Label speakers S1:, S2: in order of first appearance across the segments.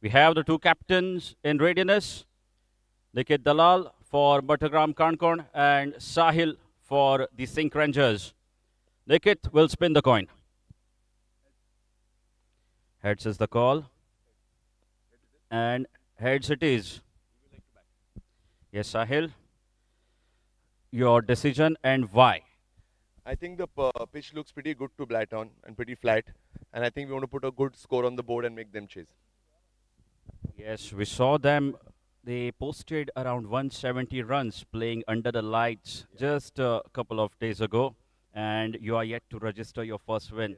S1: We have the two captains in readiness, Nikit Dalal for MATHAGRAM CANACONA and Sahil for the SINQ Rangers. Nikit will spin the coin. Heads is the call. And heads it is. Yes, Sahil. Your decision and why?
S2: I think the pitch looks pretty good to bat on and pretty flat. And I think we want to put a good score on the board and make them chase.
S1: Yes, we saw them. They posted around 170 runs playing under the lights just a couple of days ago. And you are yet to register your first win.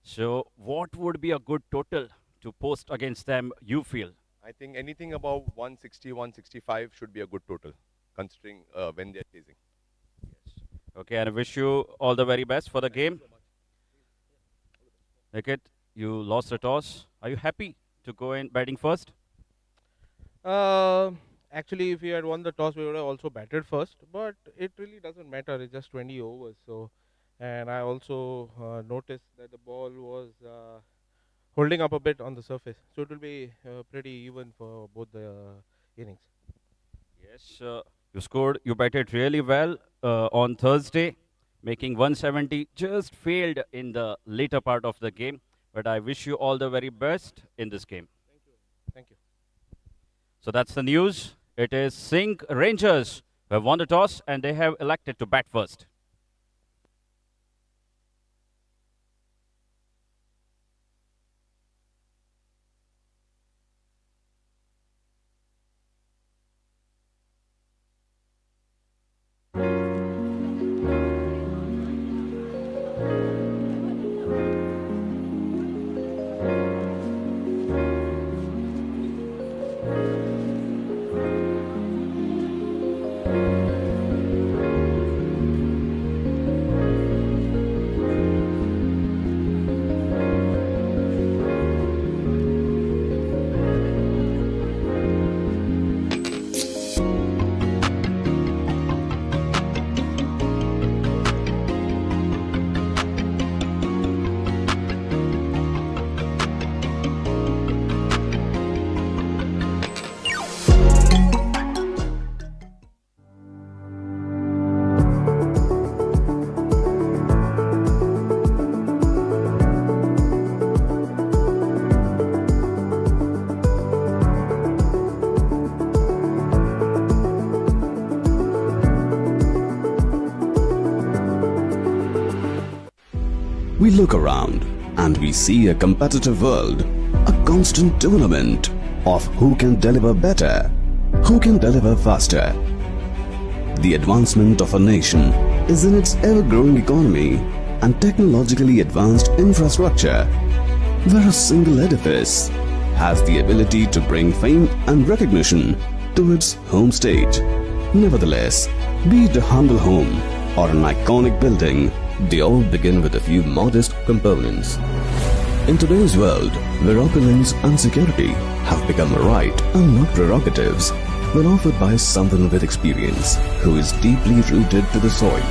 S1: So, what would be a good total to post against them, you feel?
S2: I think anything above 160, 165 should be a good total, considering when they're chasing.
S1: Okay, and I wish you all the very best for the game. Nikit, you lost the toss. Are you happy to go in batting first?
S3: Actually, if we had won the toss, we would have also batted first. But it really doesn't matter. It's just 20 overs. So, and I also noticed that the ball was holding up a bit on the surface. So it will be pretty even for both the innings.
S1: Yes, you batted really well on Thursday, making 170. Just failed in the later part of the game, but I wish you all the very best in this game.
S3: Thank you.
S1: So that's the news. It is SINQ Rangers who have won the toss and they have elected to bat first.
S4: We look around and we see a competitive world, a constant tournament of who can deliver better, who can deliver faster. The advancement of a nation is in its ever-growing economy and technologically advanced infrastructure, where a single edifice has the ability to bring fame and recognition to its home state. Nevertheless, be it a humble home or an iconic building, they all begin with a few modest components. In today's world, where opulence and security have become a right and not prerogatives, when offered by someone with experience who is deeply rooted to the soil,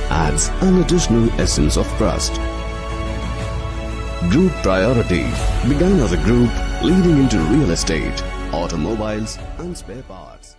S4: adds an additional essence of trust. Group Priority began as a group leading into real estate, automobiles and spare parts.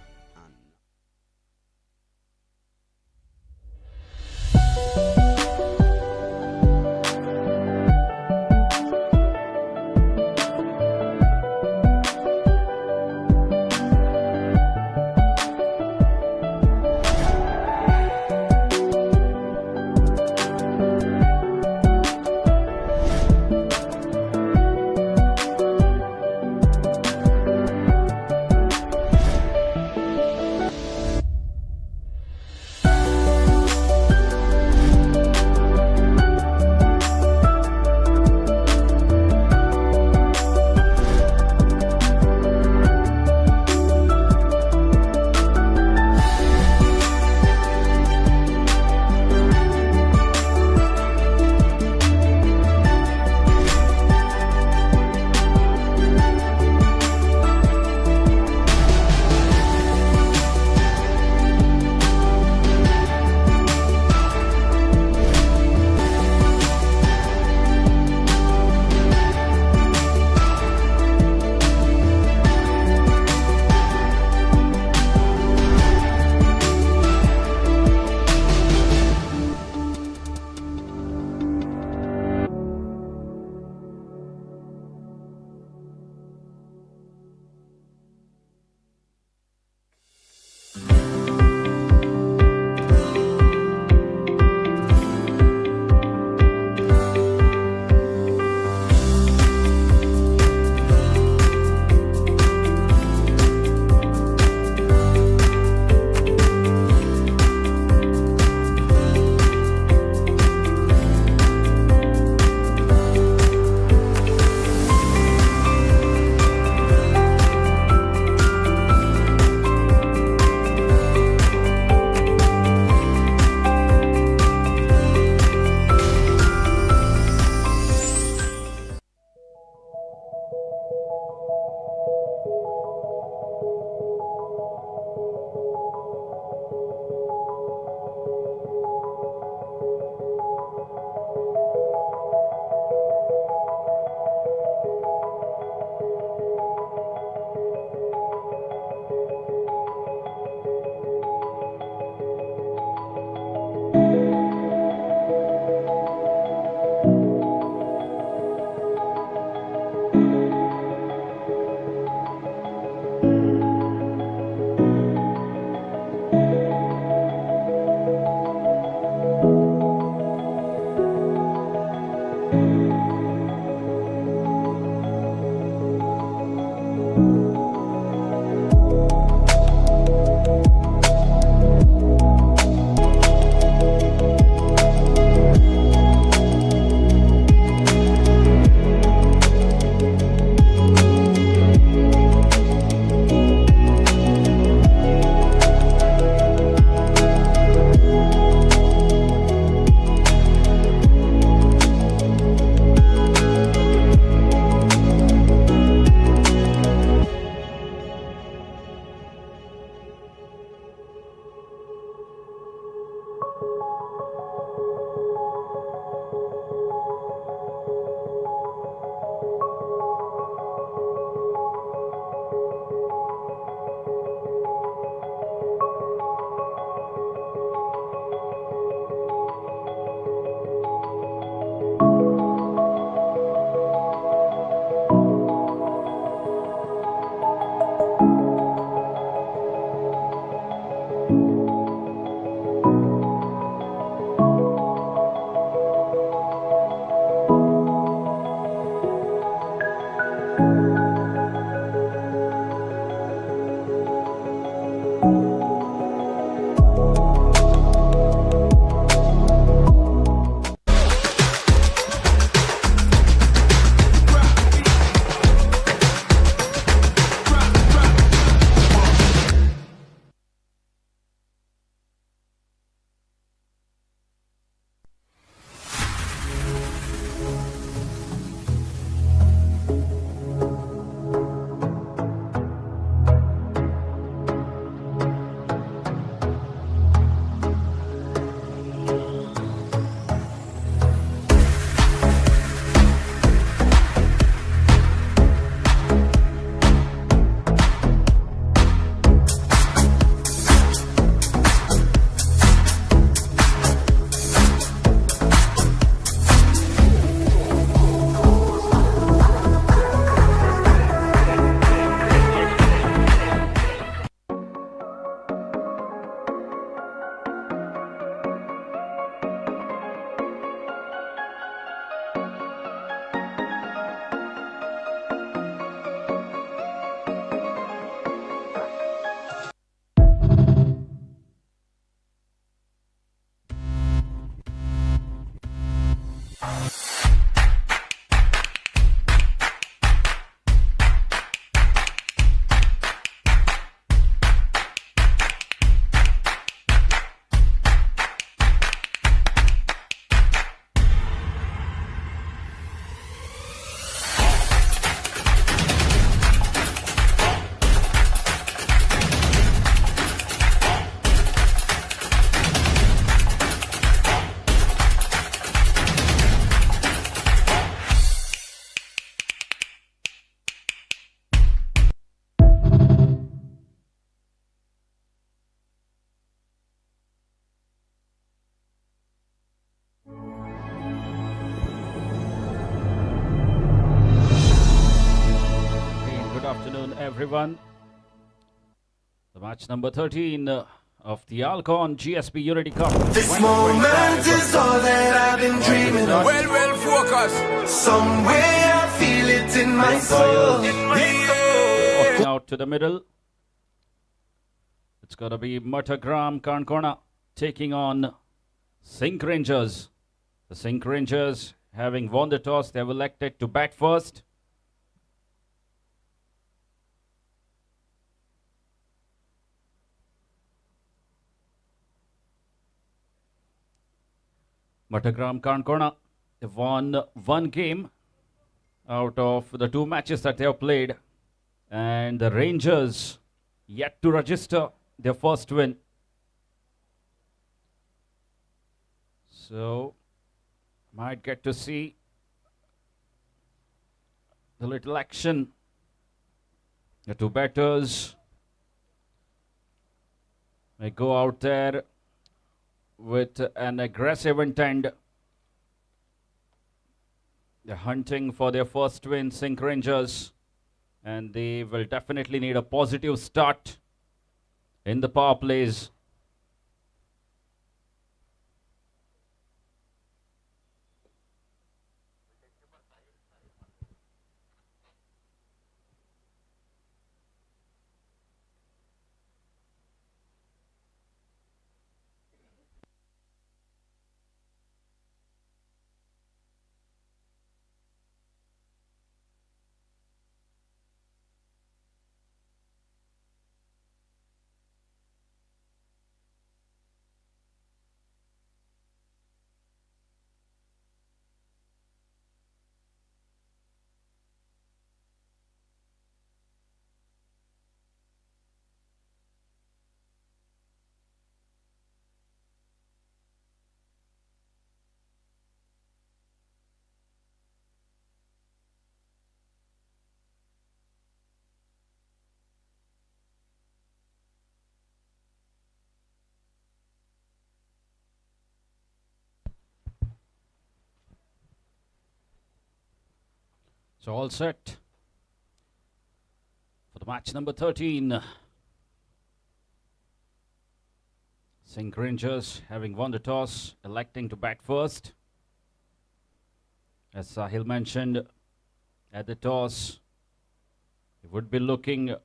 S1: afternoon, everyone. The match number 13 of the ALCON GSB Unity Cup.
S5: This moment is all that I've been dreaming of.
S6: Well, focus.
S5: Somewhere I feel it in my soul.
S1: Walking out to the middle. It's going to be MATHAGRAM Kona taking on SINQ Rangers. The SINQ Rangers, having won the toss, they have elected to bat first. MATHAGRAM Kona, they won one game out of the two matches that they have played. And the Rangers yet to register their first win. So, might get to see the little action. The two batters may go out there with an aggressive intent. They're hunting for their first win, SINQ Rangers, and they will definitely need a positive start in the power plays. So all set for the match number 13. SINQ Rangers, having won the toss, electing to bat first. As Sahil mentioned, at the toss, he would be looking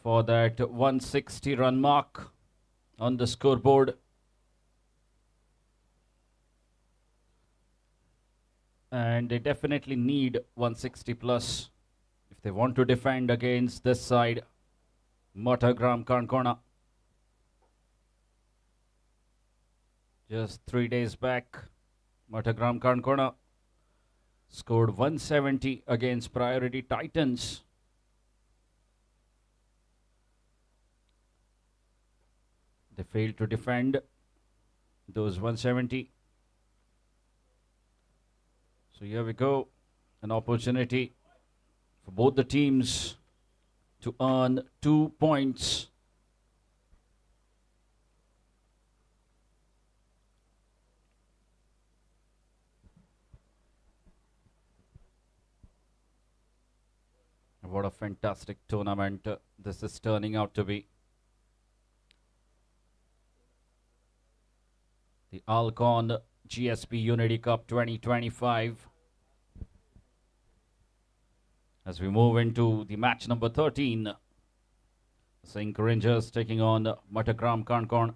S1: for that 160 run mark on the scoreboard. And they definitely need 160 plus if they want to defend against this side, MATHAGRAM Kona. Just 3 days back, MATHAGRAM Kona scored 170 against Priority Titans. They failed to defend those 170. So here we go, an opportunity for both the teams to earn 2 points. What a fantastic tournament this is turning out to be. The ALCON GSB Unity Cup 2025. As we move into the match number 13, SINQ Rangers taking on MATHAGRAM Kona.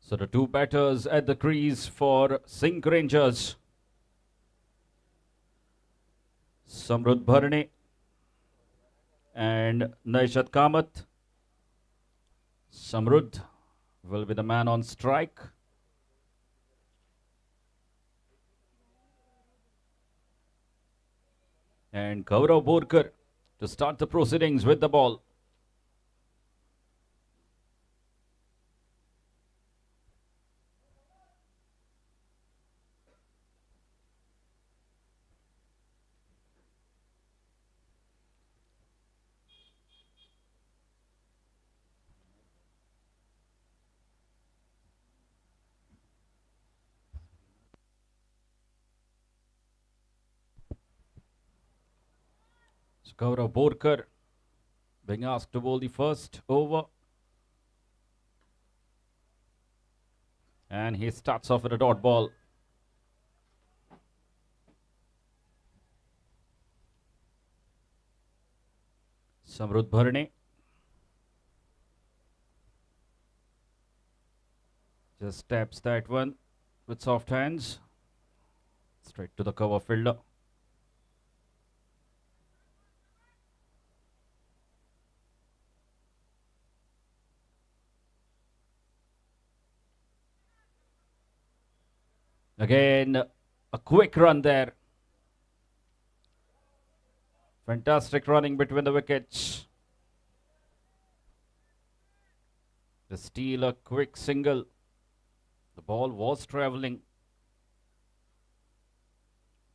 S1: So the two batters at the crease for SINQ Rangers. Samrudh Bharane and Naishat Kamath. Samrudh will be the man on strike. And Gaurav Borkar to start the proceedings with the ball. So Gaurav Borkar being asked to bowl the first over. And he starts off with a dot ball. Samrudh Bharne just taps that one with soft hands. Straight to the cover fielder. Again, a quick run there. Fantastic running between the wickets. To steal a quick single. The ball was travelling.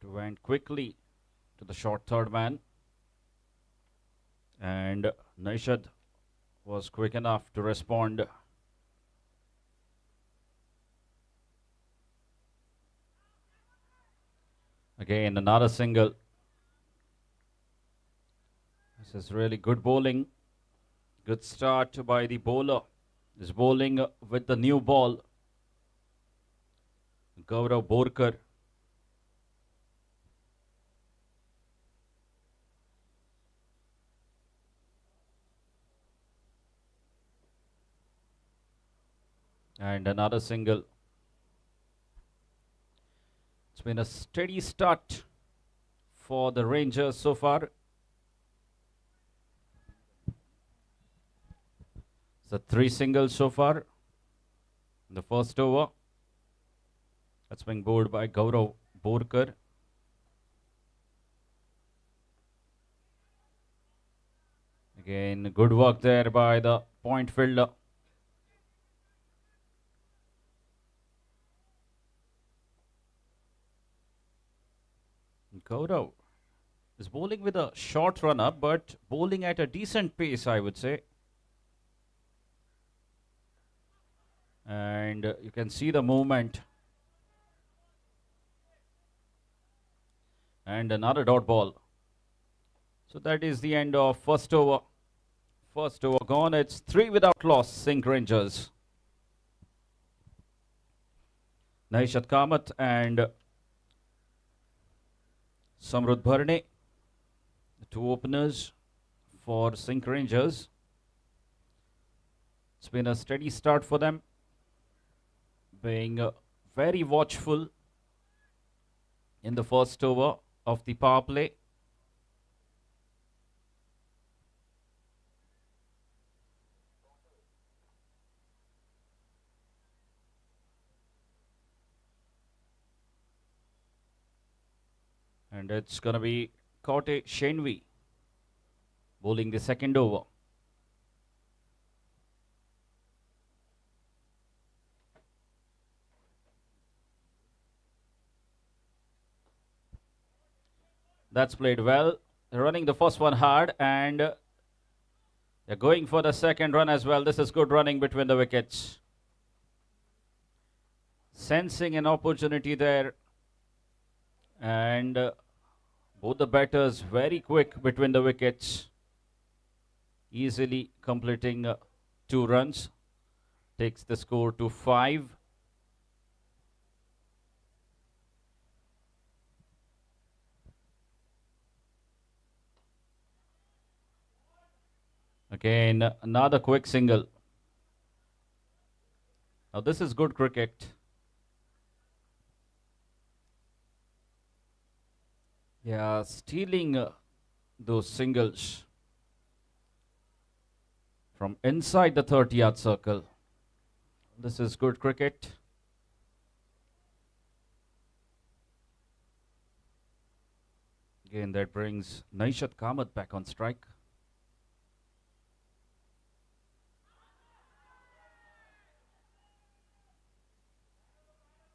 S1: It went quickly to the short third man. And Naishad was quick enough to respond. Again, another single. This is really good bowling. Good start by the bowler. Is bowling with the new ball. Gaurav Borkar. And another single. It's been a steady start for the Rangers so far. So 3 singles so far in the first over. That's being bowled by Gaurav Borkar. Again, good work there by the point fielder. Gaurav is bowling with a short run up, but bowling at a decent pace, I would say. And you can see the movement. And another dot ball. So that is the end of first over. First over gone. It's 3 without loss, SINQ Rangers. Naishad Kamath and Samrudh Bharne, the 2 openers for SINQ Rangers. It's been a steady start for them, being very watchful in the first over of the power play. And it's going to be Kote Shenvi bowling the second over. That's played well. They're running the first one hard and they're going for the second run as well. This is good running between the wickets. Sensing an opportunity there. And both the batters very quick between the wickets. Easily completing 2 runs. Takes the score to 5. Again, another quick single. Now this is good cricket. Yeah, stealing those singles from inside the 30-yard circle. This is good cricket. Again, that brings Naishad Kamath back on strike.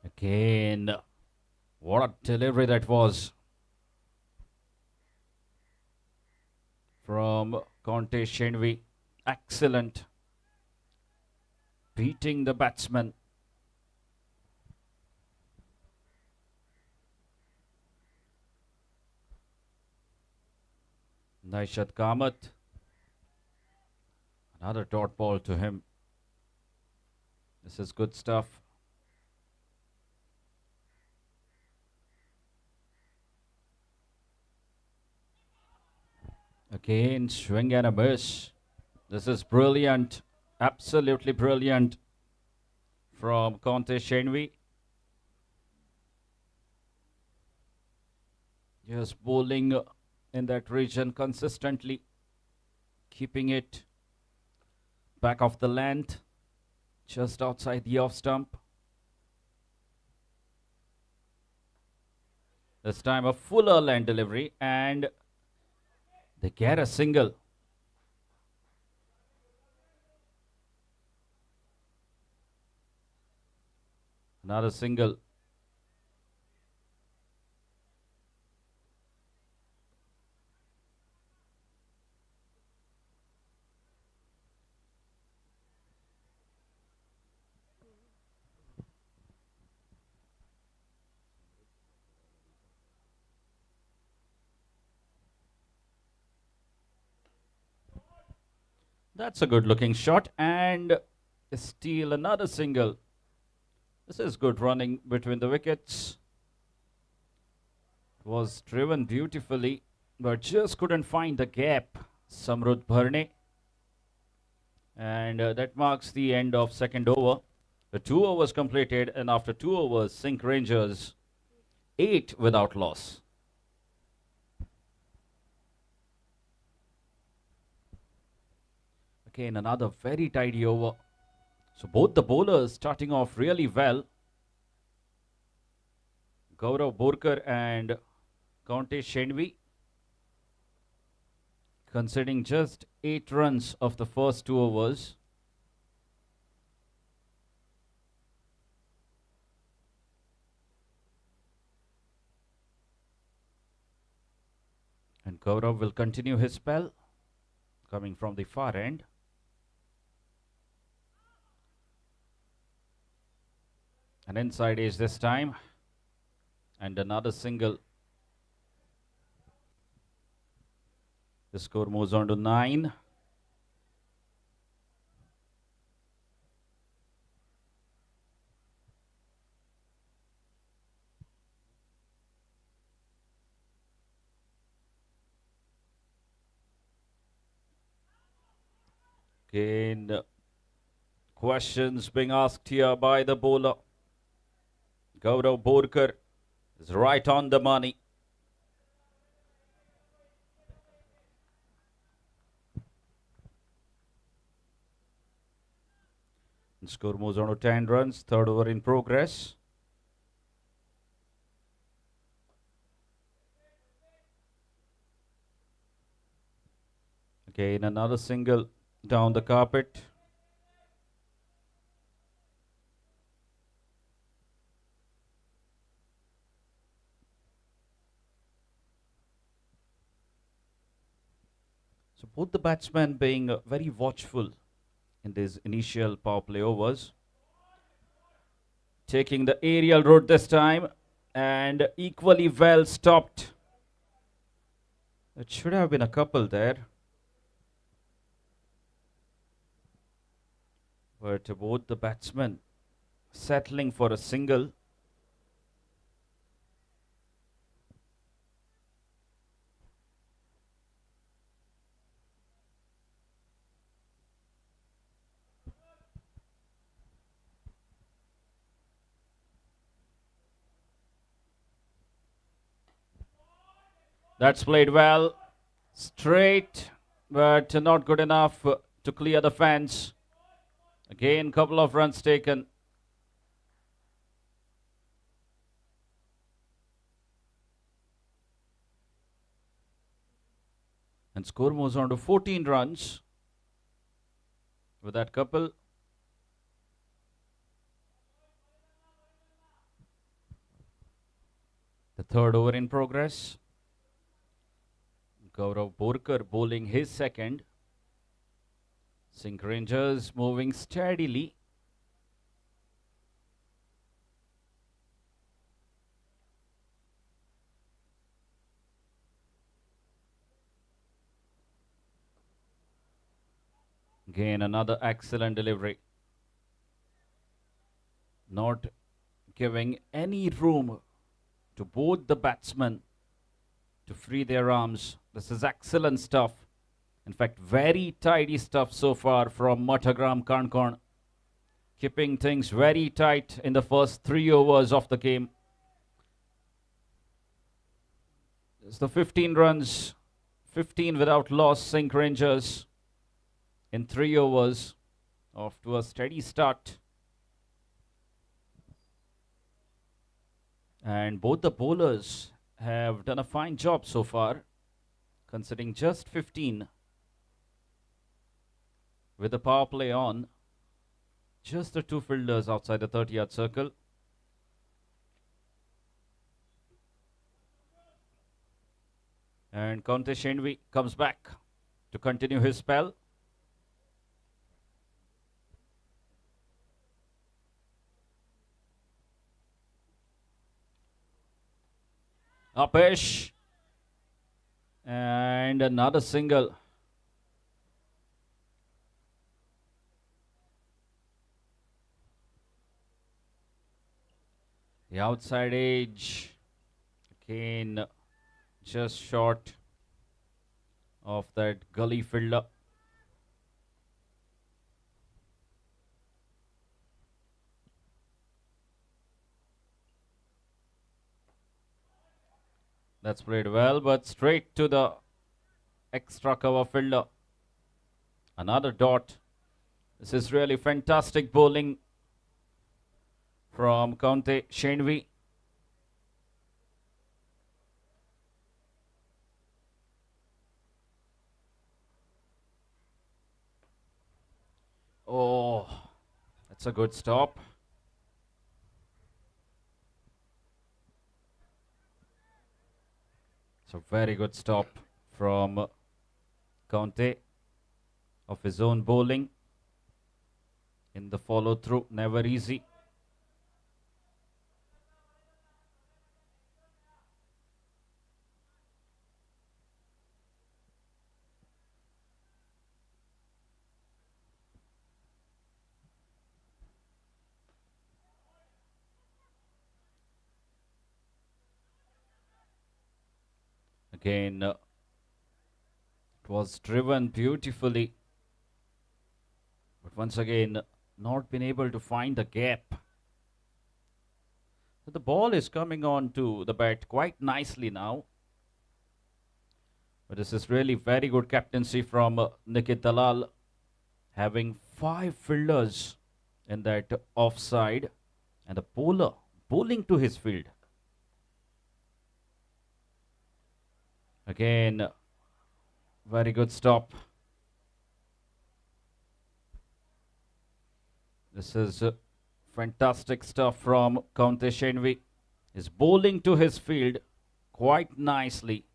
S1: Again, what a delivery that was from Conte Shenvi. Excellent. Beating the batsman. Naishat Kamath. Another dot ball to him. This is good stuff. Again, swing and a miss. This is brilliant. Absolutely brilliant from Conte Shenvi. Just bowling in that region consistently, keeping it back of the length, just outside the off stump. This time a fuller line delivery, and they get a single. Another single. That's a good looking shot, and steal another single. This is good running between the wickets. Was driven beautifully, but just couldn't find the gap. Samrudh Bharne. And that marks the end of second over. The 2 overs completed, and after 2 overs, SINQ Rangers 8 without loss. Again, another very tidy over. So both the bowlers starting off really well. Gaurav Borkar and Conte Shenvi conceding just 8 runs of the first 2 overs. And Gaurav will continue his spell, coming from the far end. An inside edge this time. And another single. The score moves on to 9. Again, questions being asked here by the bowler. Gaurav Borkar is right on the money. And score moves on to 10 runs. Third over in progress. Again, another single down the carpet. So both the batsmen being very watchful in these initial power play overs. Taking the aerial route this time, and equally well stopped. It should have been a couple there. But both the batsmen settling for a single. That's played well. Straight, but not good enough to clear the fence. Again, couple of runs taken. And score moves on to 14 runs with that couple. The third over in progress. Gaurav Borkar bowling his second. SINQ Rangers moving steadily. Again, another excellent delivery. Not giving any room to both the batsmen to free their arms. This is excellent stuff. In fact, very tidy stuff so far from MATHAGRAM CANACONA. Keeping things very tight in the first 3 overs of the game. It's the 15 runs, 15 without loss, SINQ Rangers in 3 overs. Off to a steady start. And both the bowlers have done a fine job so far, considering just 15 with the power play on. Just the 2 fielders outside the 30-yard circle. And County Shenvi comes back to continue his spell. Upish. And another single. The outside edge. Again, just short of that gully fielder. That's played well, but straight to the extra cover fielder. Another dot. This is really fantastic bowling from County Shenvi. Oh, that's a good stop. It's a very good stop from County of his own bowling. In the follow through, never easy. Again, it was driven beautifully, but once again, not been able to find the gap. But the ball is coming on to the bat quite nicely now. But this is really very good captaincy from Nikit Dalal, having 5 fielders in that offside, and the bowler bowling to his field. Again, very good stop. This is fantastic stuff from County Shenvi. Is bowling to his field quite nicely.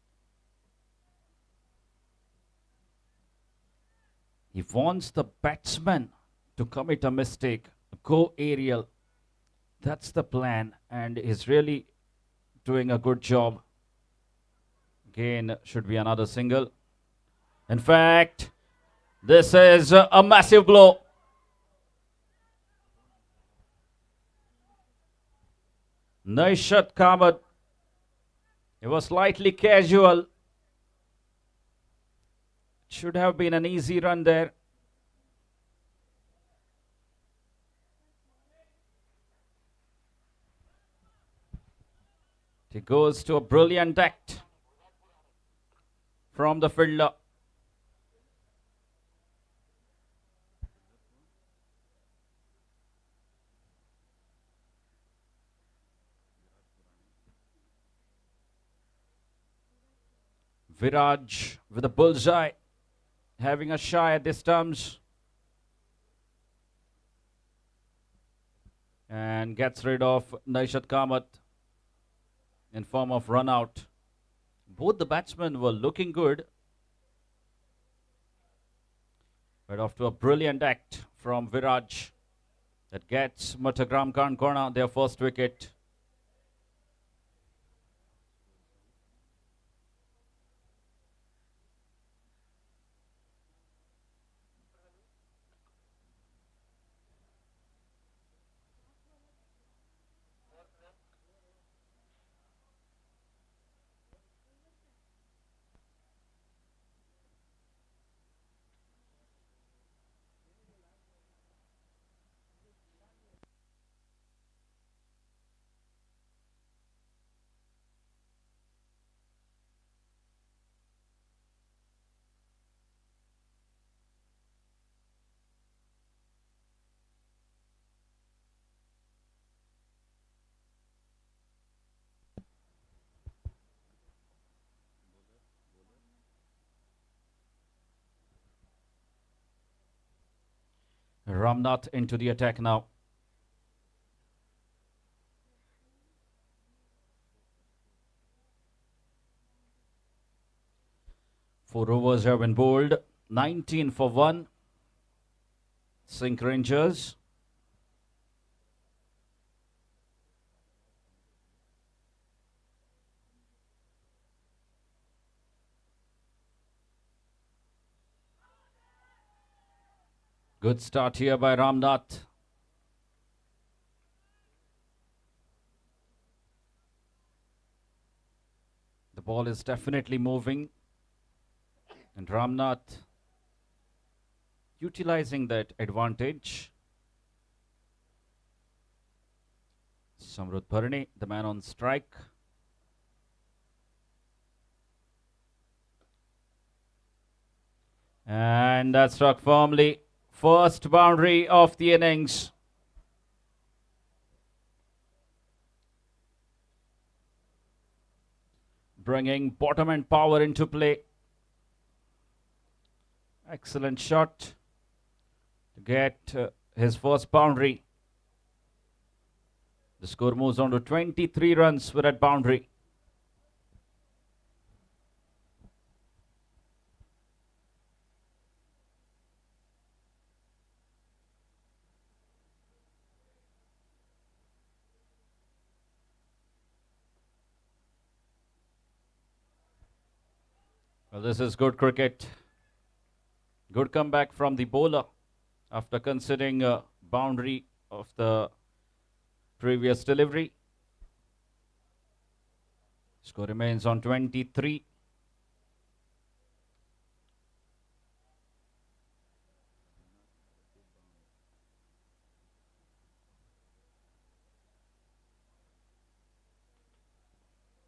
S1: He wants the batsman to commit a mistake, go aerial. That's the plan, and he's really doing a good job. Again, should be another single. In fact, this is a massive blow. Naishat Kamat. It was slightly casual. Should have been an easy run there. It goes to a brilliant act from the fielder. Viraj with a bullseye, having a shy at this terms. And gets rid of Naishat Kamat in form of run out. Both the batsmen were looking good, but off to a brilliant act from Viraj that gets MATHAGRAM CANACONA their first wicket. Ramnath into the attack now. Four overs have been bowled. 19 for 1. SINQ Rangers. Good start here by Ramnath. The ball is definitely moving. And Ramnath utilizing that advantage. Samrudh Bharani, the man on strike. And that struck firmly. First boundary of the innings. Bringing bottom end power into play. Excellent shot to get his first boundary. The score moves on to 23 runs with that boundary. Well, this is good cricket. Good comeback from the bowler after considering a boundary of the previous delivery. Score remains on 23.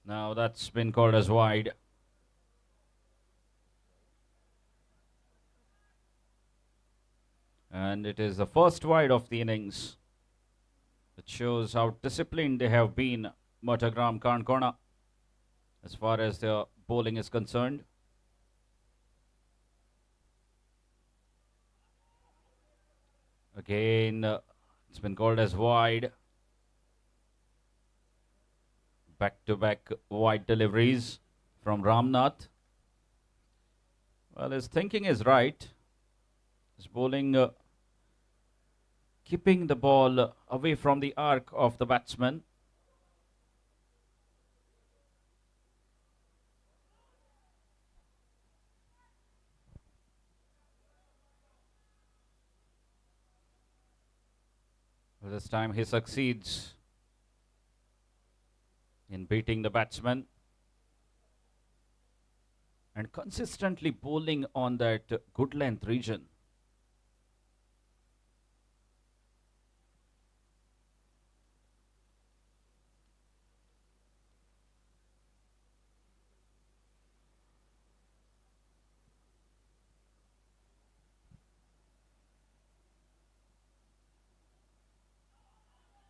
S1: Now that's been called as wide. And it is the first wide of the innings. It shows how disciplined they have been, MATHAGRAM CANACONA, as far as their bowling is concerned. Again, it's been called as wide. Back-to-back wide deliveries from Ramnath. Well, his thinking is right. His bowling keeping the ball away from the arc of the batsman. This time he succeeds in beating the batsman and consistently bowling on that good length region.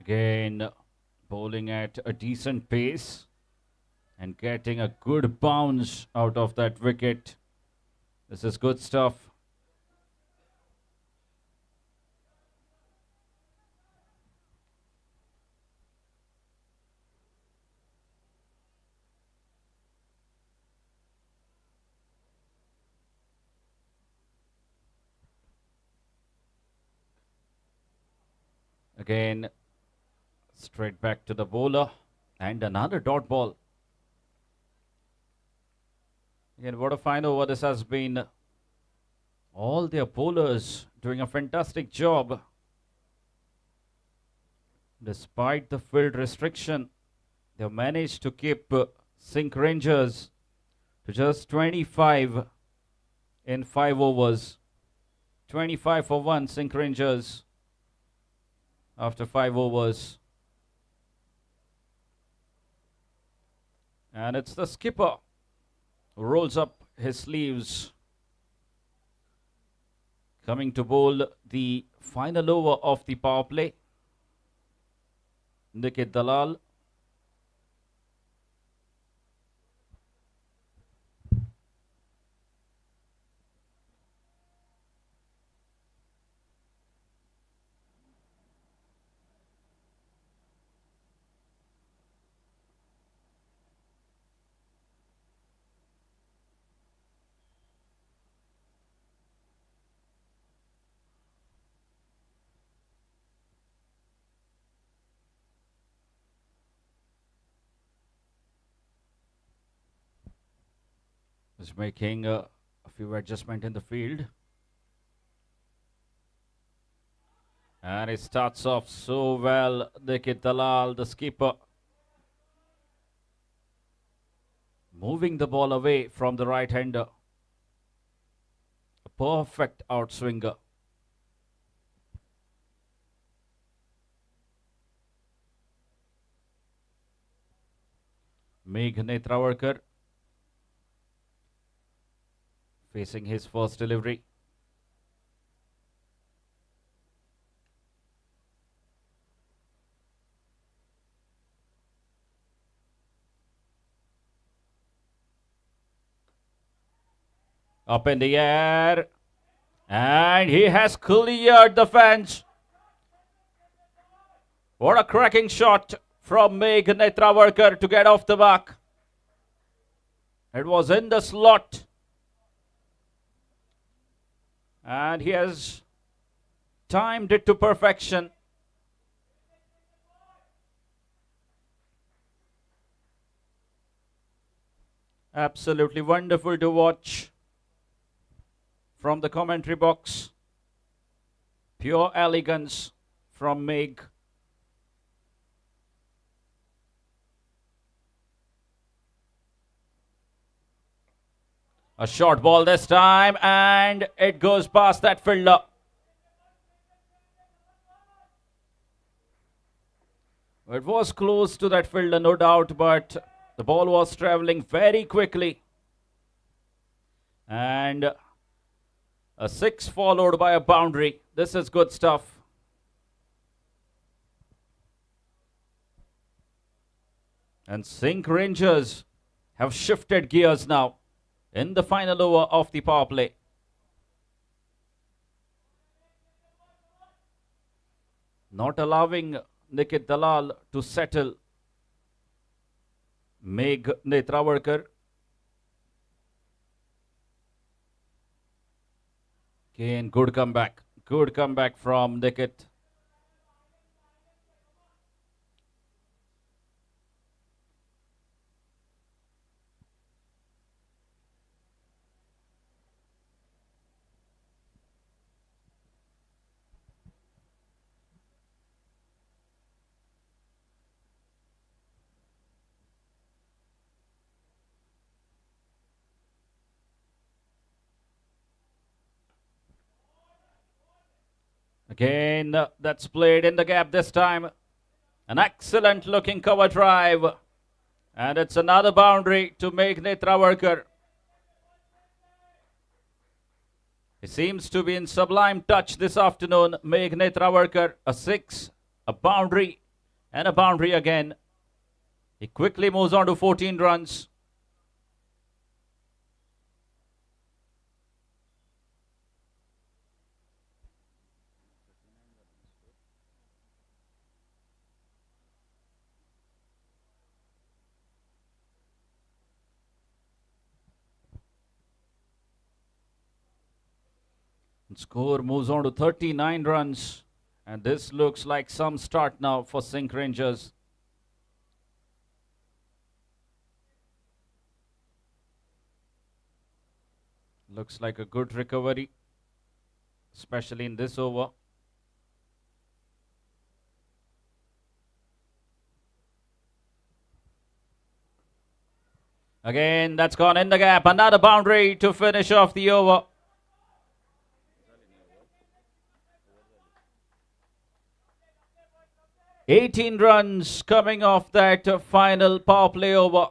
S1: Again, bowling at a decent pace and getting a good bounce out of that wicket. This is good stuff. Again, straight back to the bowler and another dot ball. Again, what a fine over this has been. All their bowlers doing a fantastic job. Despite the field restriction, they managed to keep SINQ Rangers to just 25 in 5 overs. 25 for 1 SINQ Rangers after 5 overs. And it's the skipper who rolls up his sleeves, coming to bowl the final over of the power play. Nikit Dalal. is making a few adjustments in the field. And it starts off so well. Nikit Dalal, the skipper, moving the ball away from the right-hander. A perfect outswinger. Megh Netrawarkar facing his first delivery. Up in the air. And he has cleared the fence. What a cracking shot from Megh Netrawarkar to get off the mark. It was in the slot. And he has timed it to perfection. Absolutely wonderful to watch from the commentary box. Pure elegance from Megh. A short ball this time, and it goes past that fielder. It was close to that fielder, no doubt, but the ball was traveling very quickly. And a 6 followed by a boundary. This is good stuff. And SINQ Rangers have shifted gears now in the final over of the power play. Not allowing Nikit Dalal to settle. Megh Netrawarkar. Again, good comeback. Good comeback from Nikit. Again, that's played in the gap this time. An excellent looking cover drive. And it's another boundary to Megh Netrawarkar. He seems to be in sublime touch this afternoon. Megh Netrawarkar, a 6, a boundary, and a boundary again. He quickly moves on to 14 runs. Score moves on to 39 runs. And this looks like some start now for SINQ Rangers. Looks like a good recovery, especially in this over. Again, that's gone in the gap. Another boundary to finish off the over. $18 runs coming off that final power play over.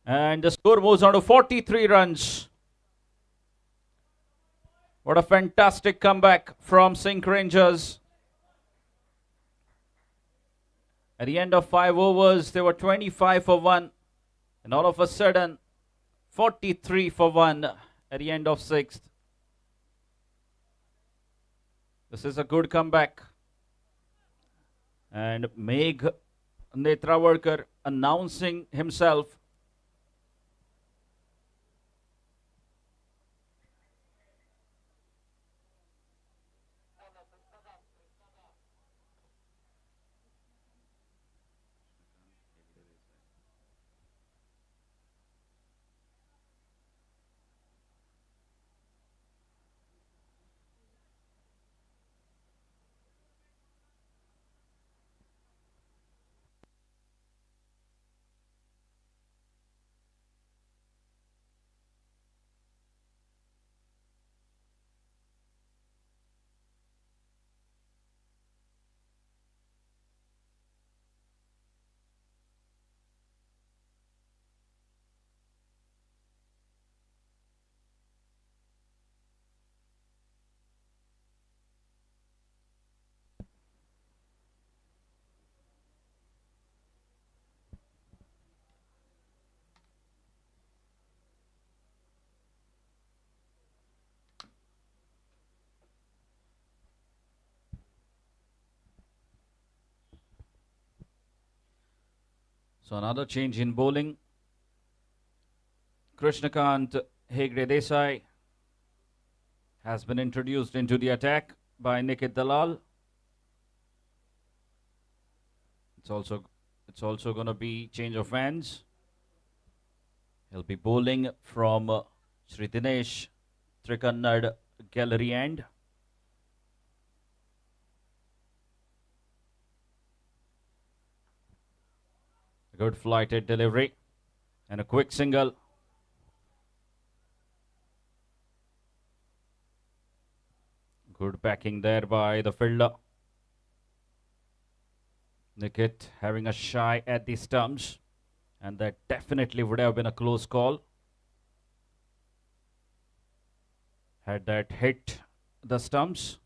S1: And the score moves on to 43 runs. What a fantastic comeback from SINQ Rangers. At the end of 5 overs, they were 25 for 1. And all of a sudden, 43 for 1 at the end of 6th. This is a good comeback. And Megh Netrawarkar announcing himself. So another change in bowling. Krishnakant Hegde Desai has been introduced into the attack by Nikit Dalal. It's also going to be change of hands. He'll be bowling from Sri Dinesh Trikannad gallery end. A good flighted delivery and a quick single. Good backing there by the fielder. Nikit having a shy at the stumps, and that definitely would have been a close call. Had that hit the stumps.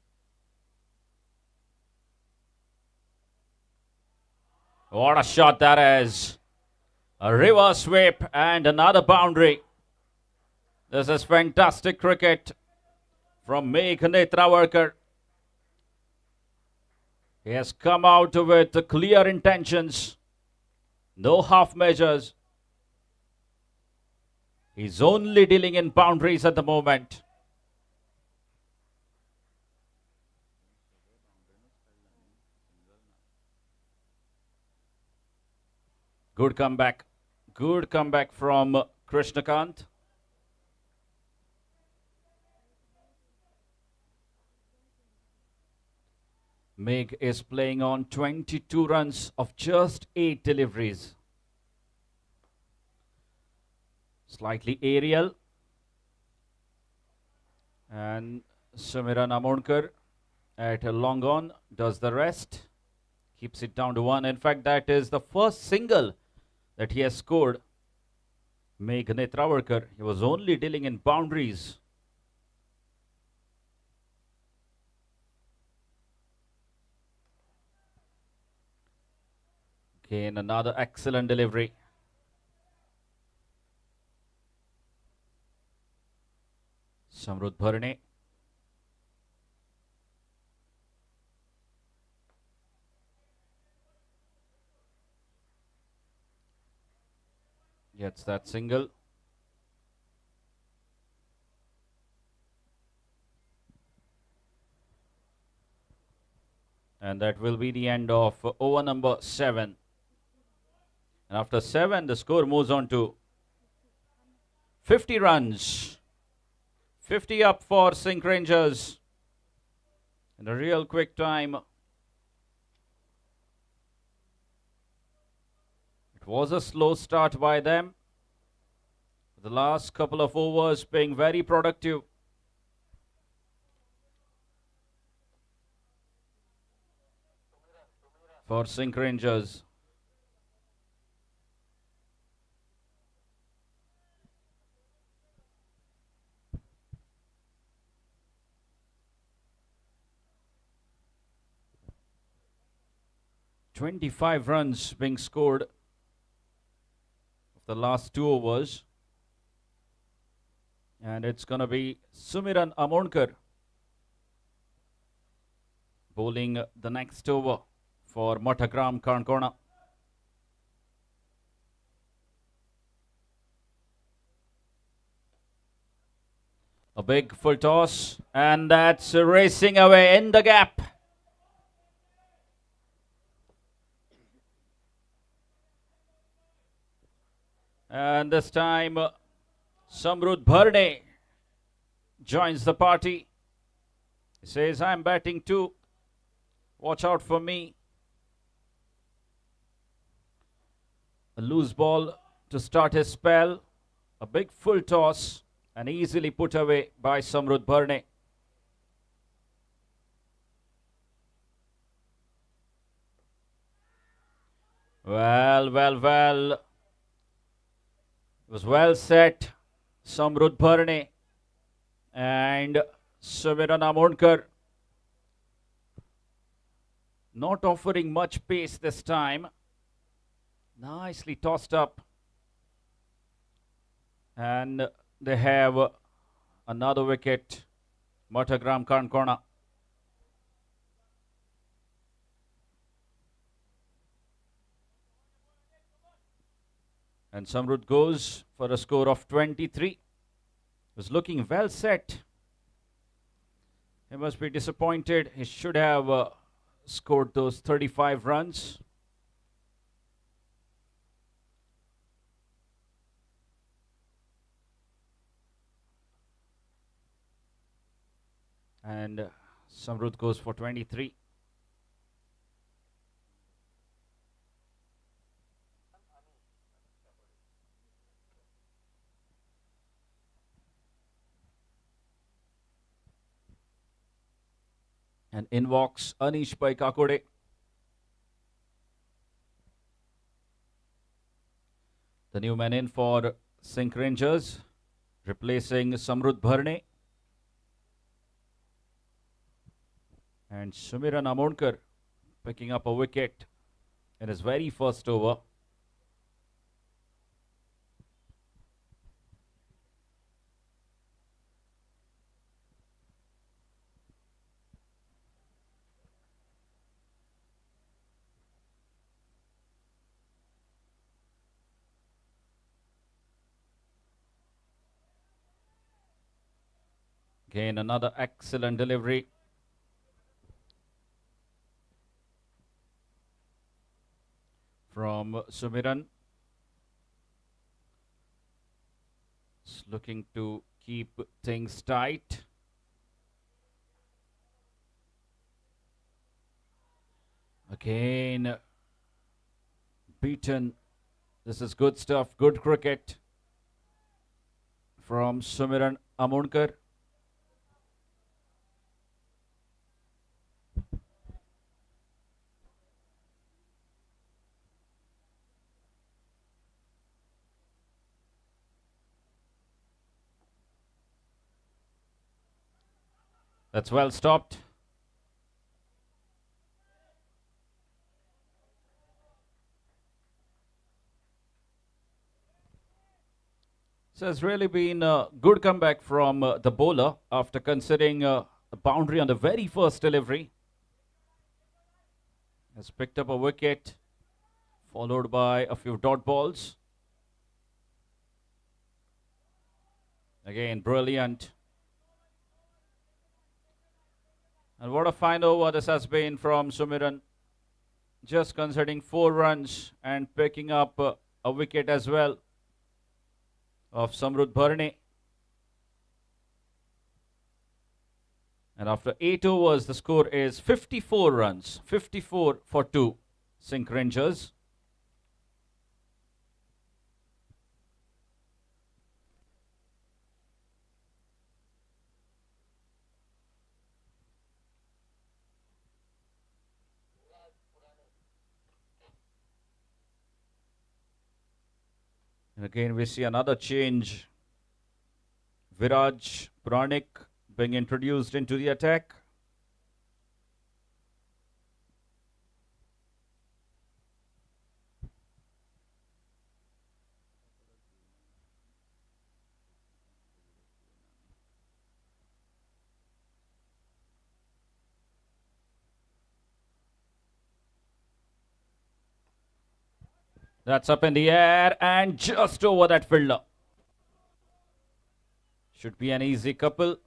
S1: What a shot that is. A reverse sweep and another boundary. This is fantastic cricket from Megh Netravarkar. He has come out with clear intentions. No half measures. He's only dealing in boundaries at the moment. Good comeback. Good comeback from Krishnakant. Megh is playing on 22 runs of just 8 deliveries. Slightly aerial. And Sumiran Amonkar at a long on does the rest. Keeps it down to 1. In fact, that is the first single that he has scored. Megh Netravarkar. He was only dealing in boundaries. Again, another excellent delivery. Samrudh Bharne. Gets that single. And that will be the end of over number 7. And after 7, the score moves on to 50 runs. 50 up for SINQ Rangers. In a real quick time. It was a slow start by them. The last couple of overs being very productive. For SINQ Rangers. "25 runs being scored of the last 2 overs. And it's going to be Sumiran Amonkar bowling the next over for MATHAGRAM CANACONA. A big full toss, and that's racing away in the gap. And this time, Samrudh Bharne joins the party. He says, "I'm batting too. Watch out for me." A loose ball to start his spell. A big full toss and easily put away by Samrudh Bharne. Well. It was well set. Samrudh Bharne and Sumiran Amonkar not offering much pace this time. Nicely tossed up. And they have another wicket. MATHAGRAM CANACONA. And Samrud goes for a score of 23. Was looking well set. He must be disappointed. He should have scored those 35 runs. And Samrud goes for 23. And in walks Anish by Kakode. The new man in for SINQ Rangers, replacing Samrud Bharne. And Sumiran Amonkar picking up a wicket in his very first over. Again, another excellent delivery. From Sumiran. It's looking to keep things tight. Again, beaten. This is good stuff, good cricket from Sumiran Amonkar. That's well stopped. So it's really been a good comeback from the bowler after considering a boundary on the very first delivery. Has picked up a wicket, followed by a few dot balls. Again, brilliant. And what a fine over this has been from Sumiran. Just conceding 4 runs and picking up a wicket as well of Samrud Bharne. And after 8 overs, the score is 54 runs, 54 for 2, SINQ Rangers. And again, we see another change. Viraj Puranik being introduced into the attack. That's up in the air and just over that fielder. Should be an easy couple.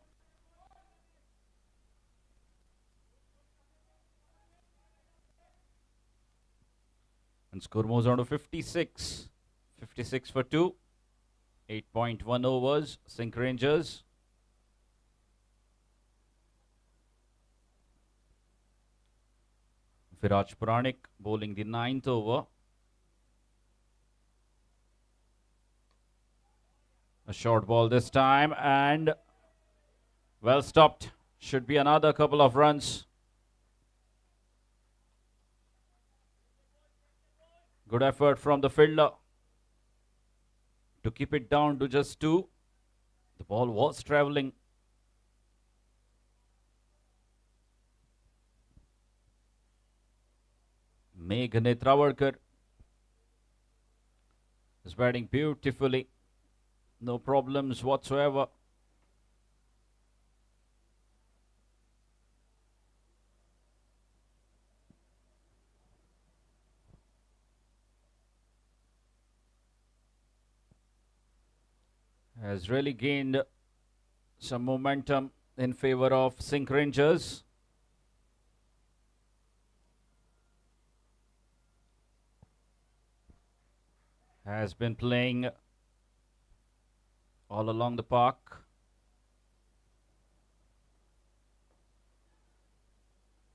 S1: And score moves on to 56. 56 for 2. 8.1 overs, SINQ Rangers. Viraj Puranik bowling the 9th over. A short ball this time and well stopped. Should be another couple of runs. Good effort from the fielder to keep it down to just 2. The ball was travelling. Megh Netrawalkar is batting beautifully. No problems whatsoever. has really gained some momentum in favor of SINQ Rangers. Has been playing all along the park.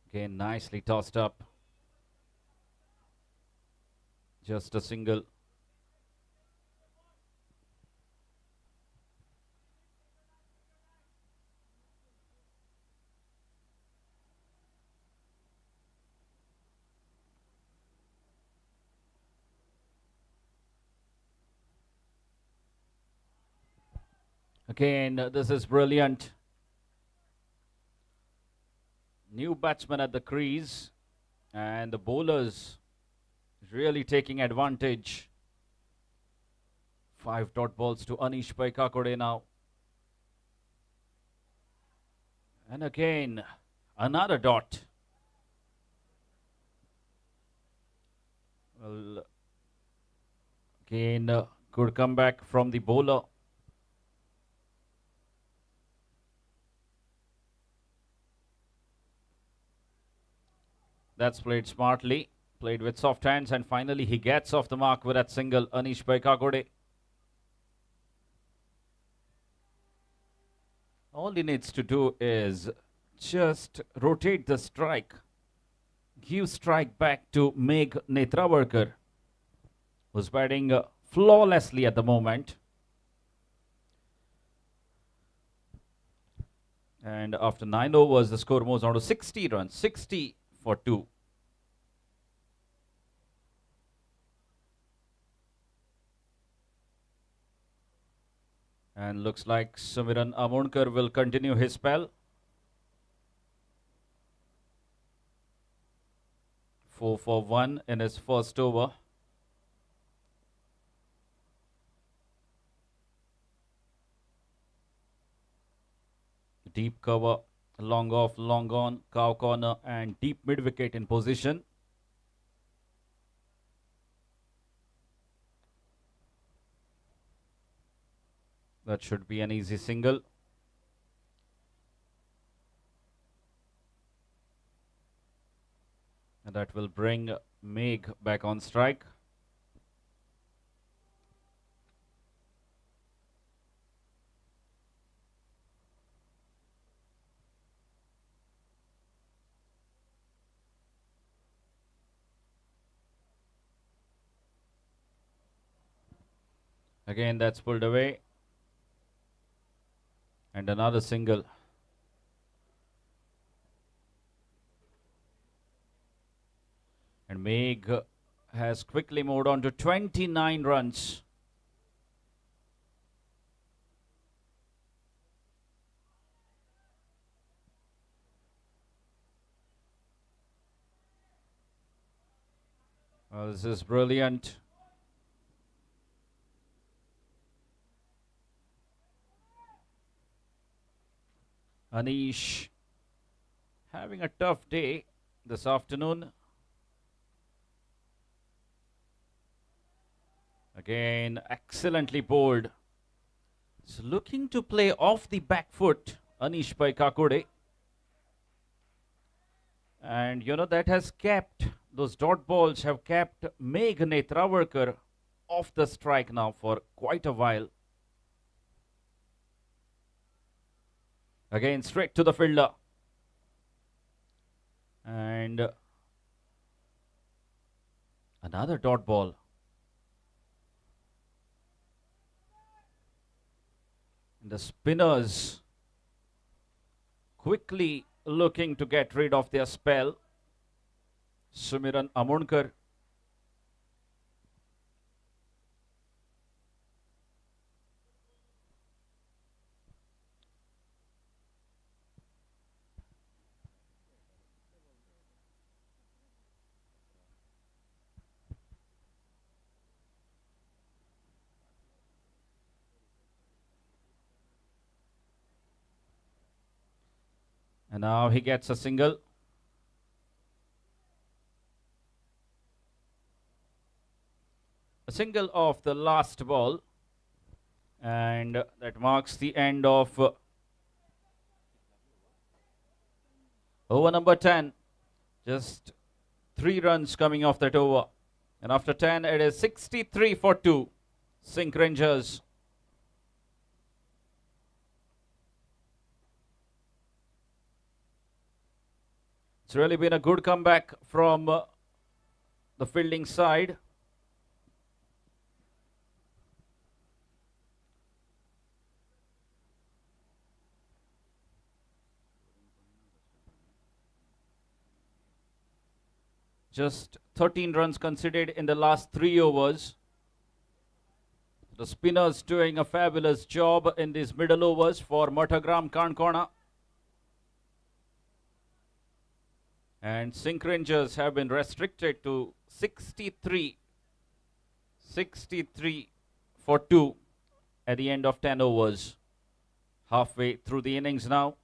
S1: Again, nicely tossed up. Just a single. Again, this is brilliant. New batsman at the crease, and the bowlers really taking advantage. 5 dot balls to Anish Paikakode now. And again, another dot. Well, again, good comeback from the bowler. That's played smartly, played with soft hands, and finally he gets off the mark with that single, Anish Paikakode. All he needs to do is just rotate the strike, give strike back to Meg Netravarkar, who's batting flawlessly at the moment. And after 9 overs, the score moves on to 60 runs, 60 for 2. And looks like Sumiran Amonkar will continue his spell. 4 for 1 in his first over. Deep cover, long off, long on, cow corner, and deep mid wicket in position. That should be an easy single. And that will bring Meg back on strike. Again, that's pulled away. And another single. And Meg has quickly moved on to 29 runs. Well, this is brilliant. Anish having a tough day this afternoon. Again, excellently bowled. He's looking to play off the back foot, Anish Paikakode. And you know, that has kept, those dot balls have kept Meg Netravarkar off the strike now for quite a while. Again, straight to the fielder. And another dot ball. And the spinners quickly looking to get rid of their spell. Sumiran Amonkar. And now he gets a single. A single off the last ball. And that marks the end of over number 10. Just 3 runs coming off that over. And after 10, it is 63 for 2. SINQ Rangers. It's really been a good comeback from the fielding side. Just 13 runs conceded in the last 3 overs. The spinners doing a fabulous job in these middle overs for MATHAGRAM CANACONA. And SINQ Rangers have been restricted to 63 for 2 at the end of 10 overs. Halfway through the innings now.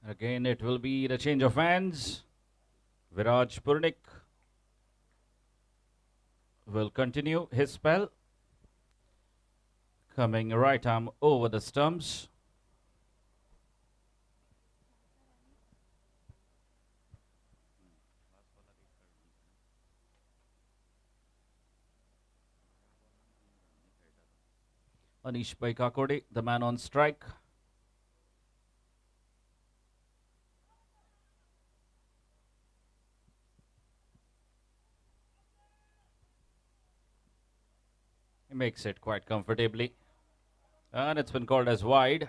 S1: Again, it will be the change of hands. Viraj Purnik will continue his spell. Coming right arm over the stumps. Anish Kakode, the man on strike. He makes it quite comfortably. And it's been called as wide.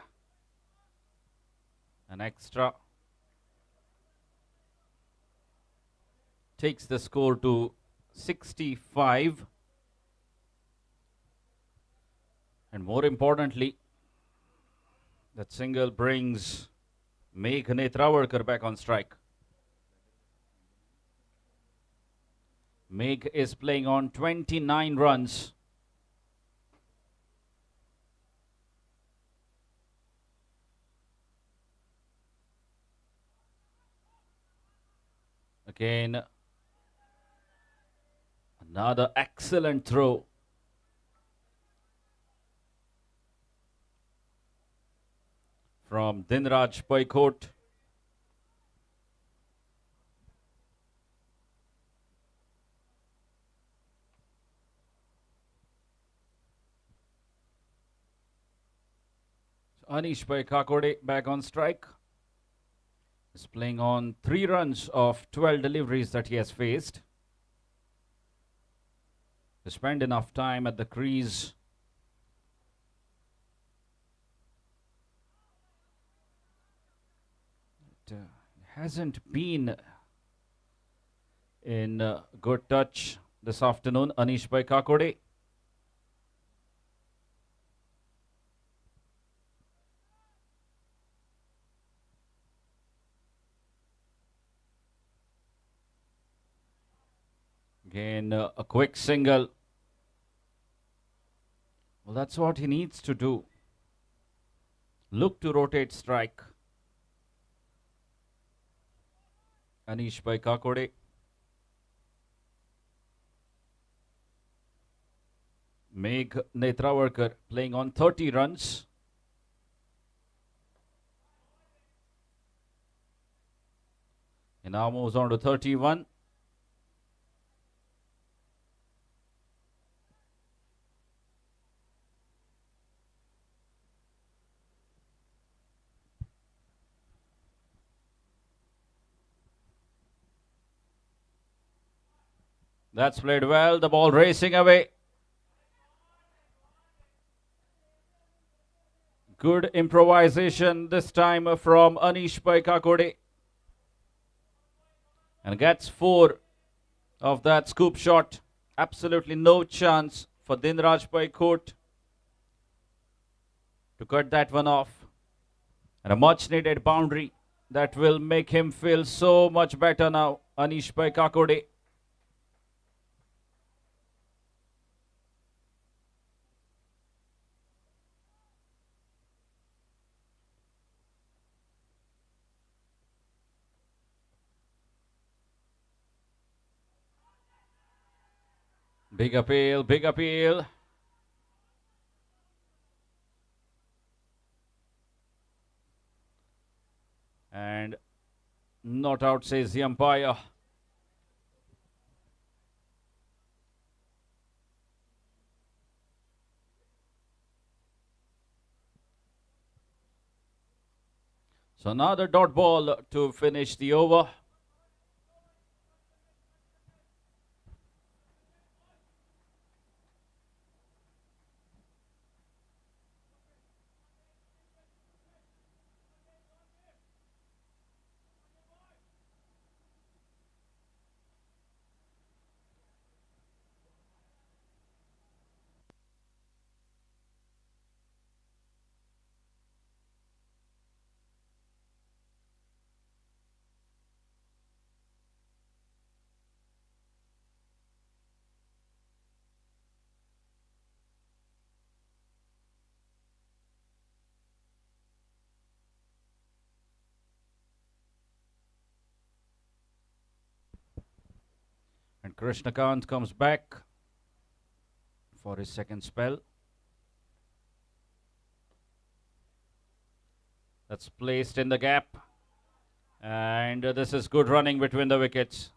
S1: An extra. Takes the score to 65. And more importantly, that single brings Megh Netravalkar back on strike. Megh is playing on 29 runs. Again, another excellent throw. From Dinraj Paikot. Anish Kakode back on strike. Is playing on 3 runs of 12 deliveries that he has faced. To spend enough time at the crease. It hasn't been in good touch this afternoon, Anish Kakode. Again, a quick single. Well, that's what he needs to do. Look to rotate strike. Anish by Kakode. Megh Netrawarkar playing on 30 runs. He now moves on to 31. That's played well. The ball racing away. Good improvisation this time from Anish by Kakode. And gets 4 of that scoop shot. Absolutely no chance for Dinraj by Kot to cut that one off. And a much needed boundary that will make him feel so much better now. Anish by Kakode. Big appeal, big appeal. And not out, says the umpire. So another dot ball to finish the over. And Krishnakant comes back for his second spell. That's placed in the gap. And this is good running between the wickets.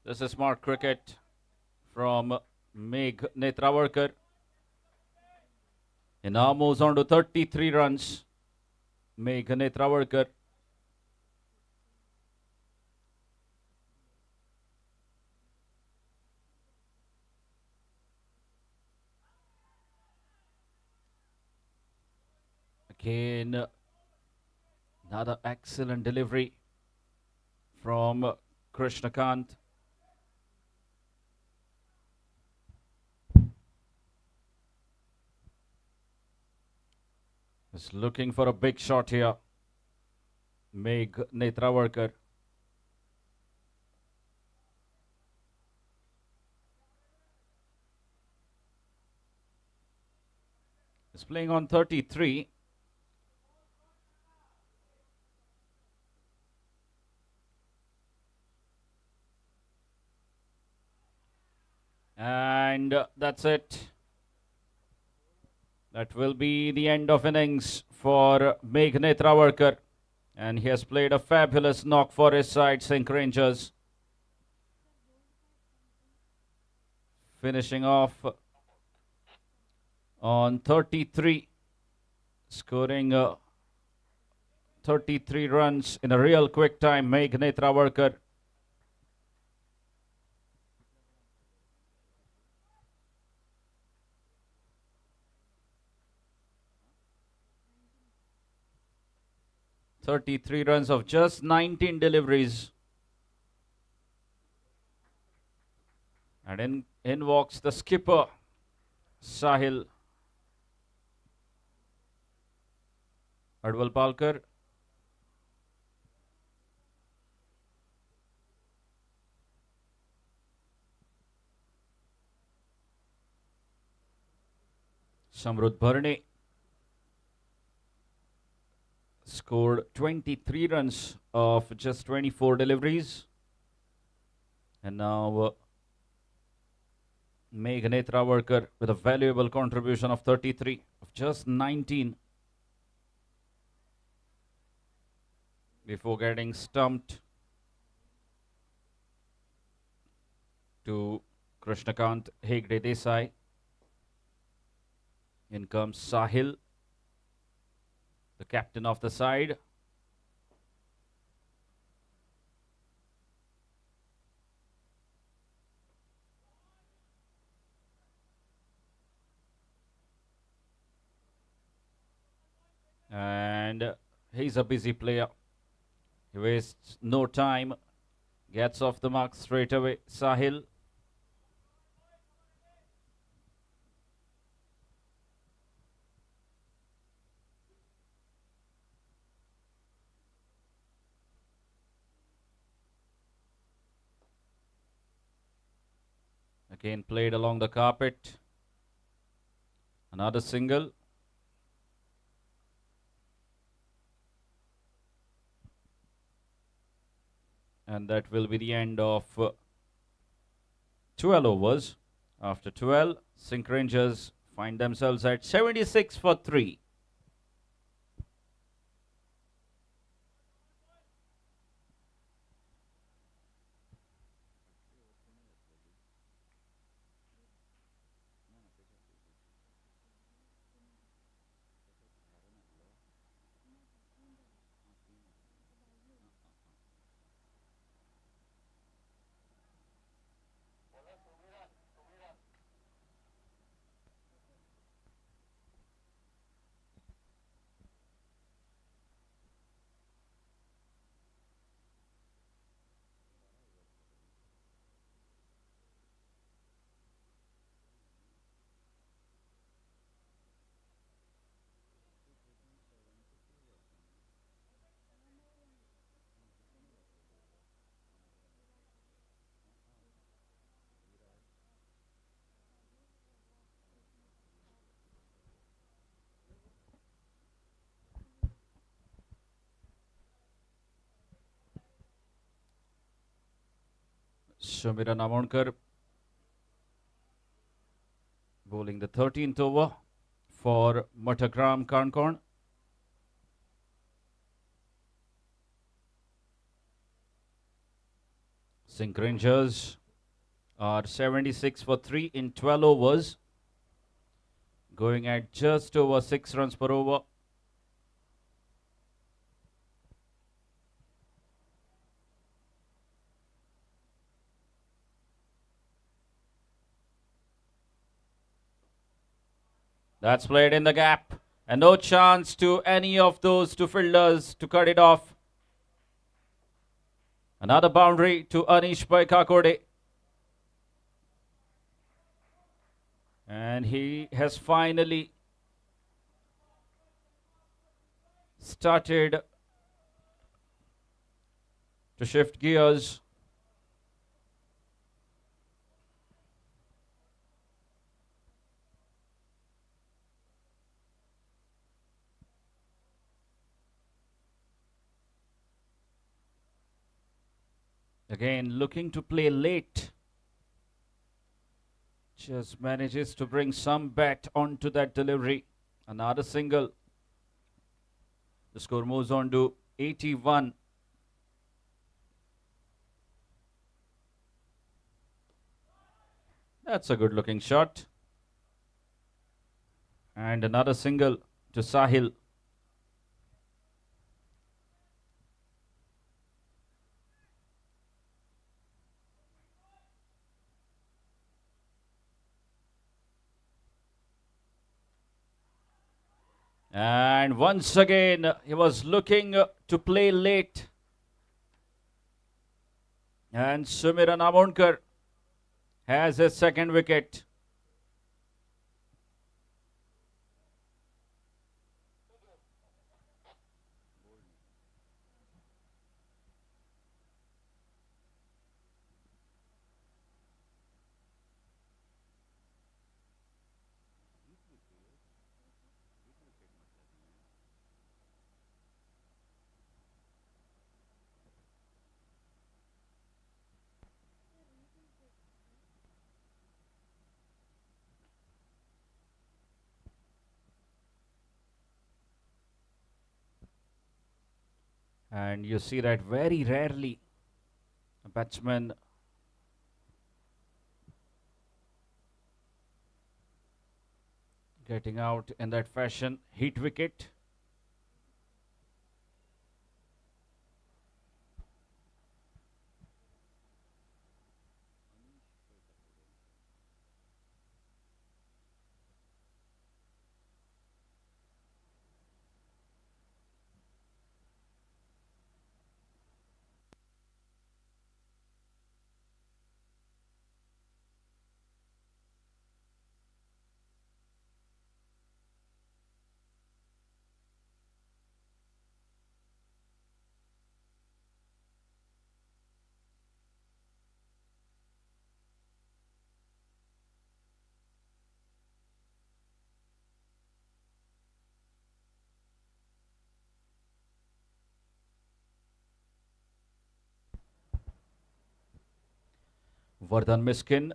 S1: This is smart cricket from Megh Netrawarkar. He now moves on to 33 runs. Megh Netrawarkar. Again, another excellent delivery from Krishnakant. Is looking for a big shot here. Megh Netrawarkar. Is playing on 33. And that's it. That will be the end of innings for Megh Netrawarkar. And he has played a fabulous knock for his side, SINQ Rangers. Finishing off on 33. Scoring 33 runs in a real quick time, Megh Netrawarkar. .33 runs of just 19 deliveries. And in walks the skipper, Sahil Advalpalkar. Samrudh Bharne scored 23 runs of just 24 deliveries. And now Meghaneth Travarkar with a valuable contribution of 33 of just 19 before getting stumped to Krishnakant Hegde Desai. In comes Sahil, the captain of the side. And he's a busy player. He wastes no time. Gets off the mark straight away. Sahil. Again played along the carpet. Another single. And that will be the end of 12 overs. After 12, SINQ Rangers find themselves at 76 for 3. Shamira Namonkar bowling the 13th over for MATHAGRAM CANACONA. SINQ Rangers are 76 for 3 in 12 overs, going at just over 6 runs per over. That's played in the gap, and no chance to any of those two fielders to cut it off. Another boundary to Anish Kakode. And he has finally started to shift gears. Again, looking to play late. Just manages to bring some bat onto that delivery. Another single. The score moves on to 81. That's a good looking shot. And another single to Sahil. And once again, he was looking to play late. And Sumira Namonkar has his second wicket. And you see that very rarely a batsman getting out in that fashion. Hit wicket. Vardhan Miskin,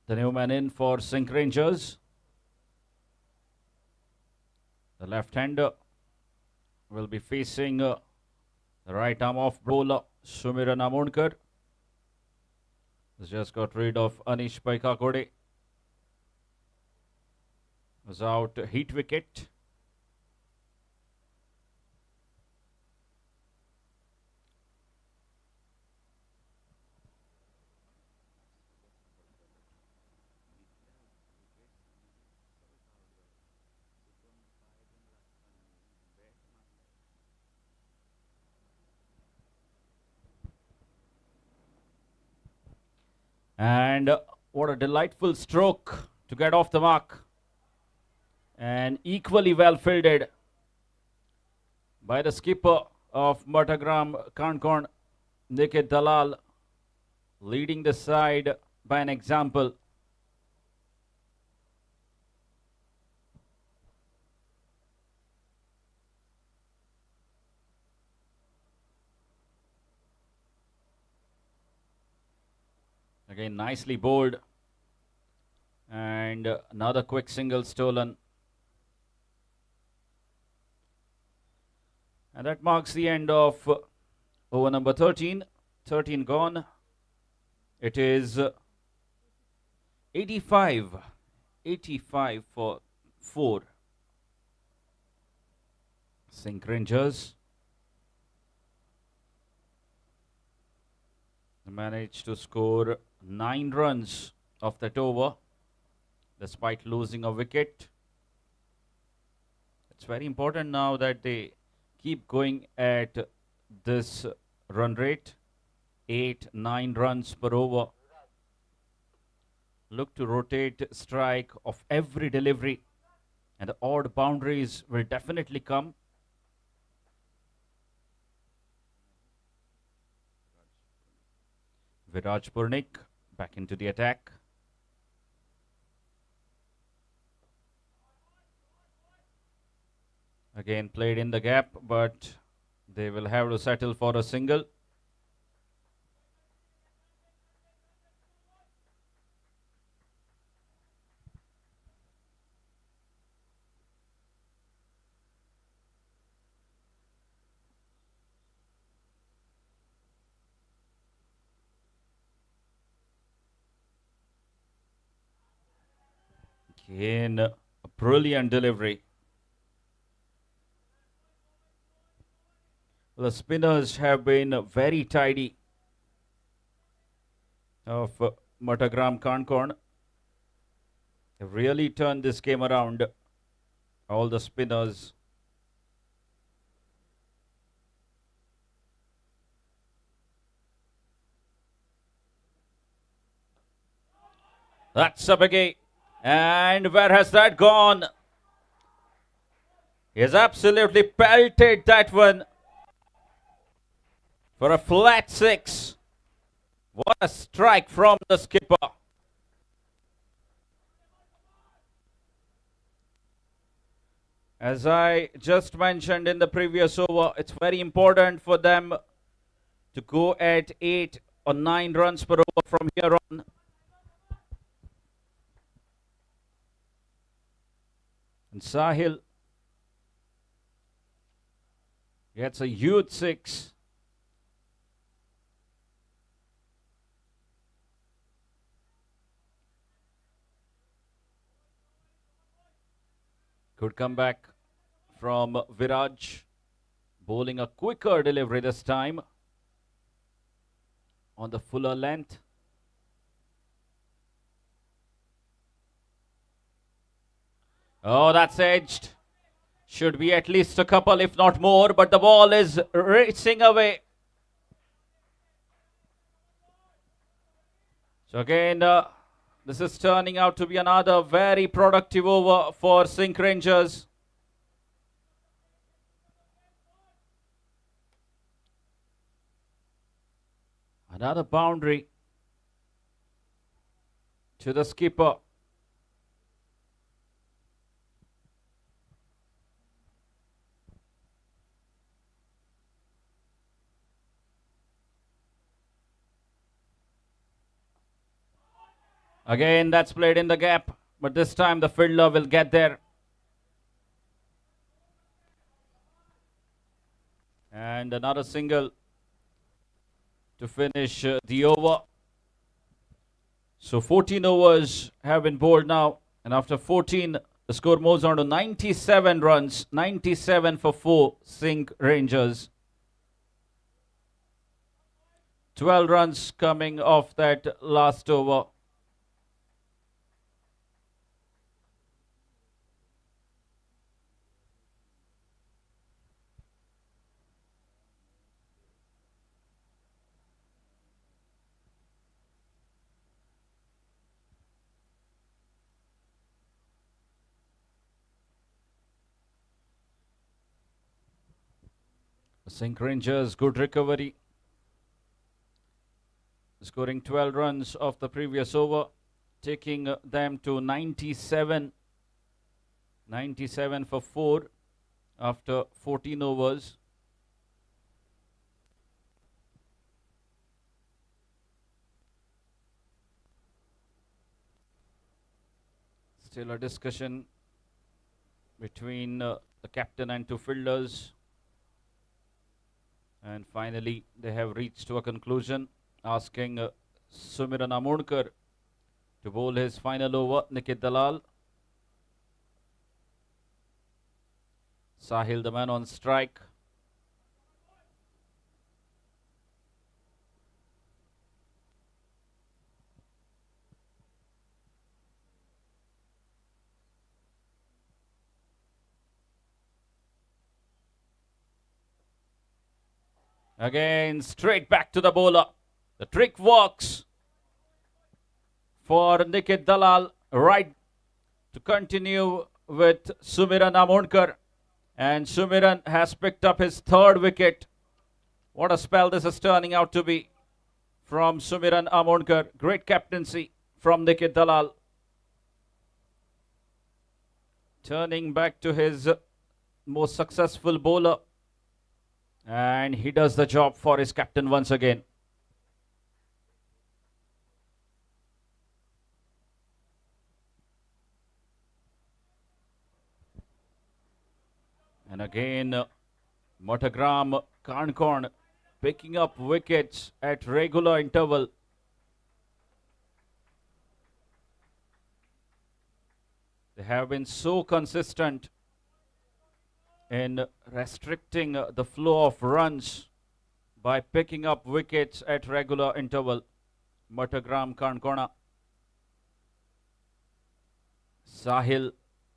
S1: the new man in for SINQ Rangers. The left-hander will be facing the right arm off bowler Sumiran Amonkar. Has just got rid of Anish Paikakode. Was out, hit wicket. And what a delightful stroke to get off the mark. And equally well fielded by the skipper of MATHAGRAM, CANACONA, Nikhil Dalal, leading the side by an example. Again, nicely bowled. And another quick single stolen. And that marks the end of over number 13. 13 gone. It is 85. 85 for 4. SINQ Rangers. They managed to score 9 runs off that over, despite losing a wicket. It's very important now that they keep going at this run rate, 8-9 runs per over. Look to rotate strike of every delivery, and the odd boundaries will definitely come. Viraj Purnik back into the attack. Again played in the gap, but they will have to settle for a single. Again, a brilliant delivery. The spinners have been very tidy of MATHAGRAM CANACONA. They really turned this game around. All the spinners. That's a biggie. And where has that gone? He has absolutely pelted that one for a flat 6. What a strike from the skipper. As I just mentioned in the previous over, it's very important for them to go at 8 or 9 runs per over from here on. And Sahil gets a huge 6. Good comeback from Viraj, bowling a quicker delivery this time on the fuller length. Oh, that's edged. Should be at least a couple, if not more, but the ball is racing away. So again, this is turning out to be another very productive over for SINQ Rangers. Another boundary to the skipper. Again, that's played in the gap, but this time the fielder will get there. And another single to finish the over. So 14 overs have been bowled now, and after 14, the score moves on to 97 runs, 97 for 4 SINQ Rangers. 12 runs coming off that last over. SINQ Rangers, good recovery. Scoring 12 runs off the previous over, taking them to 97. 97 for 4 after 14 overs. Still a discussion between the captain and 2 fielders. And finally, they have reached to a conclusion, asking Sumiran Amodkar to bowl his final over. Nikit Dalal. Sahil, the man on strike. Again, straight back to the bowler. The trick works for Nikit Dalal, right to continue with Sumiran Amodkar. And Sumiran has picked up his 3rd wicket. What a spell this is turning out to be from Sumiran Amodkar. Great captaincy from Nikit Dalal. Turning back to his most successful bowler. And he does the job for his captain once again. And again, MATHAGRAM, CANACONA picking up wickets at regular interval. They have been so consistent in restricting the flow of runs by picking up wickets at regular interval. MATHAGRAM, CANACONA. Sahil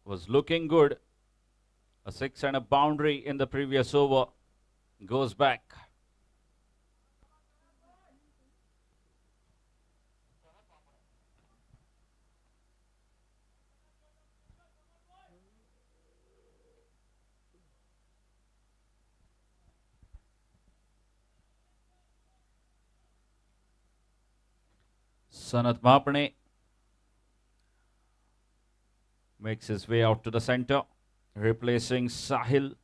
S1: was looking good. A 6 and a boundary in the previous over. Goes back. Sanath Mahapane makes his way out to the center, replacing Sahil.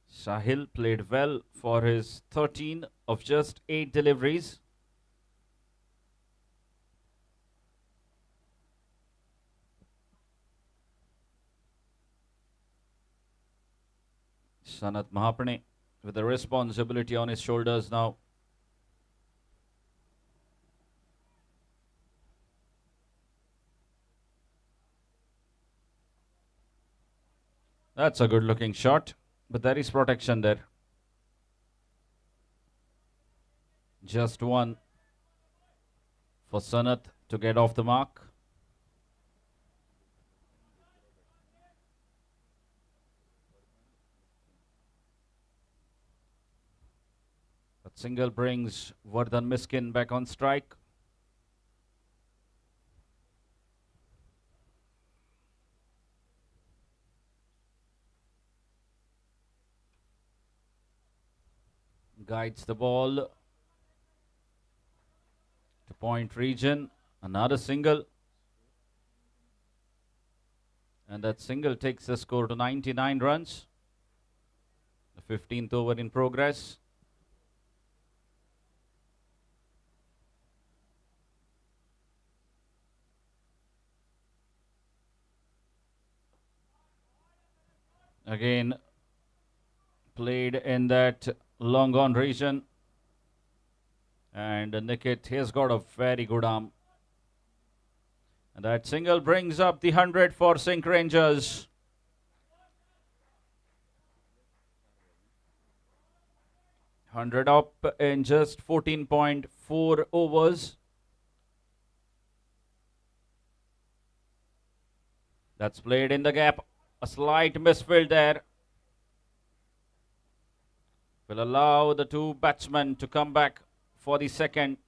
S1: Sahil played well for his 13 of just 8 deliveries. Sanath Mahapane with the responsibility on his shoulders now. That's a good looking shot, but there is protection there. Just one for Sanath to get off the mark. That single brings Vardhan Miskin back on strike. Guides the ball to point region. Another single. And that single takes the score to 99 runs. The 15th over in progress. Again, played in that long on region. And Nikit has got a very good arm. And that single brings up the 100 for SINQ Rangers. Hundred up in just 14.4 overs. That's played in the gap. A slight misfield there. Will allow the two batsmen to come back for the second.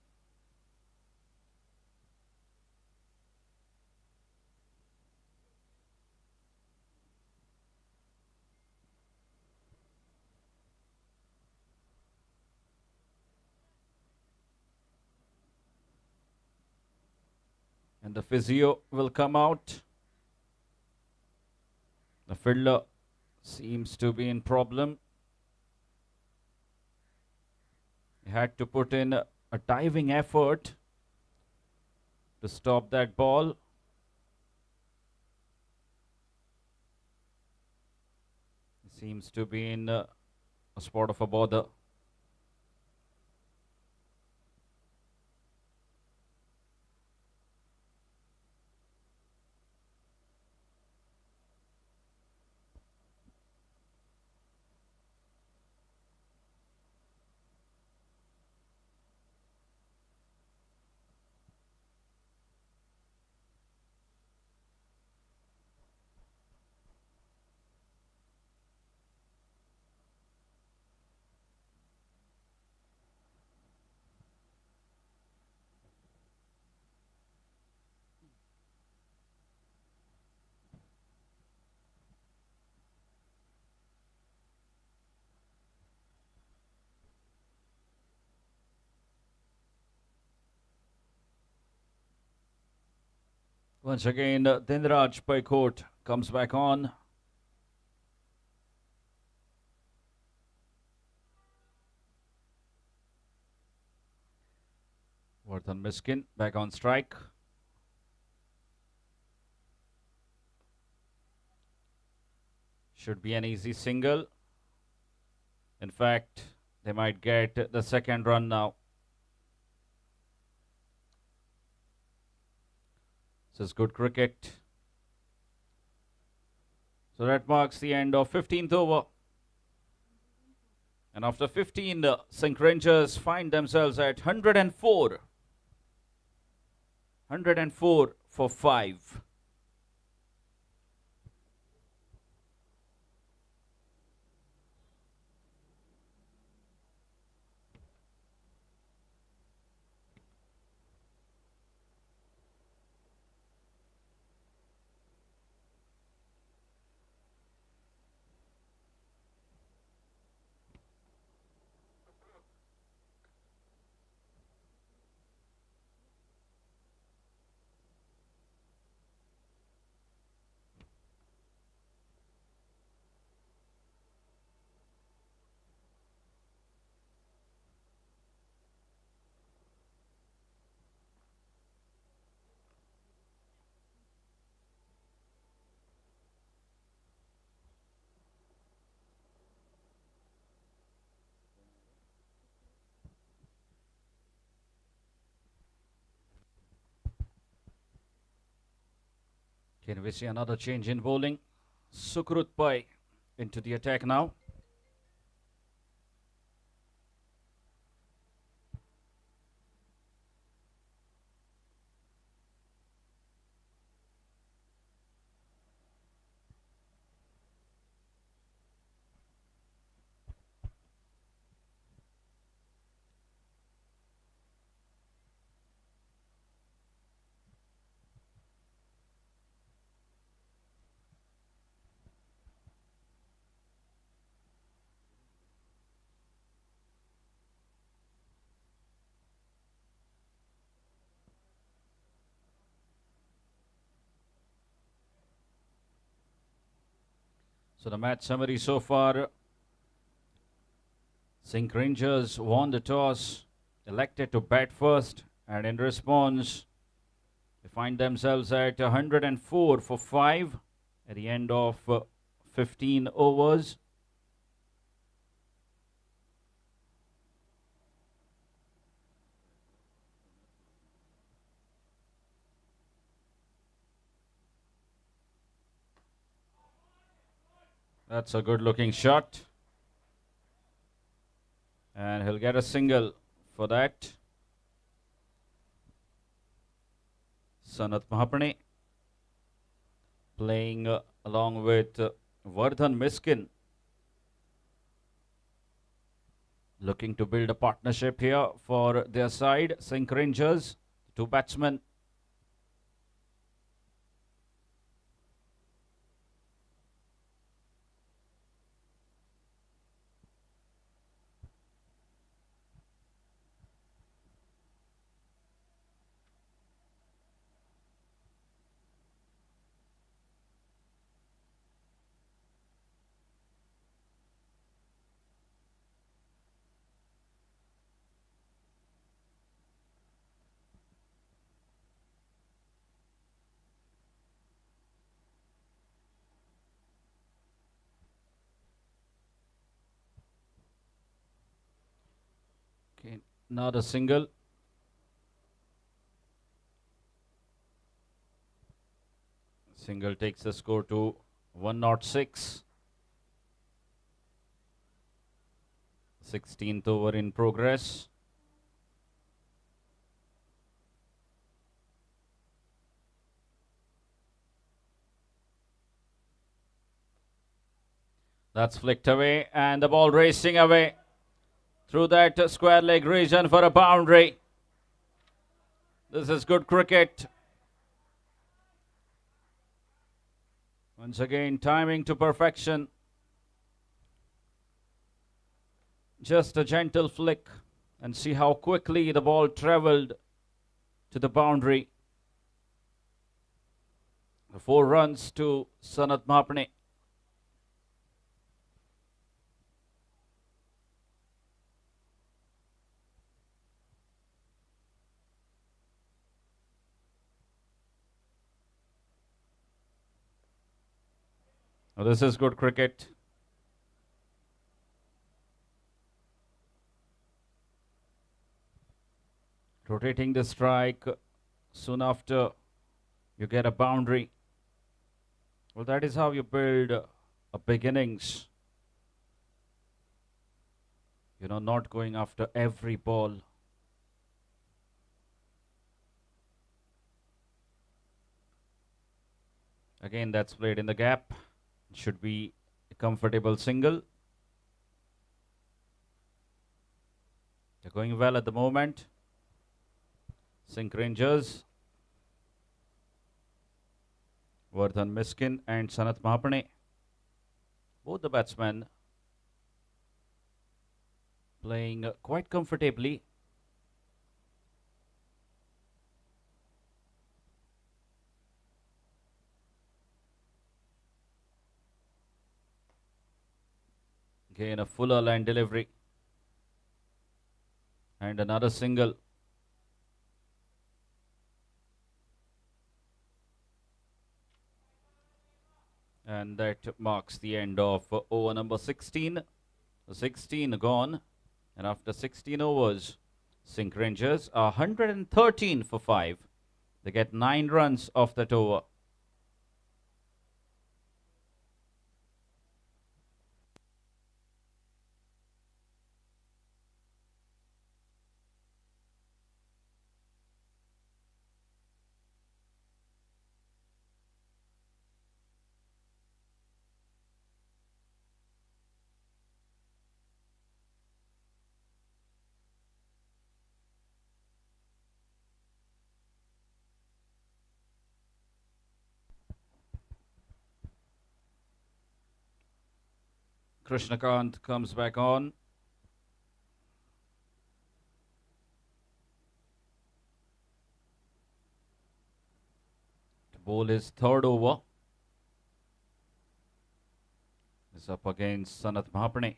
S1: And the physio will come out. The fielder seems to be in problem. He had to put in a diving effort to stop that ball. He seems to be in a spot of a bother. Once again, Dinraj Paikot comes back on. Vardhan Miskin back on strike. Should be an easy single. In fact, they might get the second run now. This is good cricket. So that marks the end of 15th over. And after 15, SINQ Rangers find themselves at 104. 104 for 5. Can we see another change in bowling? Sukrut Pai into the attack now. So the match summary so far: SINQ Rangers won the toss, elected to bat first, and in response, they find themselves at 104 for 5 at the end of 15 overs. That's a good looking shot. And he'll get a single for that. Sanath Mahapane playing along with Vardhan Miskin. Looking to build a partnership here for their side. SINQ Rangers, two batsmen. Okay, another single. Single takes the score to 106. 16th over in progress. That's flicked away and the ball racing away through that square leg region for a boundary. This is good cricket. Once again, timing to perfection. Just a gentle flick and see how quickly the ball traveled to the boundary. 4 runs to Sanath Mahapane. Now this is good cricket. Rotating the strike soon after you get a boundary. Well, that is how you build a big innings. You know, not going after every ball. Again, that's played in the gap. It should be a comfortable single. They're going well at the moment. SINQ Rangers, Vardhan Miskin and Sanath Mahapane. Both the batsmen playing quite comfortably. Again, a fuller line delivery. And another single. And that marks the end of over number 16. 16 gone. And after 16 overs, SINQ Rangers are 113 for 5. They get 9 runs off that over. Krishnakant comes back on. To bowl his third over. Is up against Sanath Mahapane.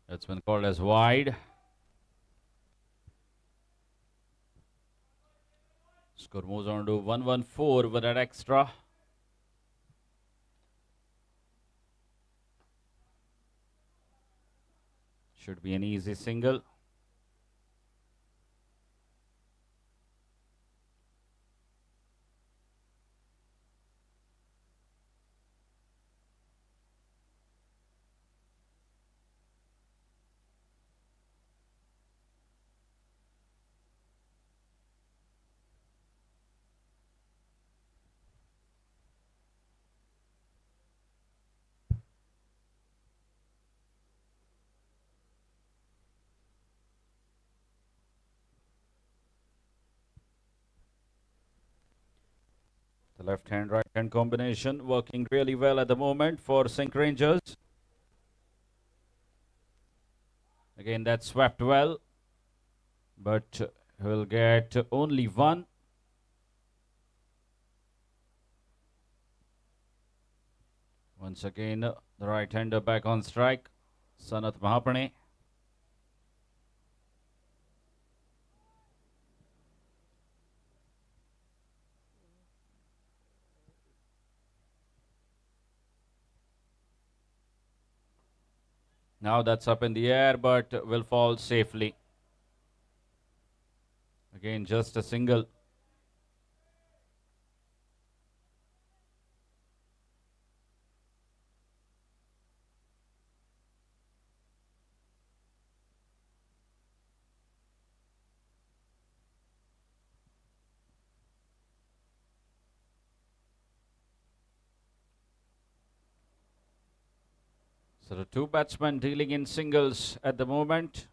S1: It's been called as wide. Score moves on to 114 with that extra. Should be an easy single. The left hand, right hand combination working really well at the moment for SINQ Rangers. Again, that swept well, but will get only one. Once again, the right hander back on strike, Sanath Mahapane. Now that's up in the air, but will fall safely. Again, just a single. So the two batsmen dealing in singles at the moment.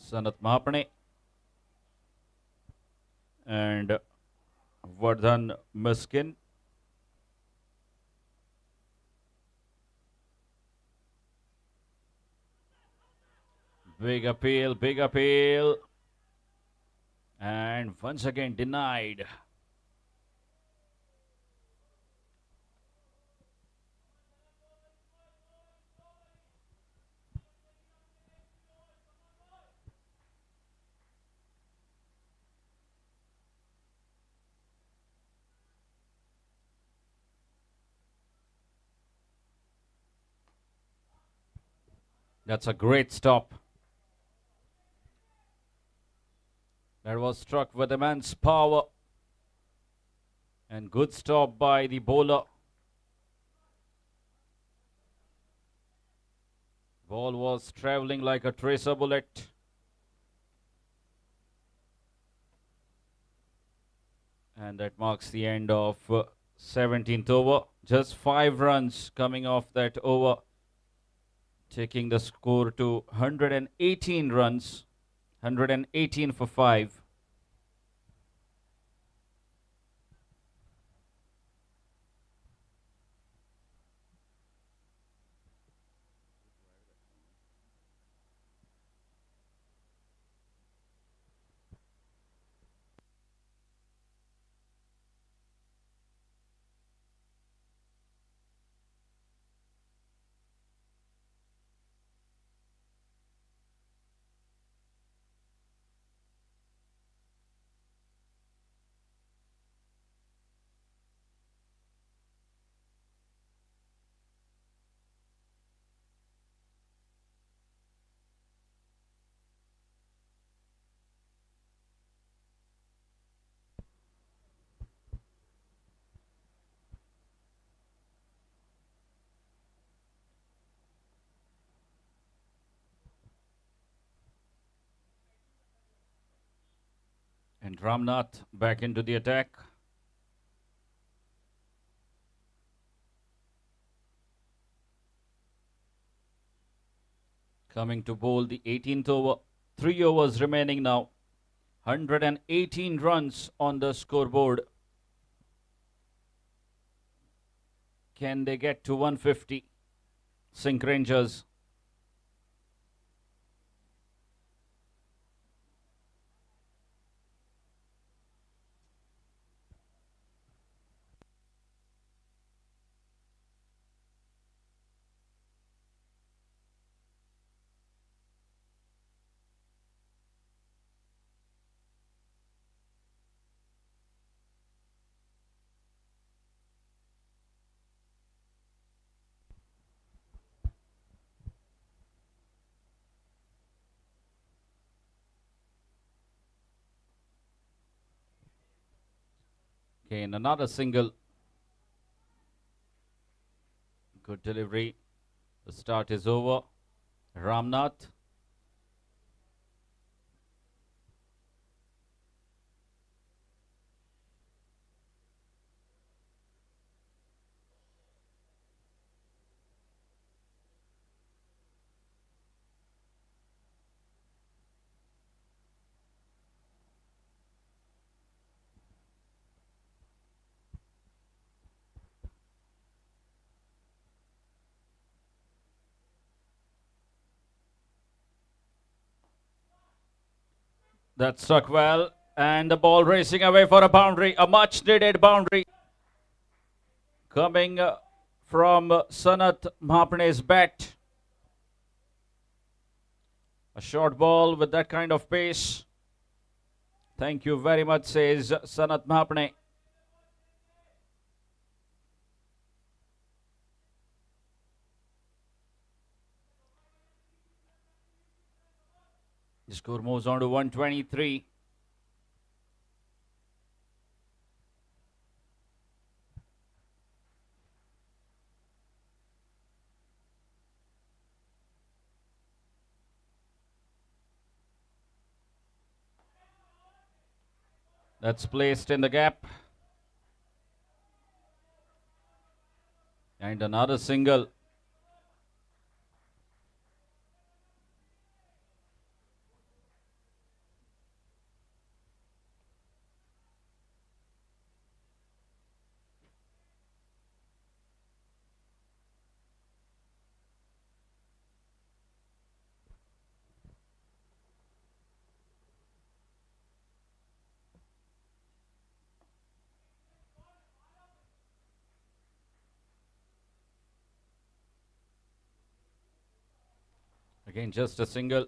S1: Sanath Mahapane and Vardhan Miskin. Big appeal. And once again denied. That's a great stop. That was struck with immense power. And good stop by the bowler. Ball was traveling like a tracer bullet. And that marks the end of 17th over. Just 5 runs coming off that over, taking the score to 118 runs, 118 for 5. And Ramnath back into the attack. Coming to bowl the 18th over. 3 overs remaining now. 118 runs on the scoreboard. Can they get to 150? SINQ Rangers. Okay, and another single. Good delivery. The start is over. Ramnath. That struck well. And the ball racing away for a boundary. A much needed boundary. Coming from Sanath Mahapane's bat. A short ball with that kind of pace. Thank you very much, says Sanath Mahapane. The score moves on to 123. That's placed in the gap. And another single. Again, just a single.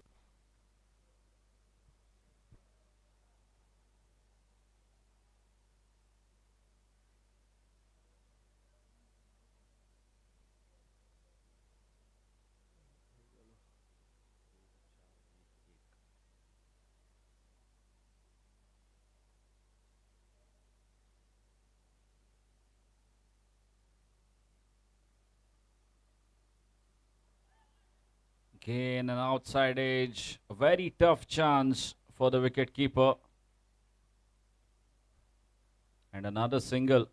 S1: Again, an outside edge. A very tough chance for the wicketkeeper. And another single.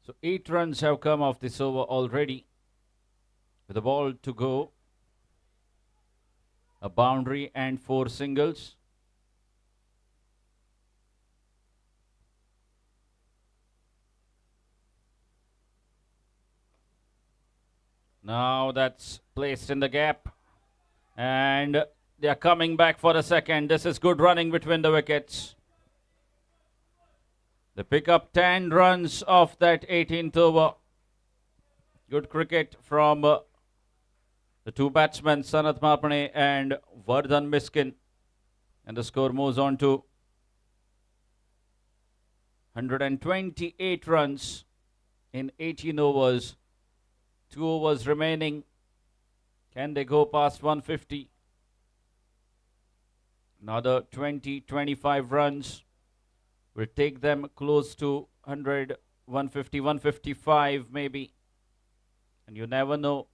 S1: So 8 runs have come off this over already. With the ball to go. A boundary and 4 singles. Now that's placed in the gap. And they are coming back for a second. This is good running between the wickets. They pick up 10 runs off that 18th over. Good cricket from the 2 batsmen, Sanath Mahapane and Vardhan Miskin. And the score moves on to 128 runs in 18 overs. 2 overs remaining. Can they go past 150? Another 20-25 runs will take them close to 100, 150, 155 maybe. And you never know.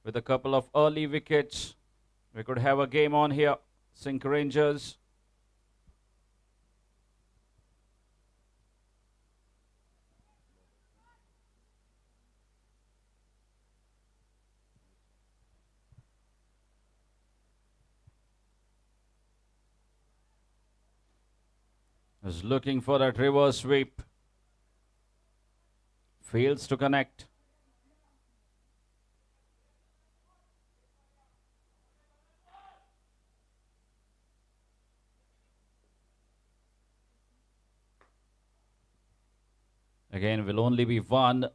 S1: With a couple of early wickets, we could have a game on here. SINQ Rangers. is looking for that reverse sweep. Fails to connect. Again, will only be one.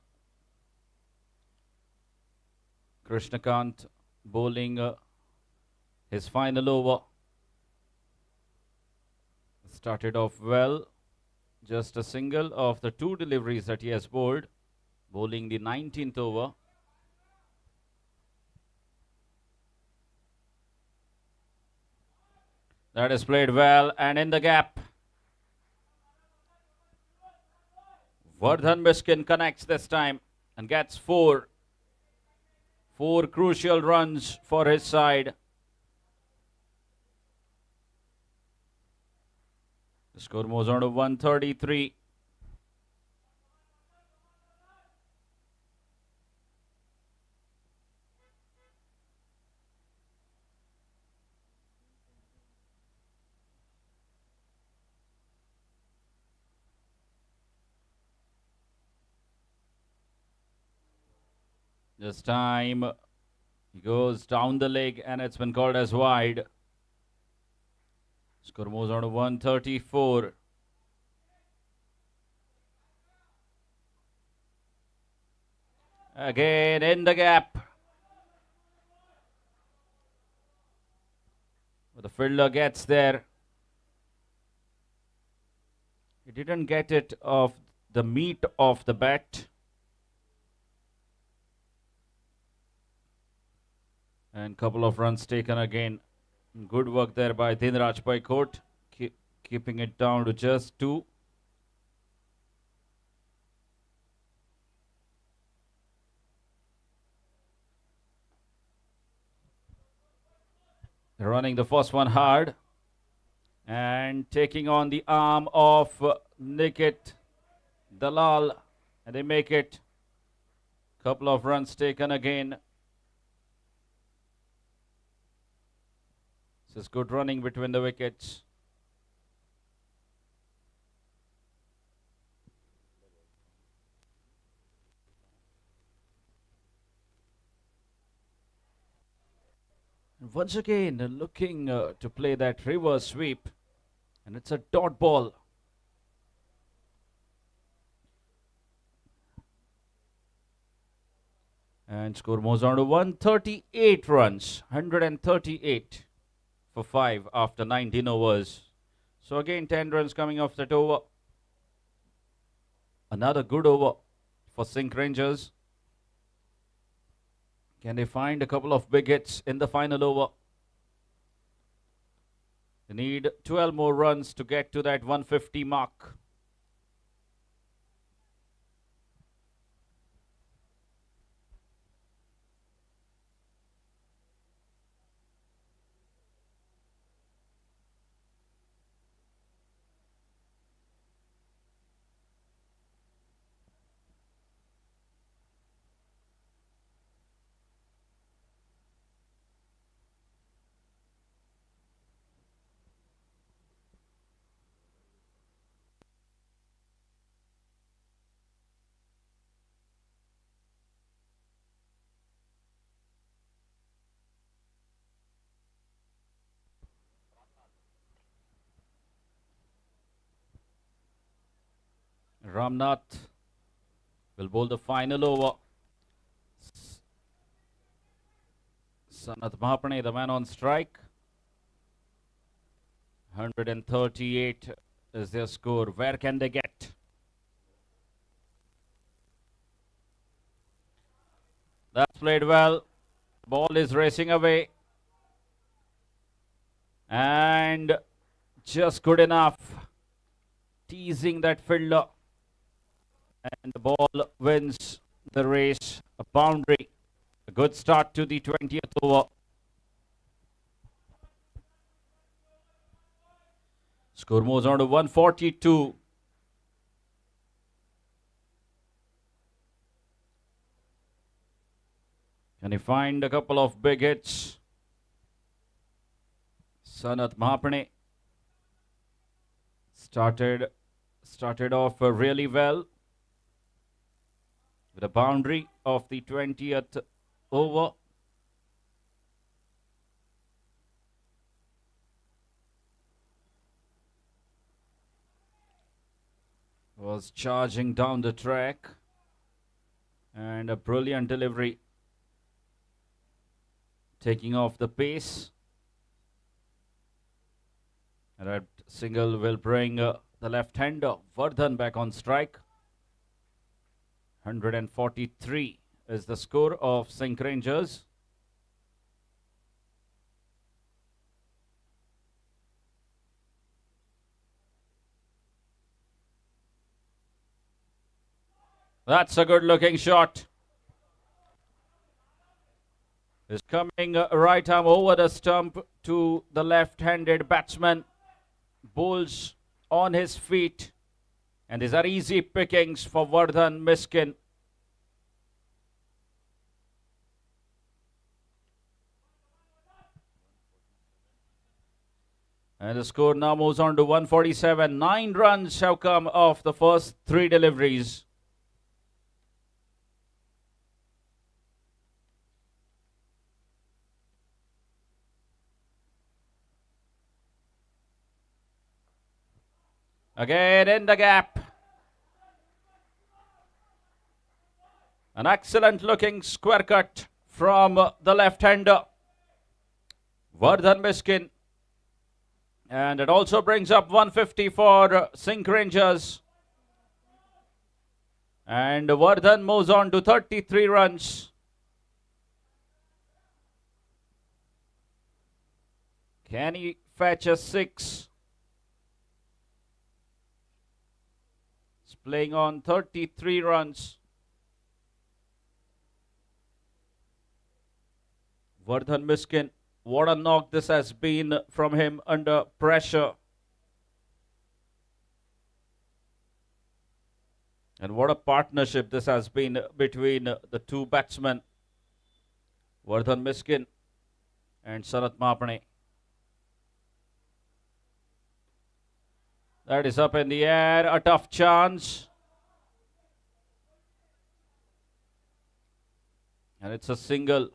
S1: Krishnakant bowling his final over. Started off well. Just a single of the two deliveries that he has bowled. Bowling the 19th over. That is played well and in the gap. Vardhan Miskin connects this time and gets four. Four crucial runs for his side. The score moves on to 133. This time he goes down the leg and it's been called as wide. Score moves on to 134. Again in the gap. But the fielder gets there. He didn't get it off the meat of the bat. And couple of runs taken again. Good work there by Dinraj Paikot, keeping it down to just 2. Running the first one hard and taking on the arm of Nikit Dalal, and they make it. Couple of runs taken again. This is good running between the wickets. And once again, looking to play that reverse sweep, and it's a dot ball. And score moves on to 138 runs, 138 for 5 after 19 overs. So again, 10 runs coming off that over. Another good over for SINQ Rangers. Can they find a couple of big hits in the final over? They need 12 more runs to get to that 150 mark. Ramnath will bowl the final over. Sanath Mahapane, the man on strike. 138 is their score. Where can they get? That's played well. Ball is racing away. And just good enough. Teasing that fielder. And the ball wins the race. A boundary. A good start to the 20th over. Score moves on to 142. Can he find a couple of big hits? Sanath Mahapane. Started off really well with a boundary of the 20th over. Was charging down the track, and a brilliant delivery, taking off the pace. And that single will bring the left-hander Vardhan back on strike. 143 is the score of SINQ Rangers. That's a good looking shot. Is coming right arm over the stump to the left-handed batsman. Bowls on his feet. And these are easy pickings for Vardhan Miskin. And the score now moves on to 147. 9 runs have come off the first 3 deliveries. Again in the gap. An excellent looking square cut from the left-hander Vardhan Miskin. And it also brings up 150 for SINQ Rangers. And Vardhan moves on to 33 runs. Can he fetch a 6? He's playing on 33 runs. Vardhan Miskin, what a knock this has been from him under pressure. And what a partnership this has been between the two batsmen, Vardhan Miskin and Sanath Mahapane. That is up in the air, a tough chance. And it's a single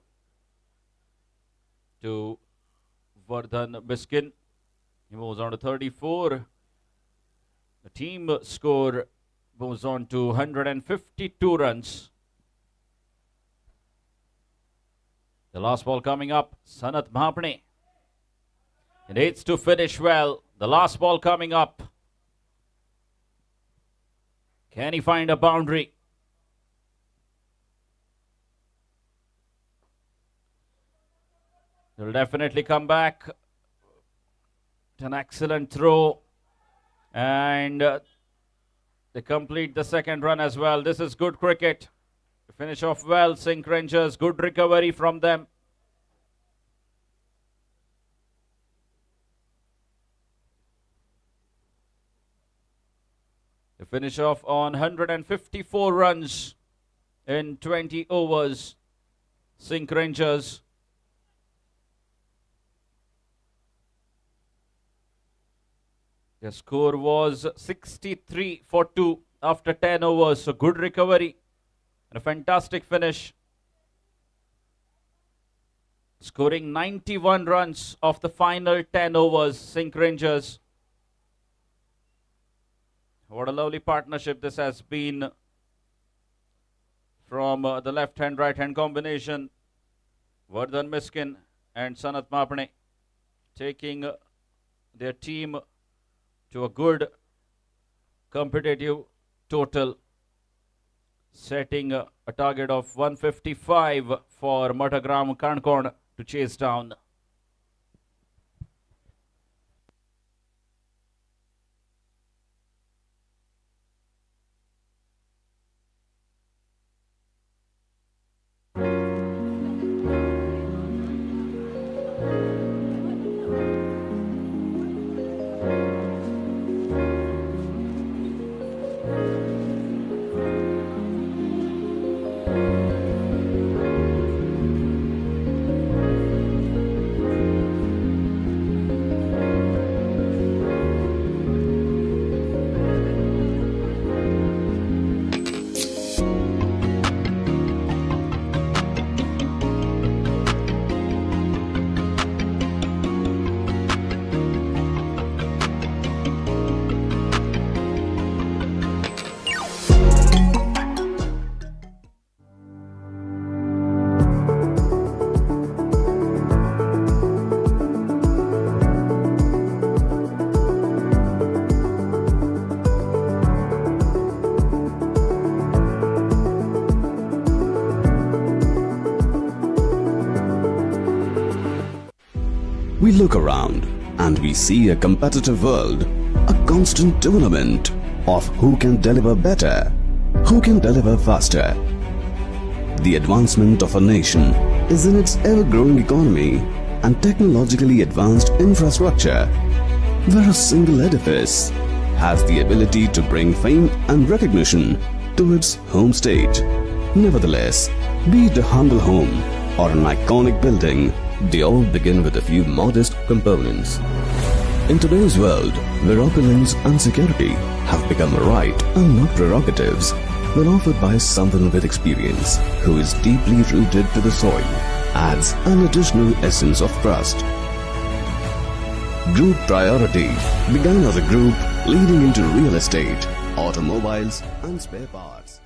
S1: to Vardhan Miskin. He moves on to 34. The team score moves on to 152 runs. The last ball coming up, Sanath Mahapane. He needs to finish well. The last ball coming up. Can he find a boundary? He'll definitely come back. An excellent throw. And they complete the second run as well. This is good cricket. Finish off well, SINQ Rangers. Good recovery from them. They finish off on 154 runs in 20 overs. SINQ Rangers. The score was 63 for 2 after 10 overs. So good recovery and a fantastic finish. Scoring 91 runs of the final 10 overs, SINQ Rangers. What a lovely partnership this has been from the left-hand, right-hand combination. Vardhan Miskin and Sanath Mahapane taking their team to a good competitive total, setting a target of 155 for MATHAGRAM CANACONA to chase down.
S4: look around and we see a competitive world, a constant tournament of who can deliver better, who can deliver faster. The advancement of a nation is in its ever-growing economy and technologically advanced infrastructure, where a single edifice has the ability to bring fame and recognition to its home state. Nevertheless, be it a humble home or an iconic building, they all begin with a few modest components. In today's world, where opulence and security have become a right and not prerogatives, when offered by someone with experience who is deeply rooted to the soil, adds an additional essence of trust. Group Priority began as a group leading into real estate, automobiles and spare parts.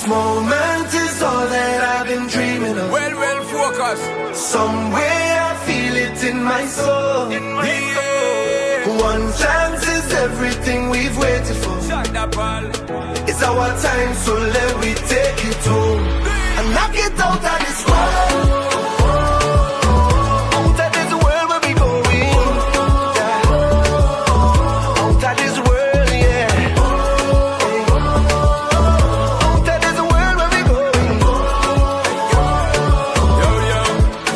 S5: This moment is all that I've been dreaming of.
S6: Well, focus.
S5: Somewhere I feel it in my soul. One chance is everything we've waited for. It's our time, so let me take it home and knock it out of this world. Out of this world where we going. Yeah. Out of this world, yeah. Out of this world where we going.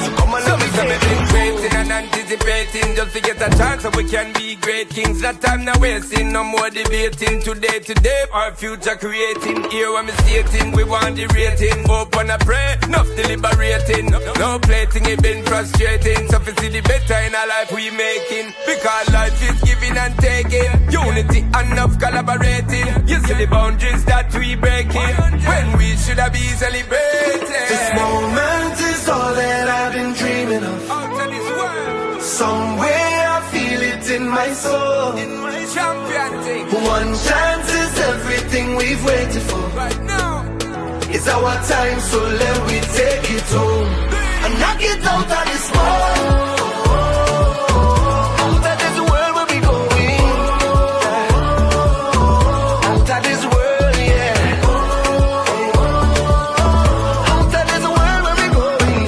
S5: So come on, let me take it.
S6: Waiting and anticipating just to get a chance so we can be great kings. That time now wasting, no more debating. Today, our future creating. Here when me stating, we want the rating. Hope and a pray, enough deliberating. No plating, it been frustrating. So we see the better in our life we making. Because life is giving and taking. Unity and enough collaborating. You see the boundaries that we breaking. When we should have been celebrating.
S5: This moment is all that I've been dreaming of.
S6: Out of this world.
S5: Somewhere I feel it in my soul.
S6: Champion thing.
S5: One chance is everything we've waited for.
S6: Right now.
S5: It's our time, so let me take it home and knock it out of this world. Out of this world where we going. Out of this world, yeah. Out of this world where we going.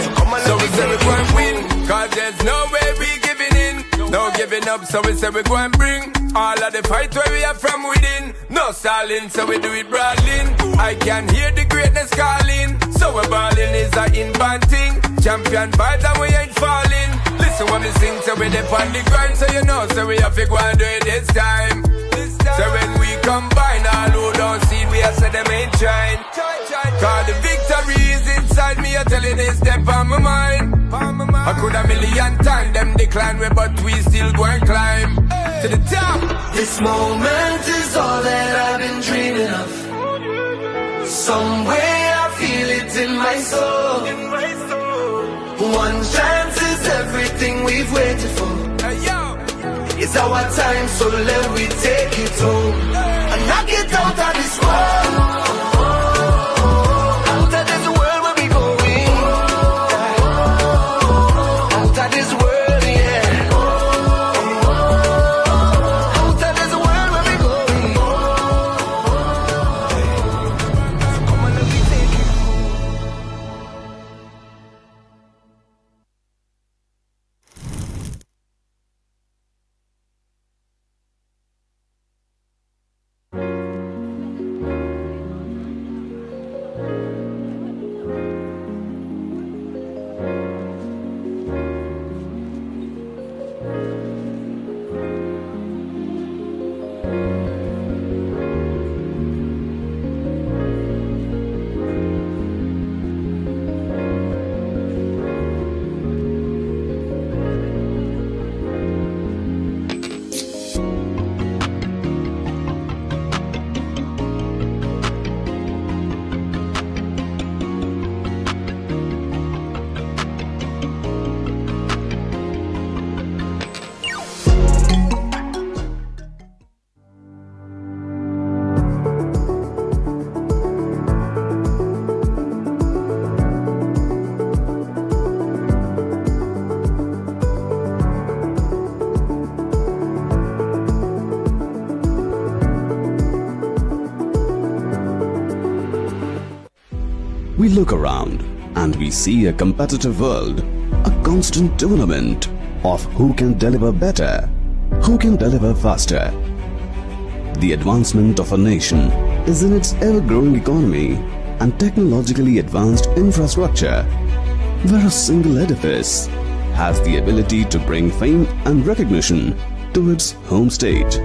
S5: So come on,
S6: So
S5: let
S6: we
S5: me
S6: say we
S5: take
S6: go
S5: it
S6: and win, cause there's no way we giving in. No giving up, so we say we go and bring all of the fight where we are from within. No stalling, so we do it brawling. I can hear the greatness calling. So we're balling is a inbound thing. Champion vibes and we ain't falling. Listen when we sing, so we're on the grind. So you know, so we have to go and do it this time. So when we combine, all who don't see it, we have said them ain't trying. Cause the victory is inside me, I tell you this step on my mind. I could a million times them decline we, but we still go and climb to the top.
S5: This moment is all that I've been dreaming of. Somewhere I feel it in my soul. One chance is everything we've waited for.
S6: Hey, yo.
S5: It's our time, so let me take it home and knock it out of this world. Out of this world where we going. Out of this world, yeah. Out of this world where we going. So come on, let me take it.
S4: We look around and we see a competitive world, a constant tournament of who can deliver better, who can deliver faster. The advancement of a nation is in its ever-growing economy and technologically advanced infrastructure, where a single edifice has the ability to bring fame and recognition to its home state.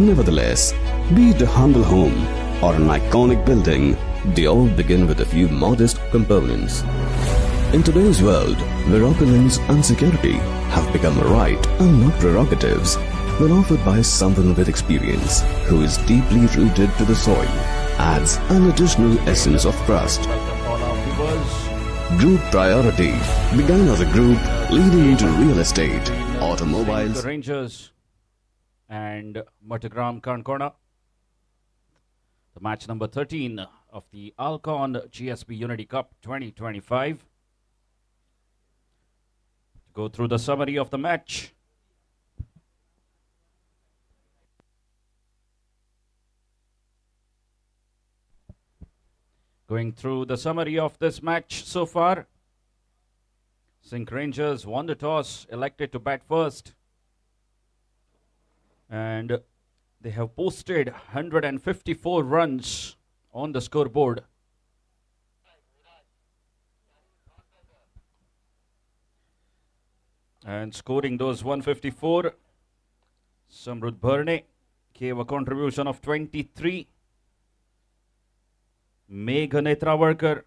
S4: Nevertheless, be it a humble home or an iconic building, they all begin with a few modest components. In today's world, where opulence and security have become a right and not prerogatives, when offered by someone with experience who is deeply rooted to the soil, adds an additional essence of trust.
S1: Welcome all our viewers.
S4: Group Priority began as a group leading into real estate, automobiles,
S1: The Rangers and MATHAGRAM CANACONA. The match number 13 of the ALCON GSB Unity Cup 2025. To go through the summary of the match. Going through the summary of this match so far. SINQ Rangers won the toss, elected to bat first. And they have posted 154 runs on the scoreboard. And scoring those 154, Samrudh Bharne gave a contribution of 23. Megha Netravarkar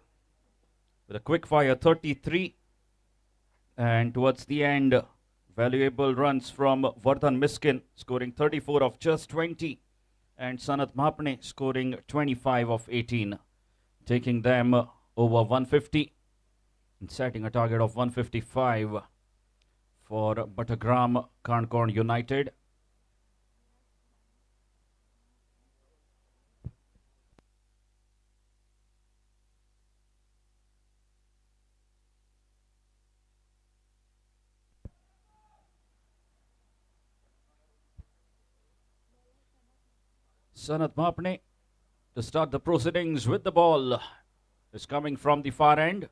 S1: with a quick fire 33. And towards the end, valuable runs from Vardhan Miskin, scoring 34 of just 20. And Sanath Mahapne scoring 25 of 18. Taking them over 150 and setting a target of 155 for MATHAGRAM CANACONA United. Sanath Mahapne to start the proceedings with the ball is coming from the far end.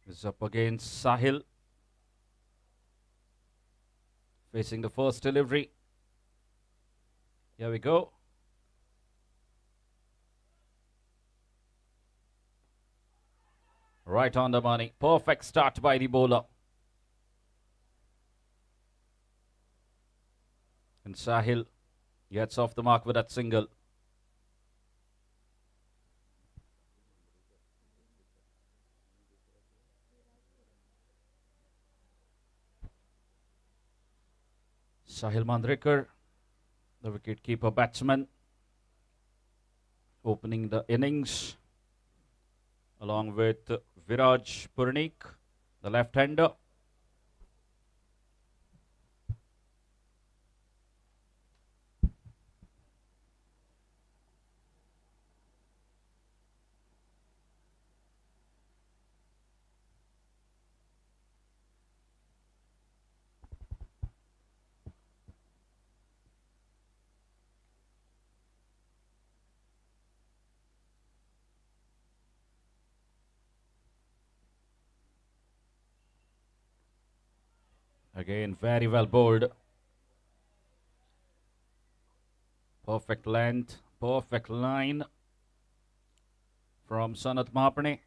S1: Is up against Sahil. Facing the first delivery. Here we go. Right on the money. Perfect start by the bowler. And Sahil gets off the mark with that single. Sahil Mandrekar, the wicket-keeper batsman, opening the innings along with Viraj Puranik, the left-hander. Again, very well bowled. Perfect length, perfect line from Sanath Mahapne.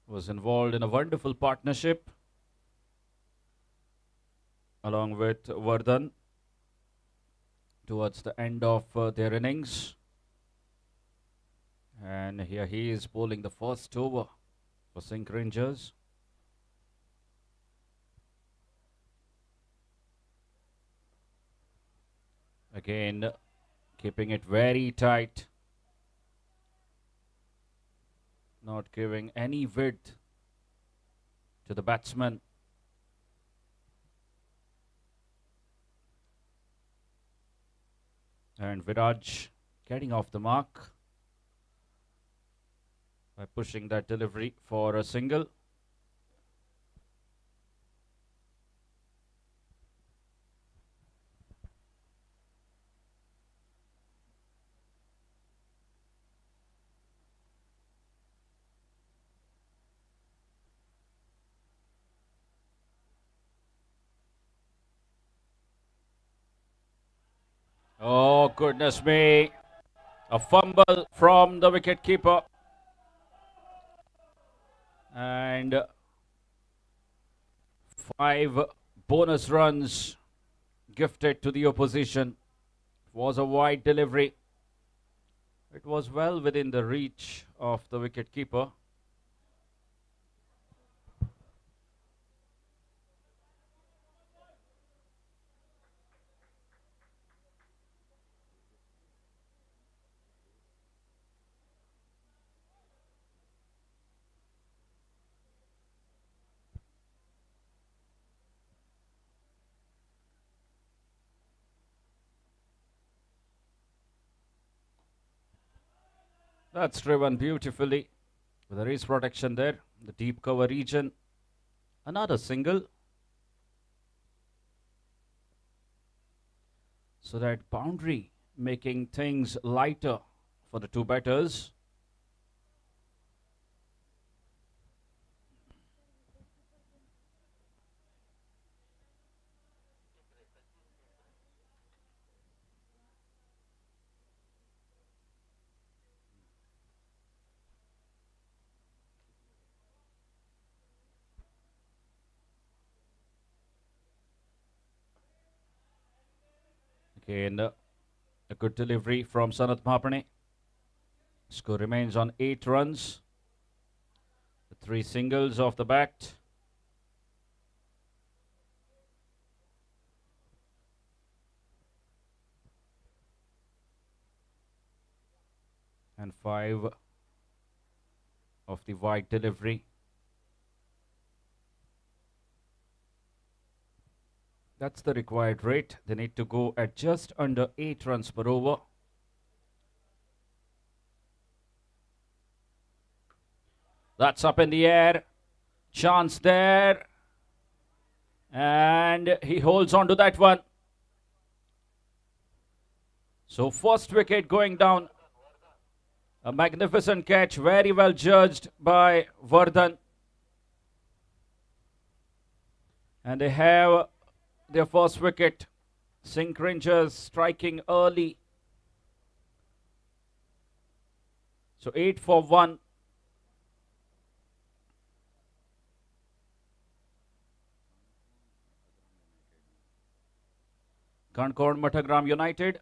S1: Was involved in a wonderful partnership along with Vardhan towards the end of their innings. And here he is bowling the first over for SINQ Rangers. Again, keeping it very tight. Not giving any width to the batsman. And Viraj getting off the mark by pushing that delivery for a single. Oh, goodness me. A fumble from the wicket-keeper. And 5 bonus runs gifted to the opposition. It was a wide delivery. It was well within the reach of the wicket-keeper. That's driven beautifully with the race protection there, the deep cover region. Another single. So that boundary making things lighter for the two batters. Again, a good delivery from Sanath Mahapane. Score remains on 8 runs. The 3 singles off the bat. And 5 of the wide delivery. That's the required rate. They need to go at just under 8 runs per over. That's up in the air. Chance there. And he holds on to that one. So first wicket going down. A magnificent catch. Very well judged by Vardhan. And they have their first wicket. SINQ Rangers striking early. So 8 for 1. CANACONA MATHAGRAM United.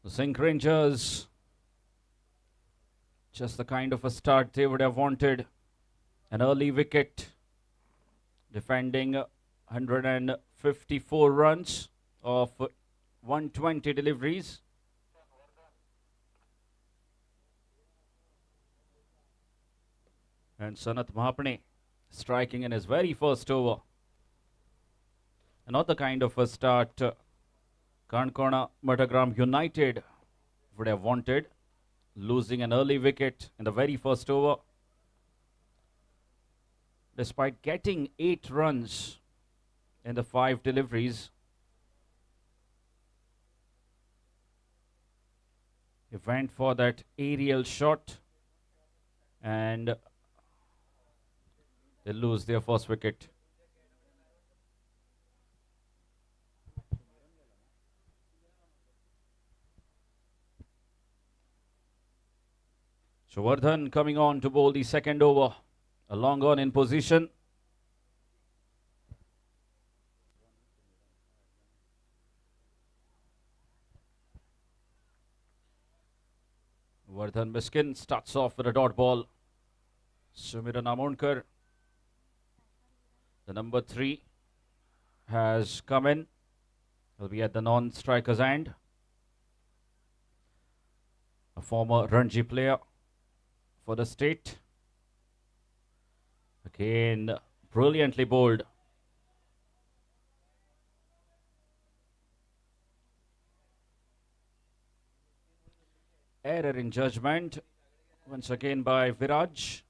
S1: The SINQ Rangers, just the kind of a start they would have wanted. An early wicket, defending 154 runs of 120 deliveries. And Sanath Mahapane striking in his very first over. Another kind of a start CANACONA MATHAGRAM United would have wanted, losing an early wicket in the very first over. Despite getting 8 runs in the 5 deliveries, he went for that aerial shot and they lose their first wicket. So Vardhan coming on to bowl the second over. A long on in position. Vardhan Miskin starts off with a dot ball. Sumiran Amonkar, the number 3, has come in. He'll be at the non-striker's end. A former Ranji player for the state. Again, brilliantly bowled. Error in judgment once again by Viraj.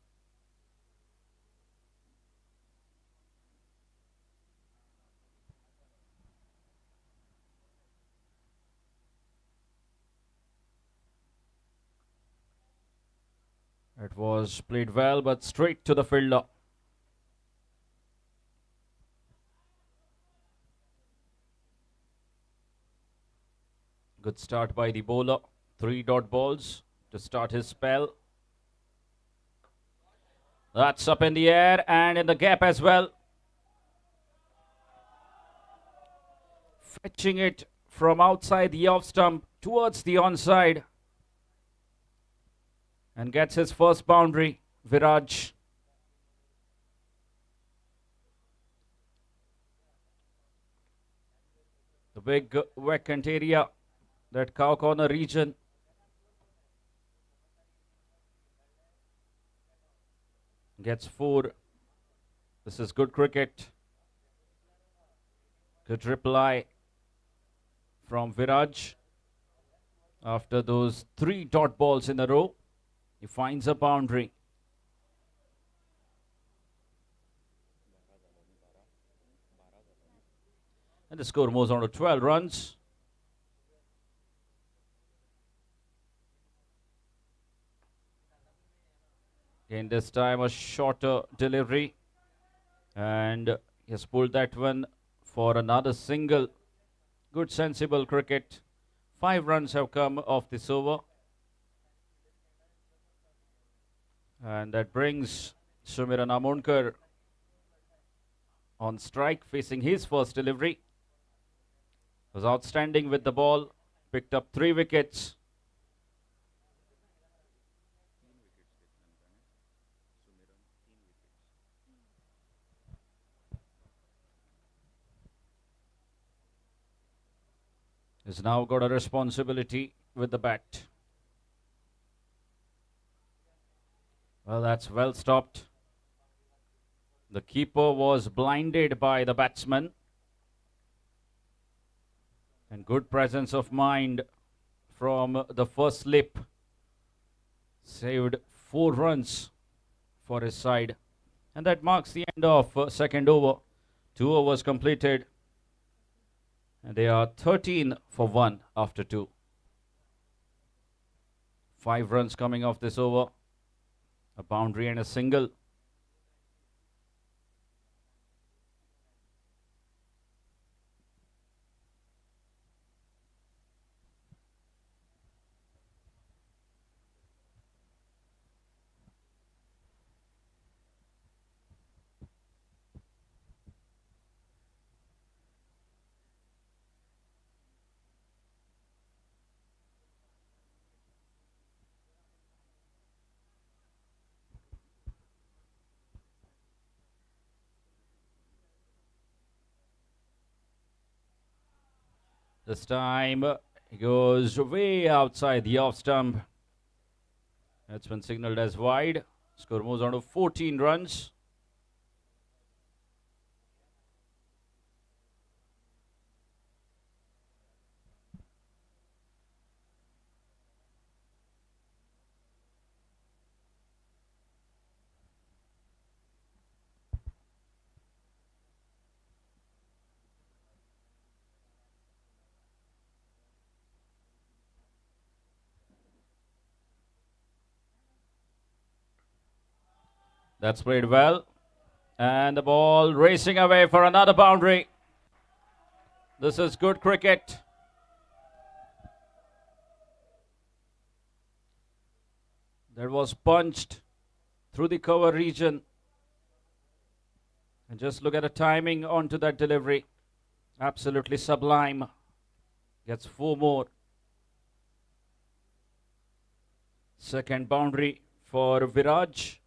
S1: It was played well, but straight to the fielder. Good start by the bowler. 3 dot balls to start his spell. That's up in the air and in the gap as well. Fetching it from outside the off stump towards the onside. And gets his first boundary, Viraj. The big vacant area, that CANACONA region. Gets 4. This is good cricket. Good reply from Viraj. After those 3 dot balls in a row, he finds a boundary. And the score moves on to 12 runs. Again, this time a shorter delivery. And he has pulled that one for another single. Good sensible cricket. 5 runs have come off this over. And that brings Sumiran Amonkar on strike, facing his first delivery. Was outstanding with the ball. Picked up 3 wickets. Has now got a responsibility with the bat. Well, that's well stopped. The keeper was blinded by the batsman. And good presence of mind from the first slip. Saved 4 runs for his side. And that marks the end of second over. 2 overs completed. And they are 13 for 1 after 2. 5 runs coming off this over. A boundary and a single. This time he goes way outside the off stump. That's been signaled as wide. Score moves on to 14 runs. That's played well. And the ball racing away for another boundary. This is good cricket. That was punched through the cover region. And just look at the timing onto that delivery. Absolutely sublime. Gets 4 more. Second boundary for Viraj.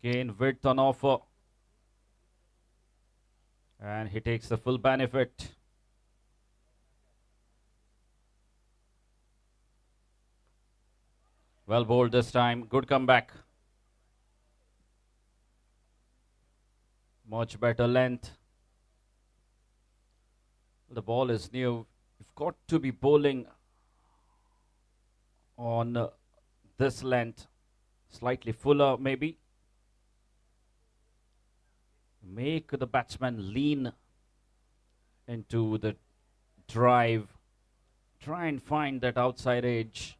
S1: Again, width on offer. And he takes the full benefit. Well bowled this time. Good comeback. Much better length. The ball is new. You've got to be bowling on this length. Slightly fuller maybe. Make the batsman lean into the drive. Try and find that outside edge.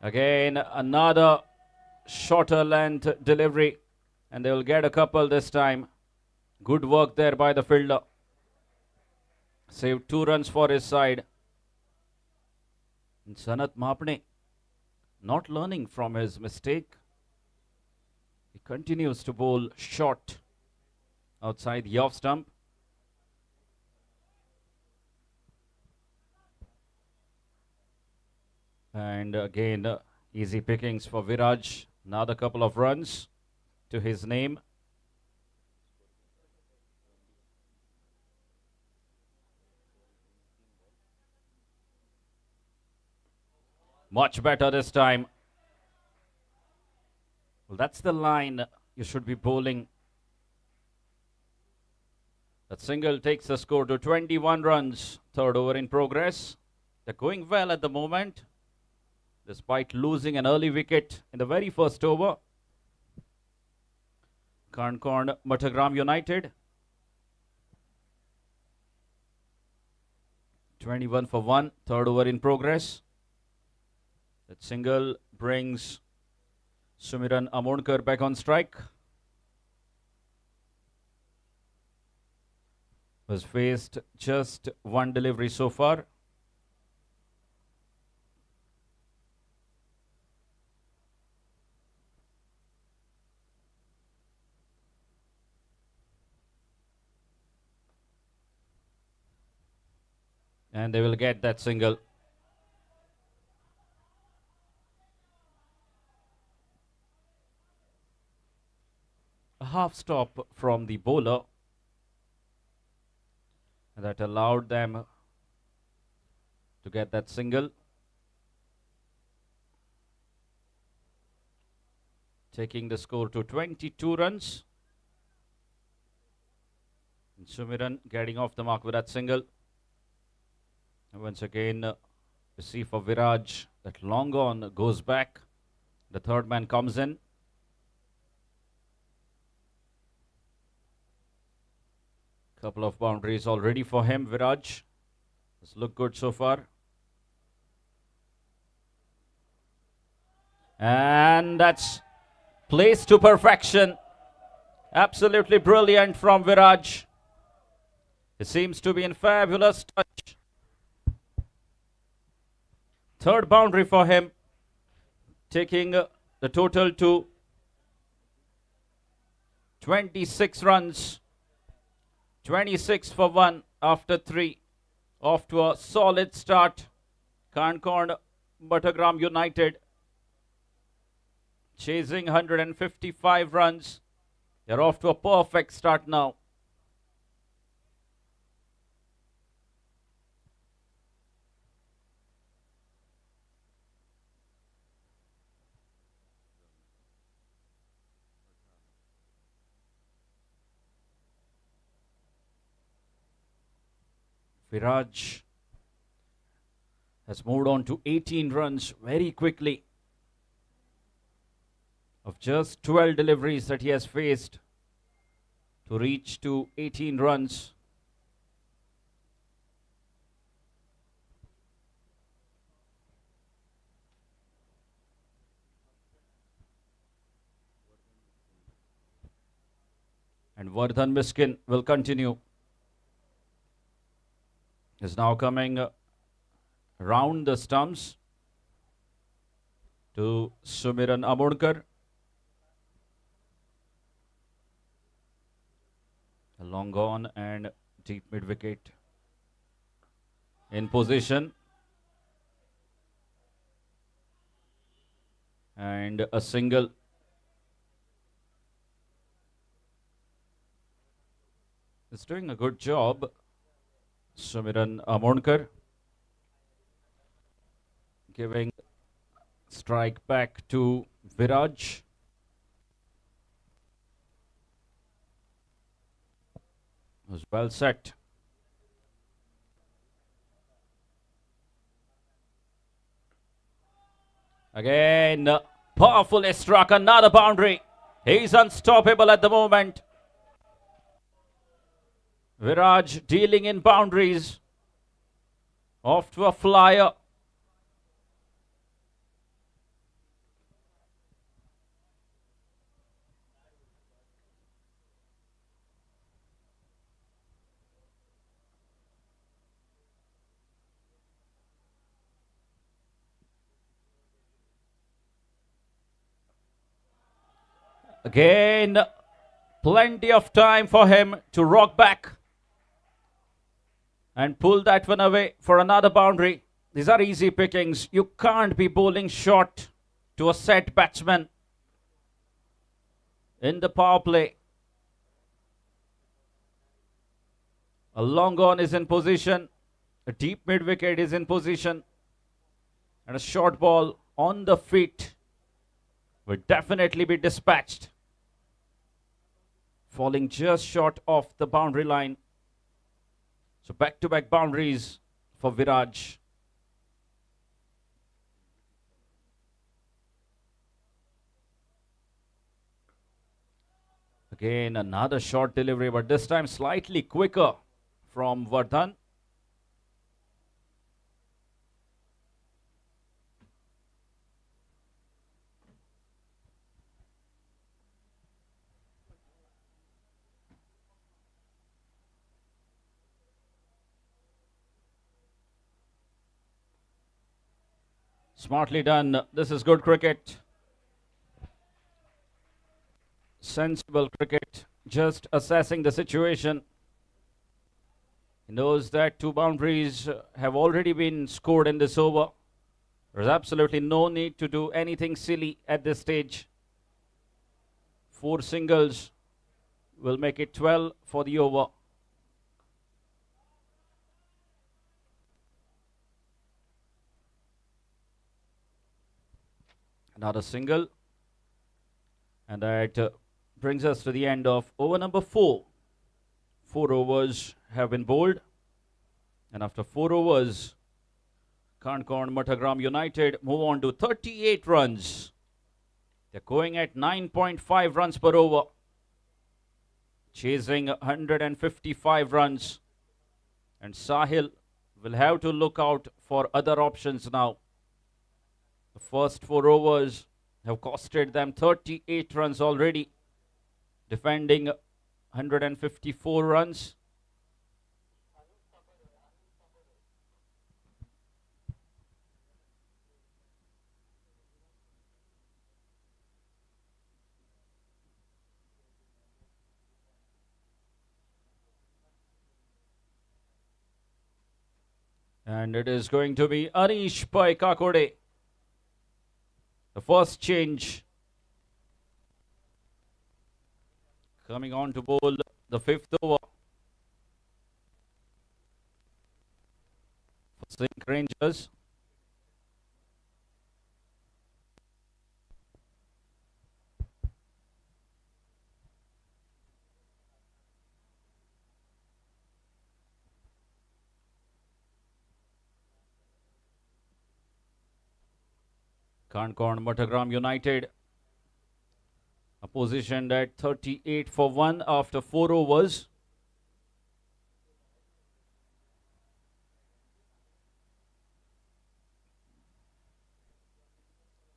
S1: Again, another shorter length delivery. And they will get a couple this time. Good work there by the fielder. Saved 2 runs for his side. And Sanat Mapne not learning from his mistake. He continues to bowl short outside the off stump. And again, easy pickings for Viraj. Another couple of runs to his name. Much better this time. Well, that's the line you should be bowling. That single takes the score to 21 runs. Third over in progress. They're going well at the moment, despite losing an early wicket in the very first over. CANACONA MATHAGRAM United. 21 for 1. Third over in progress. That single brings Sumiran Amonkar back on strike. Was faced just one delivery so far. And they will get that single. A half stop from the bowler that allowed them to get that single. Taking the score to 22 runs. And Sumiran getting off the mark with that single. And once again, we see for Viraj that long on goes back. The third man comes in. Couple of boundaries already for him, Viraj. It's looked good so far. And that's placed to perfection. Absolutely brilliant from Viraj. He seems to be in fabulous touch. Third boundary for him, taking the total to 26 runs. 26 for 1 after 3. Off to a solid start. CANACONA MATHAGRAM United chasing 155 runs. They're off to a perfect start now. Viraj has moved on to 18 runs very quickly. Of just 12 deliveries that he has faced to reach to 18 runs. And Vardhan Miskin will continue. Is now coming round the stumps to Sumiran Amonkar. A long on and deep mid wicket in position. And a single. Is doing a good job. Sumiran Amonkar giving strike back to Viraj. Was well set. Again, powerfully struck another boundary. He's unstoppable at the moment. Viraj dealing in boundaries. Off to a flyer. Again, plenty of time for him to rock back and pull that one away for another boundary. These are easy pickings. You can't be bowling short to a set batsman in the power play. A long on is in position. A deep mid wicket is in position. And a short ball on the feet will definitely be dispatched. Falling just short of the boundary line. So back-to-back boundaries for Viraj. Again, another short delivery, but this time slightly quicker from Vardhan. Smartly done. This is good cricket. Sensible cricket. Just assessing the situation. He knows that 2 boundaries have already been scored in this over. There's absolutely no need to do anything silly at this stage. 4 singles will make it 12 for the over. Another single. And that brings us to the end of over number 4. 4 overs have been bowled. And after 4 overs, CANACONA MATHAGRAM United move on to 38 runs. They're going at 9.5 runs per over. Chasing 155 runs. And Sahil will have to look out for other options now. The first 4 overs have costed them 38 runs already. Defending 154 runs. And it is going to be Anish by Kakode. The first change. Coming on to bowl the 5th over. For SINQ Rangers. CANACONA MATHAGRAM United are positioned at 38 for 1 after 4 overs.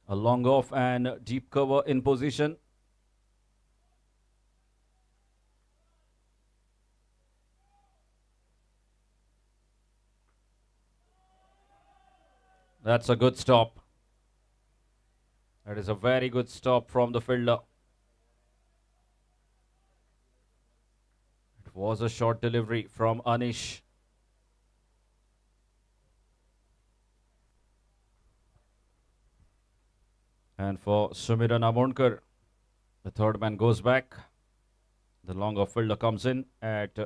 S1: A long off and deep cover in position. That's a good stop. That is a very good stop from the fielder. It was a short delivery from Anish. And for Sumiran Amonkar, the third man goes back. The long off fielder comes in at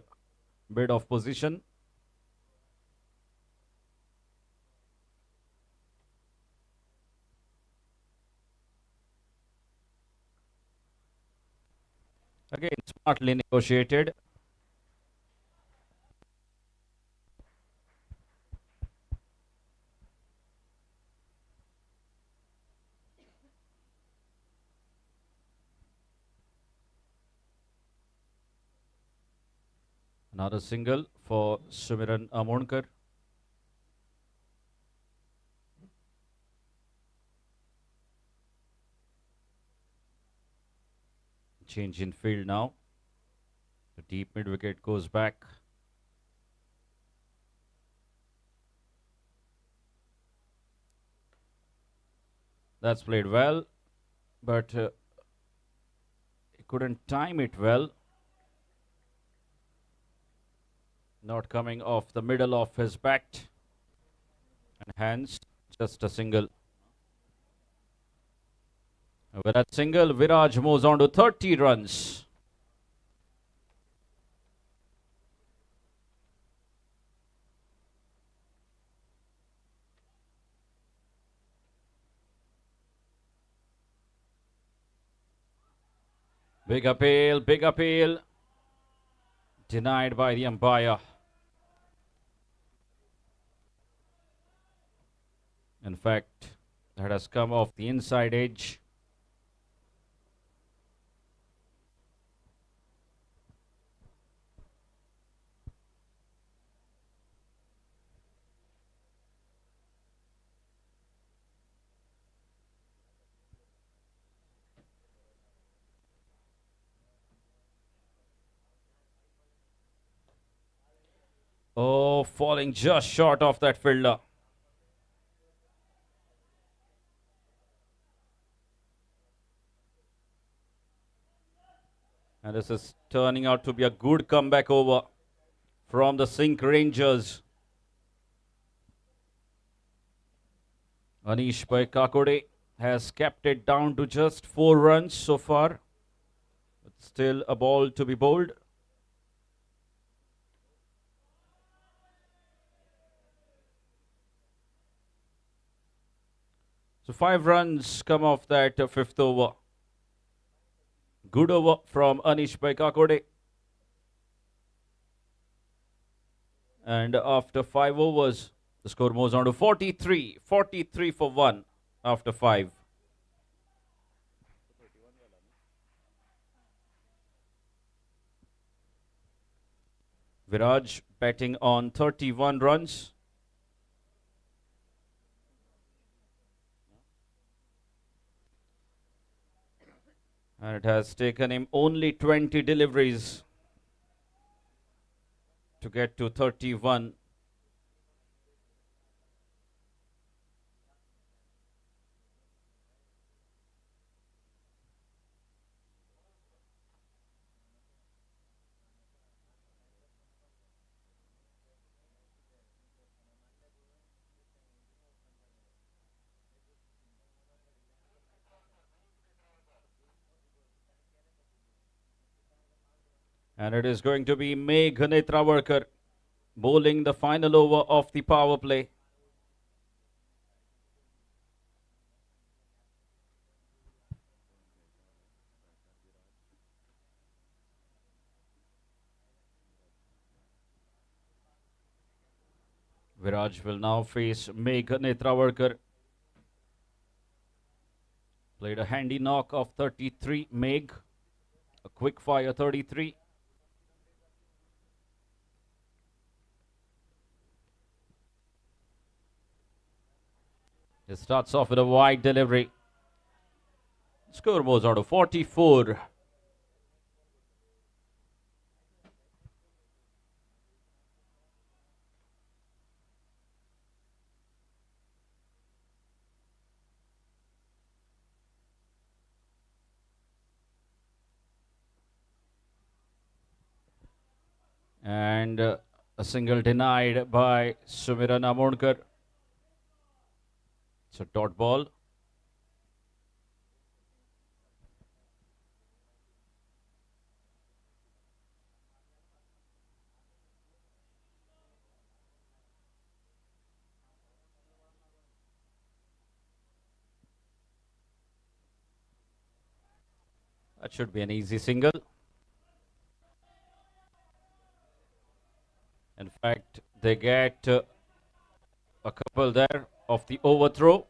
S1: mid off position. Again, smartly negotiated. Another single for Sumiran Amonkar. Change in field now. The deep mid wicket goes back. That's played well, but couldn't time it well. Not coming off the middle of his bat. And hence, just a single. With that single, Viraj moves on to 30 runs. Big appeal, big appeal. Denied by the umpire. In fact, that has come off the inside edge. Oh, falling just short of that fielder. And this is turning out to be a good comeback over from the SINQ Rangers. Anish Kakode has kept it down to just 4 runs so far. But still a ball to be bowled. So 5 runs come off that 5th over. Good over from Anish Kakode. And after 5 overs, the score moves on to 43. 43 for 1 after 5. Viraj batting on 31 runs. And it has taken him only 20 deliveries to get to 31. And it is going to be Megh Netravarkar bowling the final over of the power play. Viraj will now face Megh Netravarkar. Played a handy knock of 33, Megh. A quick fire 33. It starts off with a wide delivery. Score moves on to 44. And a single denied by Sumiran Amonkar. It's a dot ball. That should be an easy single. In fact, they get a couple there of the overthrow.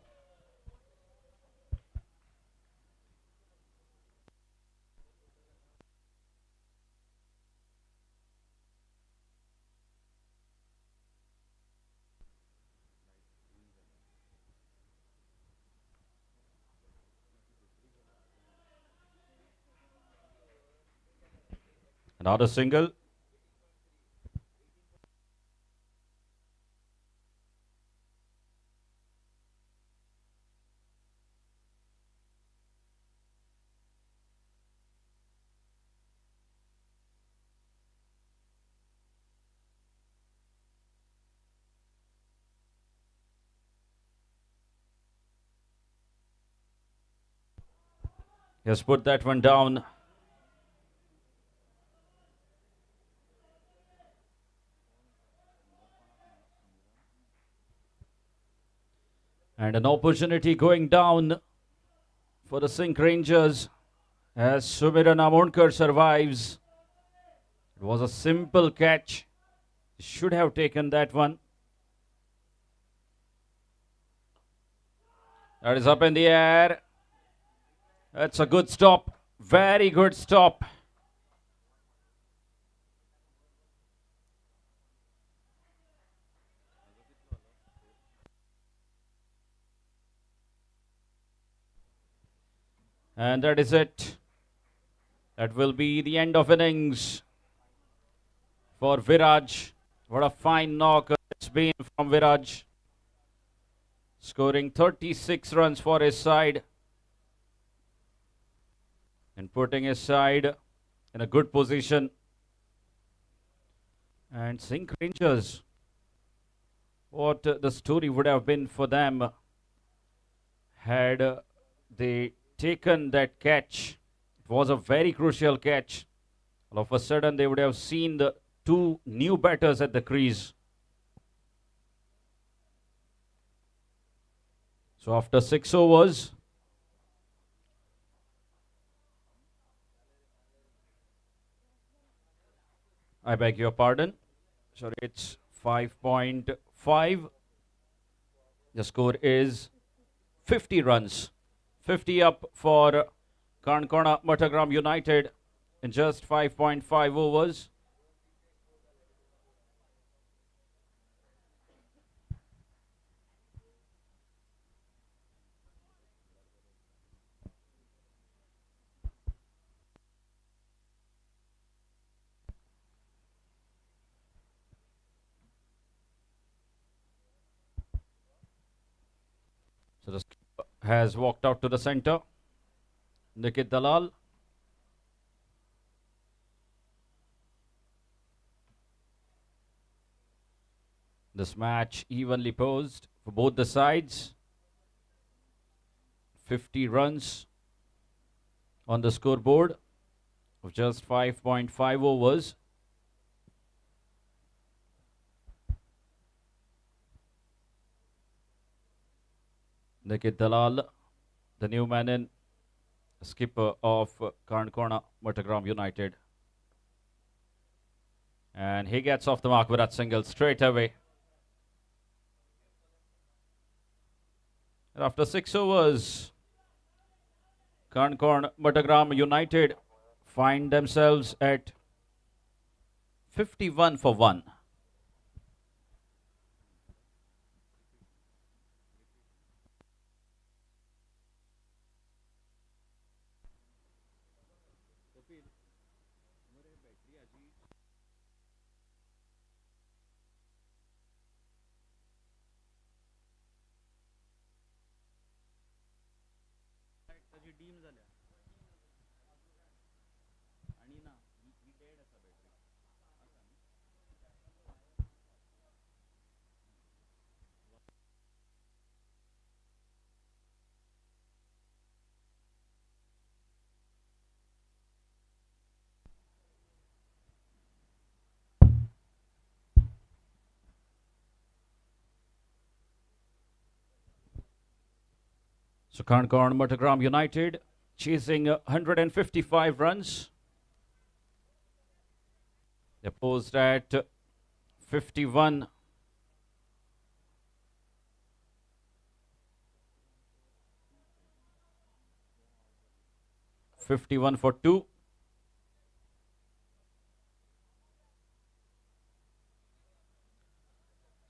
S1: Another single. He has put that one down. And an opportunity going down for the SINQ Rangers as Sumiran Amonkar survives. It was a simple catch. He should have taken that one. That is up in the air. That's a good stop. Very good stop. And that is it. That will be the end of innings for Viraj. What a fine knock it's been from Viraj. Scoring 36 runs for his side. And putting his side in a good position. And SINQ Rangers, what the story would have been for them had they taken that catch. It was a very crucial catch. All of a sudden they would have seen the two new batters at the crease. So after 6 overs, I beg your pardon. Sorry, it's 5.5. The score is 50 runs. 50 up for CANACONA MATHAGRAM United in just 5.5 overs. So the skipper has walked out to the center. Nikit Dalal. This match evenly posed for both the sides. 50 runs on the scoreboard of just 5.5 overs. Nikit Dalal, the new man in, skipper of CANACONA MATHAGRAM United. And he gets off the mark with that single straight away. And after 6 overs, CANACONA MATHAGRAM United find themselves at 51 for 1. So CANACONA MATHAGRAM United chasing 155 runs. They're posed at 51. (51 for 2).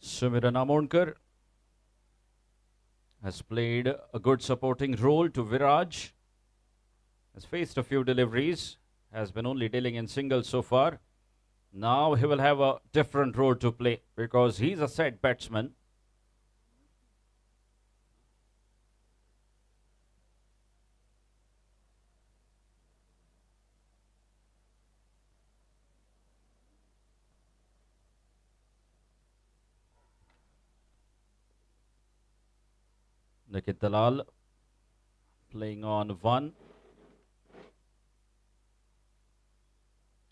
S1: Sumiran Amonkar has played a good supporting role to Viraj. Has faced a few deliveries. Has been only dealing in singles so far. Now he will have a different role to play because he's a set batsman. Nikit Dalal playing on 1.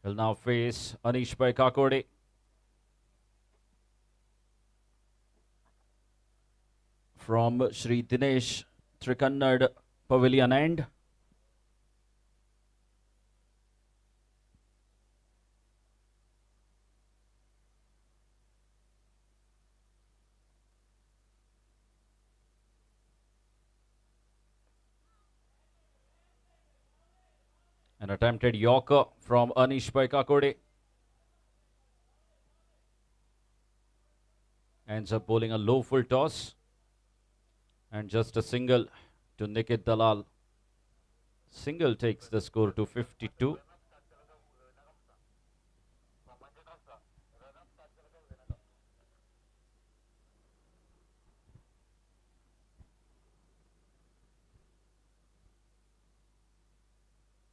S1: will now face Anish Kakode. From Sri Dinesh Trikannad Pavilion End. An attempted Yorker from Anish Kakode. Ends up bowling a low full toss. And just a single to Nikit Dalal. Single takes the score to 52.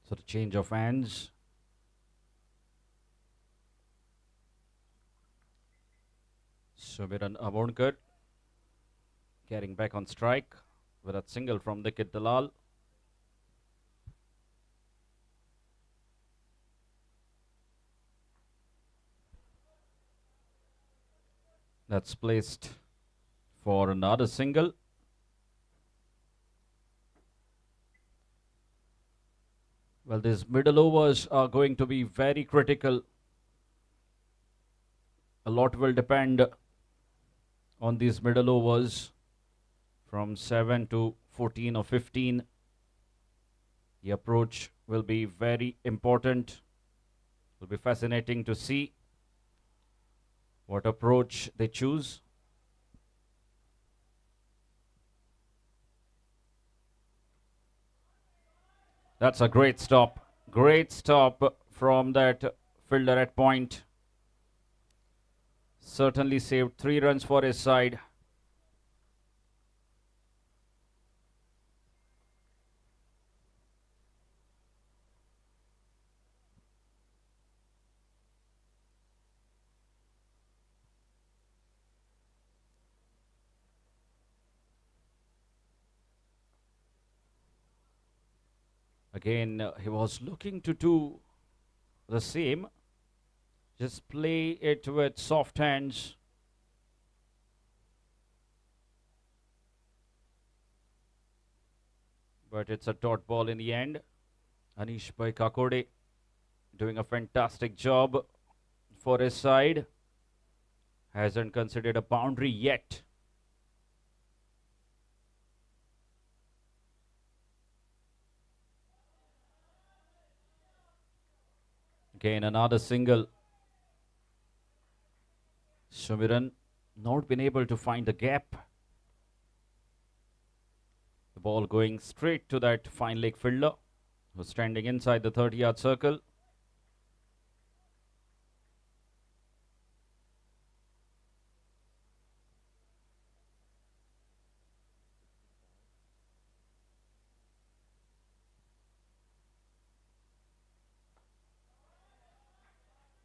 S1: So the change of hands. Sumiran Amonkar carrying back on strike with a single from Nikit Dalal. That's placed for another single. Well, these middle overs are going to be very critical. A lot will depend on these middle overs from 7 to 14 or 15. The approach will be very important. It will be fascinating to see what approach they choose. That's a great stop. Great stop from that fielder at point. Certainly saved 3 runs for his side. Again, he was looking to do the same. Just play it with soft hands. But it's a dot ball in the end. Anish Kakode doing a fantastic job for his side. Hasn't considered a boundary yet. Again, another single. Sumiran not been able to find the gap. The ball going straight to that fine leg fielder who's standing inside the 30-yard circle.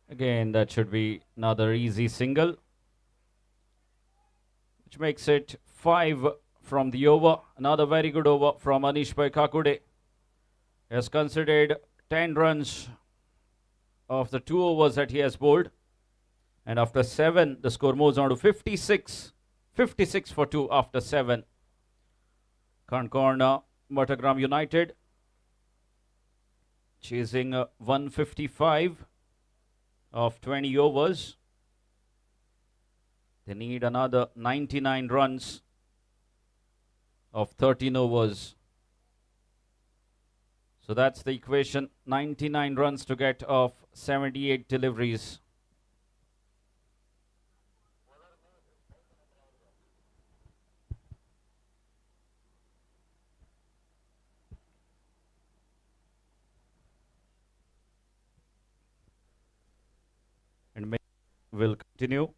S1: Again, that should be another easy single, which makes it 5 from the over. Another very good over from Anish Kakode. He has considered 10 runs of the 2 overs that he has bowled. And after 7, the score moves on to 56. 56 for 2 after 7. CANACONA, MATHAGRAM United chasing 155 of 20 overs. They need another 99 runs of 13 overs. So that's the equation. 99 runs to get of 78 deliveries. And will continue.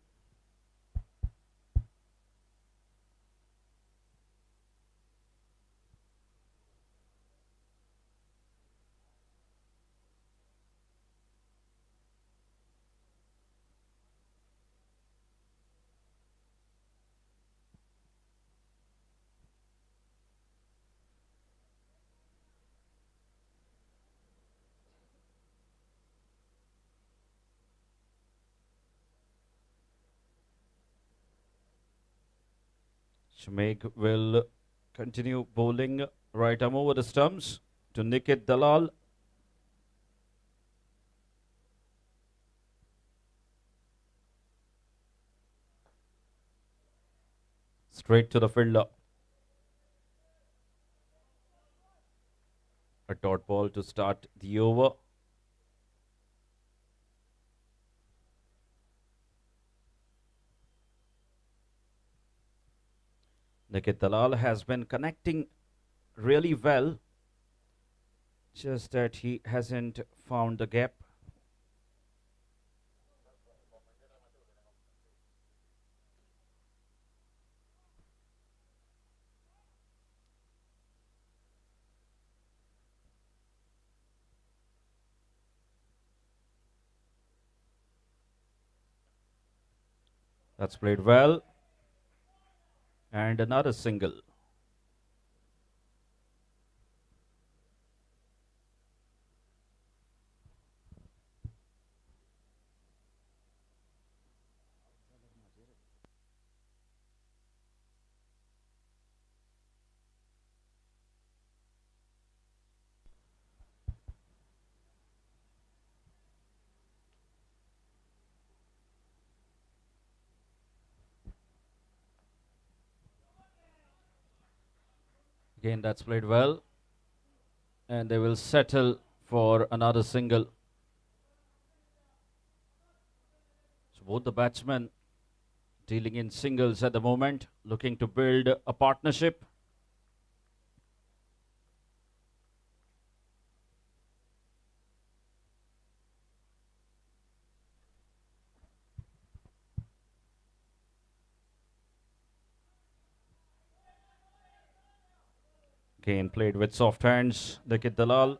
S1: Shmeg will continue bowling right arm over the stumps to Nikit Dalal. Straight to the fielder. A dot ball to start the over. Nikit Dalal has been connecting really well, just that he hasn't found the gap. That's played well. And another single. Again, that's played well. And they will settle for another single. So both the batsmen dealing in singles at the moment, looking to build a partnership. Again, played with soft hands, Nikit Dalal.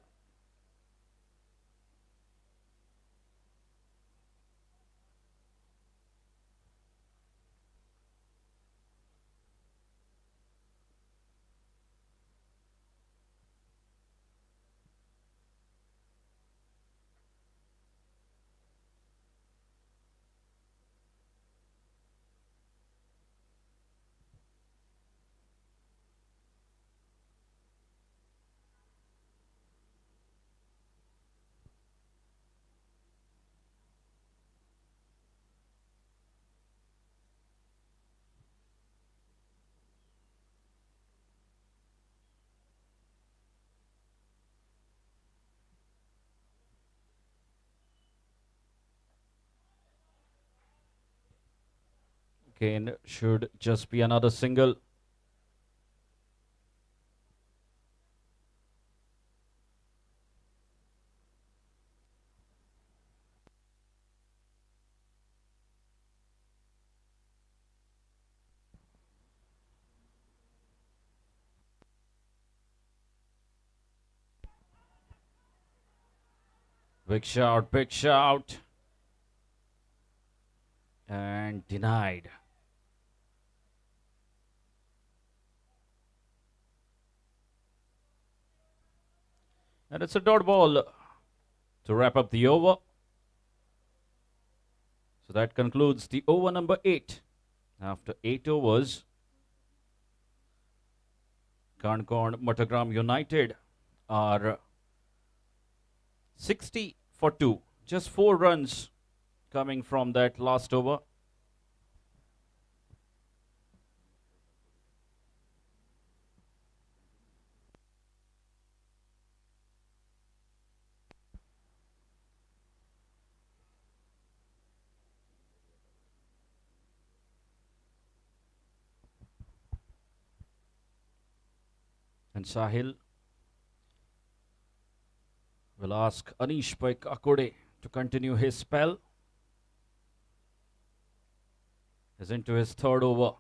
S1: Again, should just be another single. Big shout, big shout. And denied. And it's a dot ball to wrap up the over. So that concludes the over number 8. After 8 overs, CANACONA MATHAGRAM United are 60 for 2. Just 4 runs coming from that last over. And Sahil will ask Anish Akode to continue his spell. He's into his 3rd over.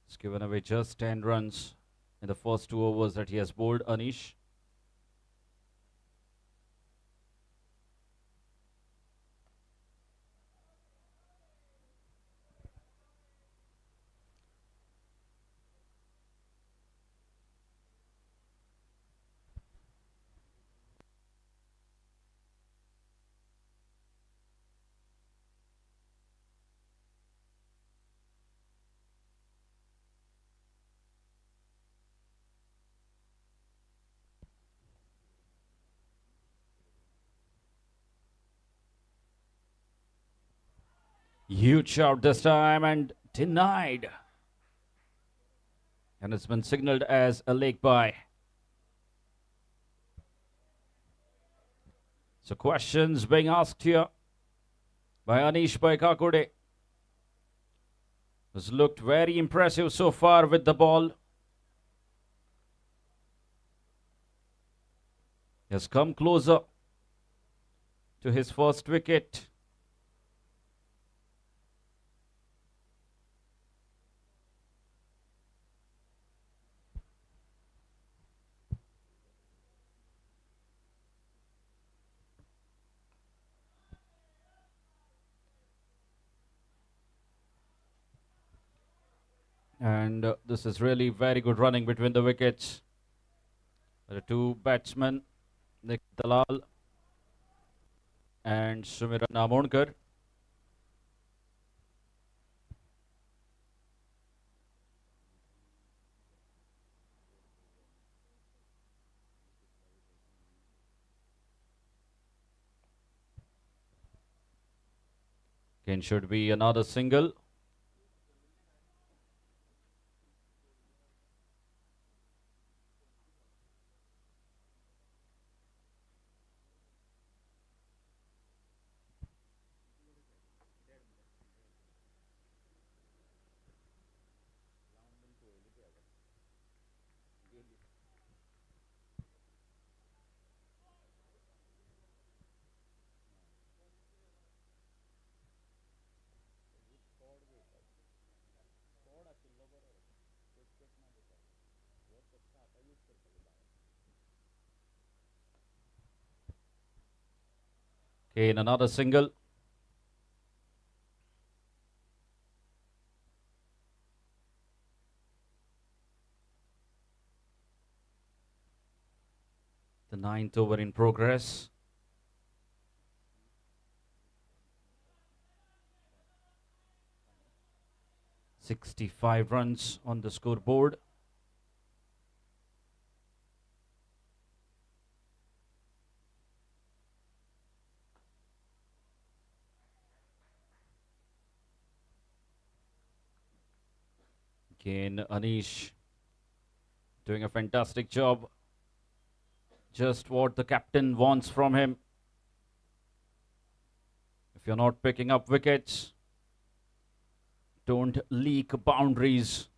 S1: He's given away just 10 runs in the first 2 overs that he has bowled, Anish. Huge shot this time and denied. And it's been signaled as a leg by. So questions being asked here by Anish Kakode. Has looked very impressive so far with the ball. Has come closer to his first wicket. And this is really very good running between the wickets. The two batsmen, Nick Dalal and Sumiran Amonkar. Again, should be another single. Again, another single. The 9th over in progress. "65 runs on the scoreboard. Again, Anish doing a fantastic job. Just what the captain wants from him. If you're not picking up wickets, don't leak boundaries.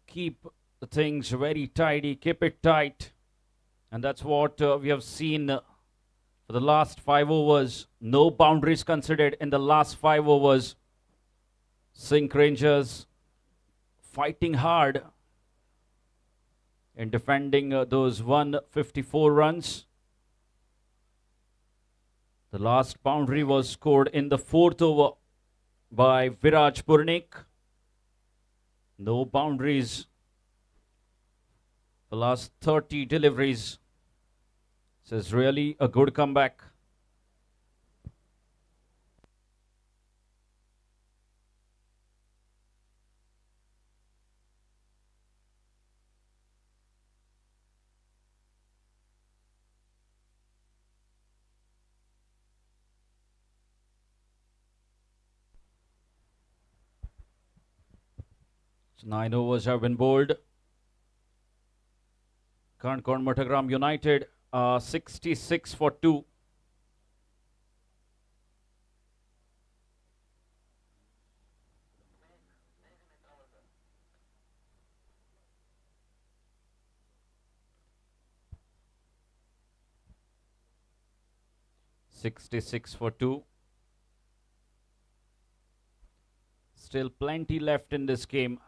S1: Keep the things very tidy, keep it tight. And that's what we have seen for the last 5 overs. No boundaries considered in the last 5 overs. SINQ Rangers fighting hard in defending those 154 runs. The last boundary was scored in the 4th over by Viraj Purnik. No boundaries. The last 30 deliveries. This is really a good comeback. So 9 overs have been bowled. CANACONA MATHAGRAM United 66 for 2. Still plenty left in this game.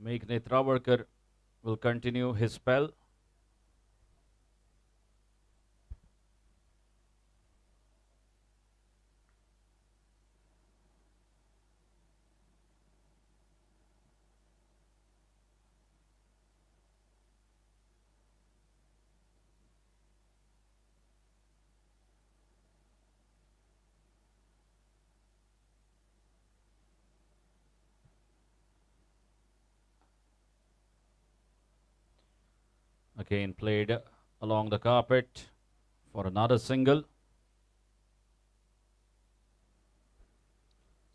S1: Meghnad Travarkar will continue his spell. Again played along the carpet for another single.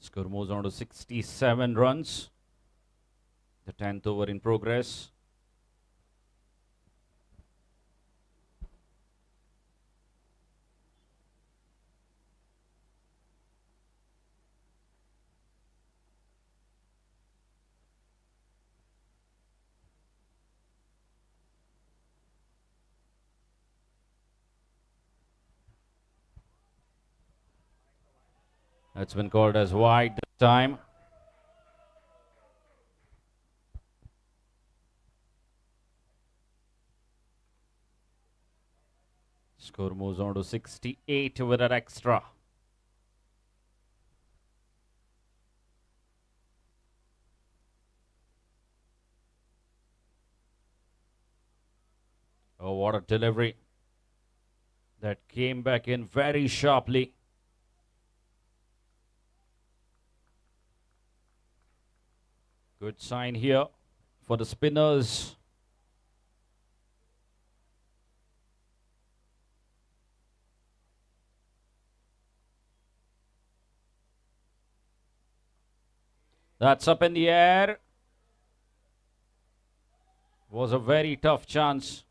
S1: Score moves on to 67 runs. The 10th over in progress. That's been called as wide this time. Score moves on to 68 with an extra. Oh, what a delivery. That came back in very sharply. Good sign here for the spinners. That's up in the air. Was a very tough chance.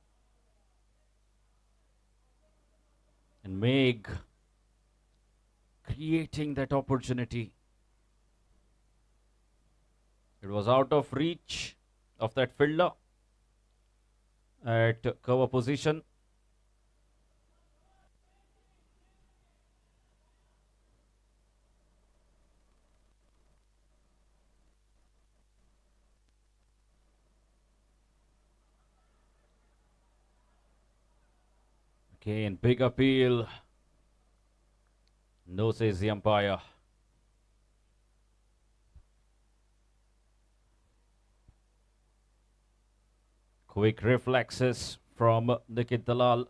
S1: And Meg creating that opportunity. It was out of reach of that fielder at cover position. Okay, and big appeal. No, says the umpire. Quick reflexes from Nikit Dalal.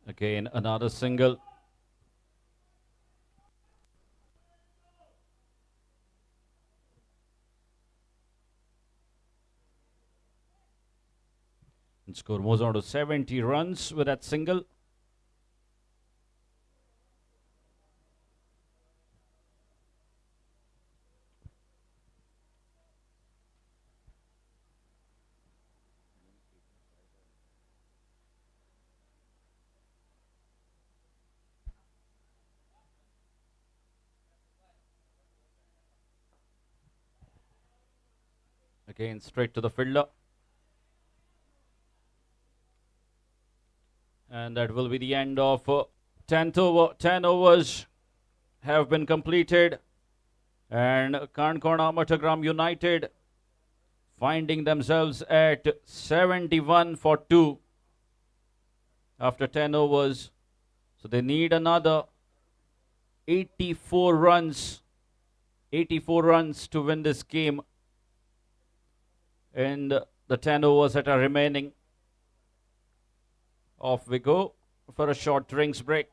S1: Again, another single. And score moves on to 70 runs with that single. Again, straight to the fielder. And that will be the end of 10th over. 10 overs have been completed. And CANACONA MATHAGRAM United finding themselves at 71 for 2 after 10 overs. So they need another 84 runs. 84 runs to win this game in the 10 overs that are remaining. Off we go for a short drinks break.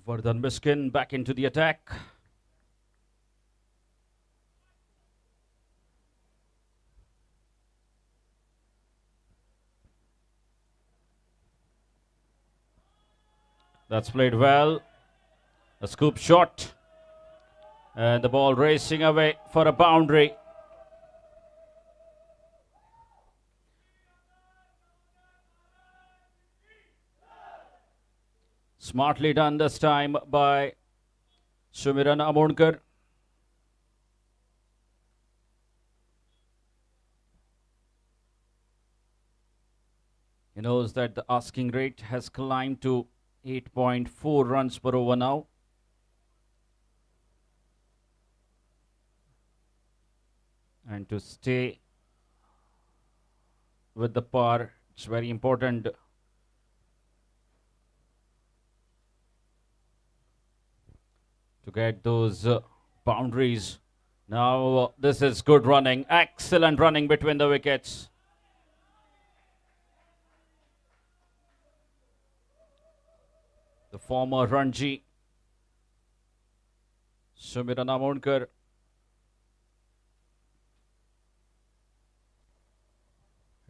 S1: Vardhan Miskin back into the attack. That's played well. A scoop shot. And the ball racing away for a boundary. Smartly done this time by Sumiran Amonkar. He knows that the asking rate has climbed to 8.4 runs per over now. And to stay with the par, it's very important. To get those boundaries. Now this is good running. Excellent running between the wickets. The former Ranji, Sumiran Amonkar,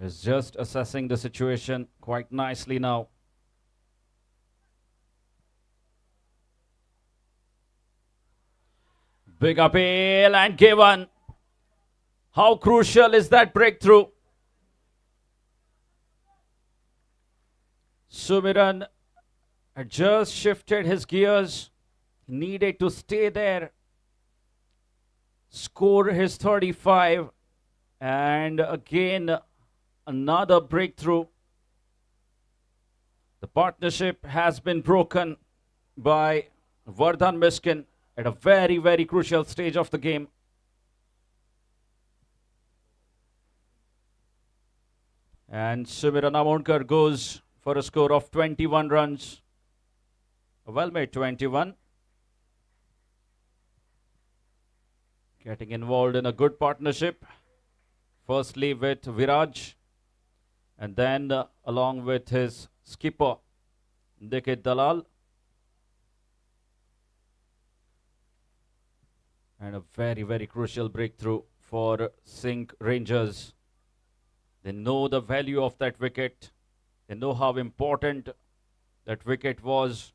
S1: is just assessing the situation quite nicely now. Big appeal and given. How crucial is that breakthrough? Sumiran had just shifted his gears, needed to stay there, score his 35, and again another breakthrough. The partnership has been broken by Vardhan Miskin at a very, very crucial stage of the game. And Sumiran Amonkar goes for a score of 21 runs. A well-made 21. Getting involved in a good partnership. Firstly with Viraj. And then along with his skipper, Dikit Dalal. And a very, very crucial breakthrough for SINQ Rangers. They know the value of that wicket. They know how important that wicket was.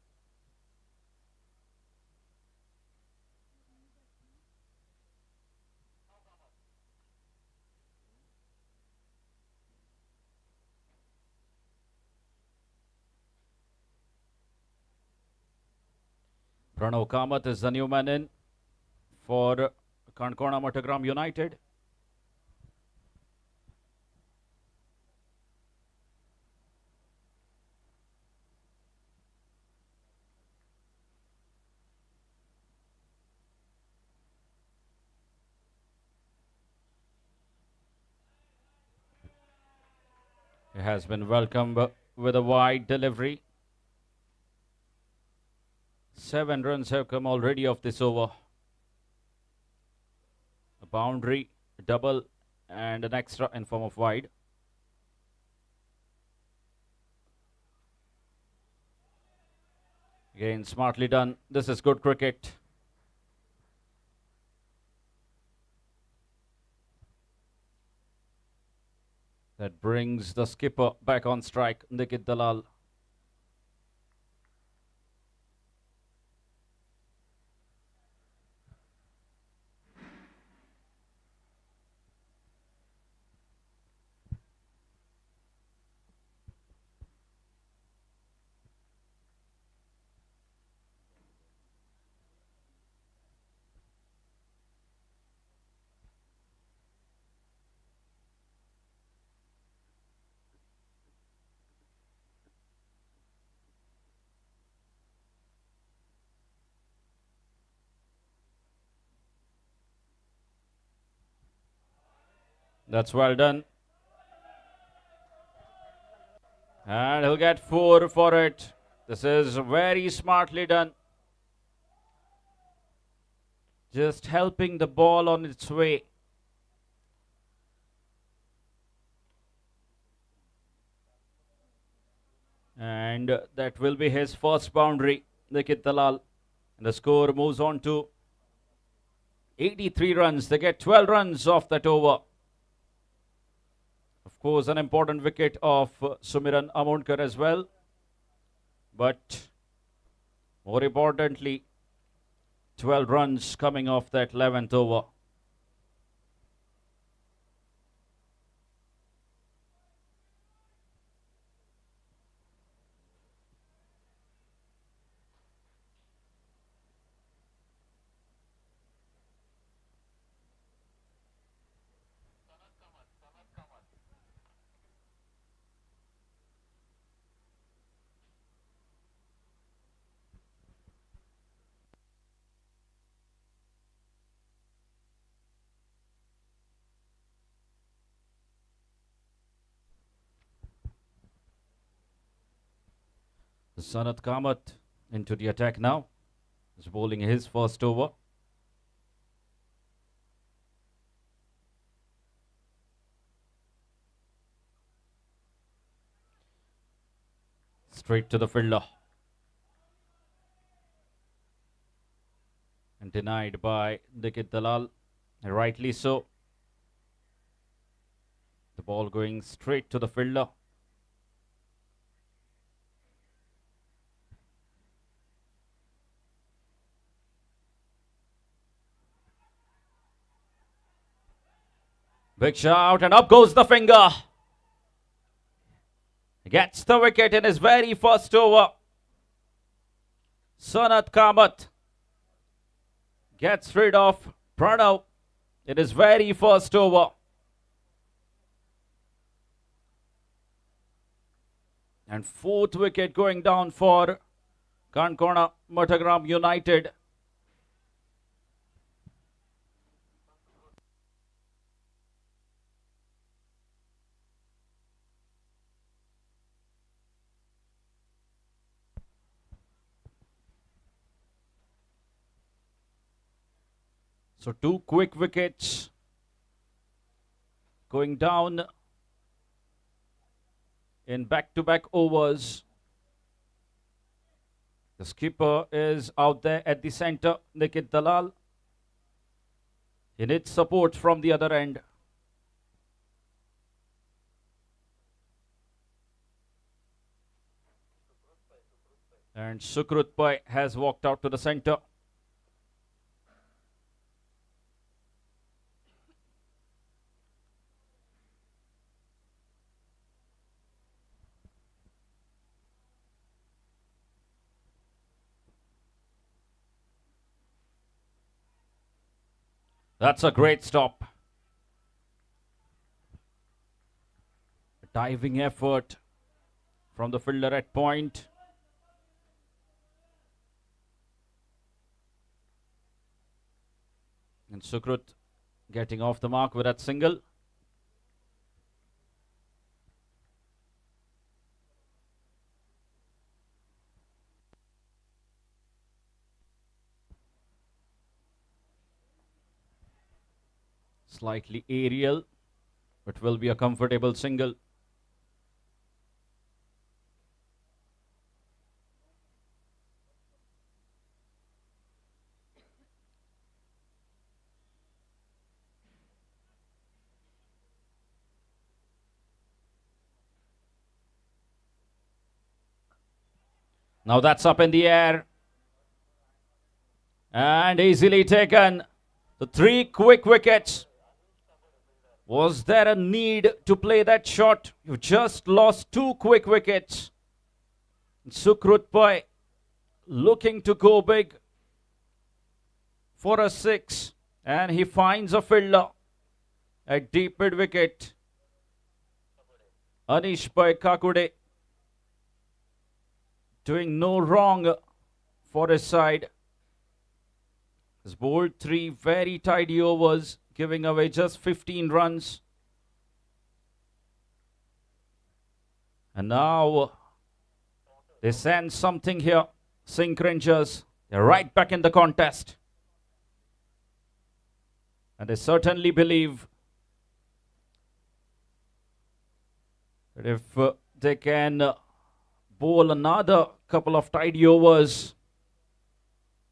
S1: Pranav Kamath is the new man in for CANACONA MATHAGRAM United. He has been welcomed with a wide delivery. 7 runs have come already off this over. A boundary, a double, and an extra in form of wide. Again, smartly done. This is good cricket. That brings the skipper back on strike, Dikit Dalal. That's well done. And he'll get 4 for it. This is very smartly done. Just helping the ball on its way. And that will be his first boundary Nikit Dalal. And the score moves on to 83 runs. They get 12 runs off that over. Of course, an important wicket of Sumiran Amonkar as well. But more importantly, 12 runs coming off that 11th over. Sanat Kamath into the attack now. He's bowling his first over. Straight to the fielder. And denied by Nikit Dalal. And rightly so. The ball going straight to the fielder. Big shout and up goes the finger. Gets the wicket in his very first over. Sanat Kamath gets rid of Pranav in his very first over. And fourth wicket going down for CANACONA MATHAGRAM United. So two quick wickets going down in back-to-back overs. The skipper is out there at the center, Nikit Dalal. He needs support from the other end. And Sukrut Pai has walked out to the center. That's a great stop. A diving effort from the fielder at point. And Sukrut getting off the mark with that single. Slightly aerial, but will be a comfortable single. Now that's up in the air. And easily taken. The three quick wickets. Was there a need to play that shot? You've just lost two quick wickets. Sukrut Pai looking to go big for a six. And he finds a fielder at deep mid wicket. Anish Pai Kakude doing no wrong for his side. He's bowled three very tidy overs, giving away just 15 runs. And now they sense something here. SINQ Rangers, they're right back in the contest. And they certainly believe that if they can bowl another couple of tidy overs,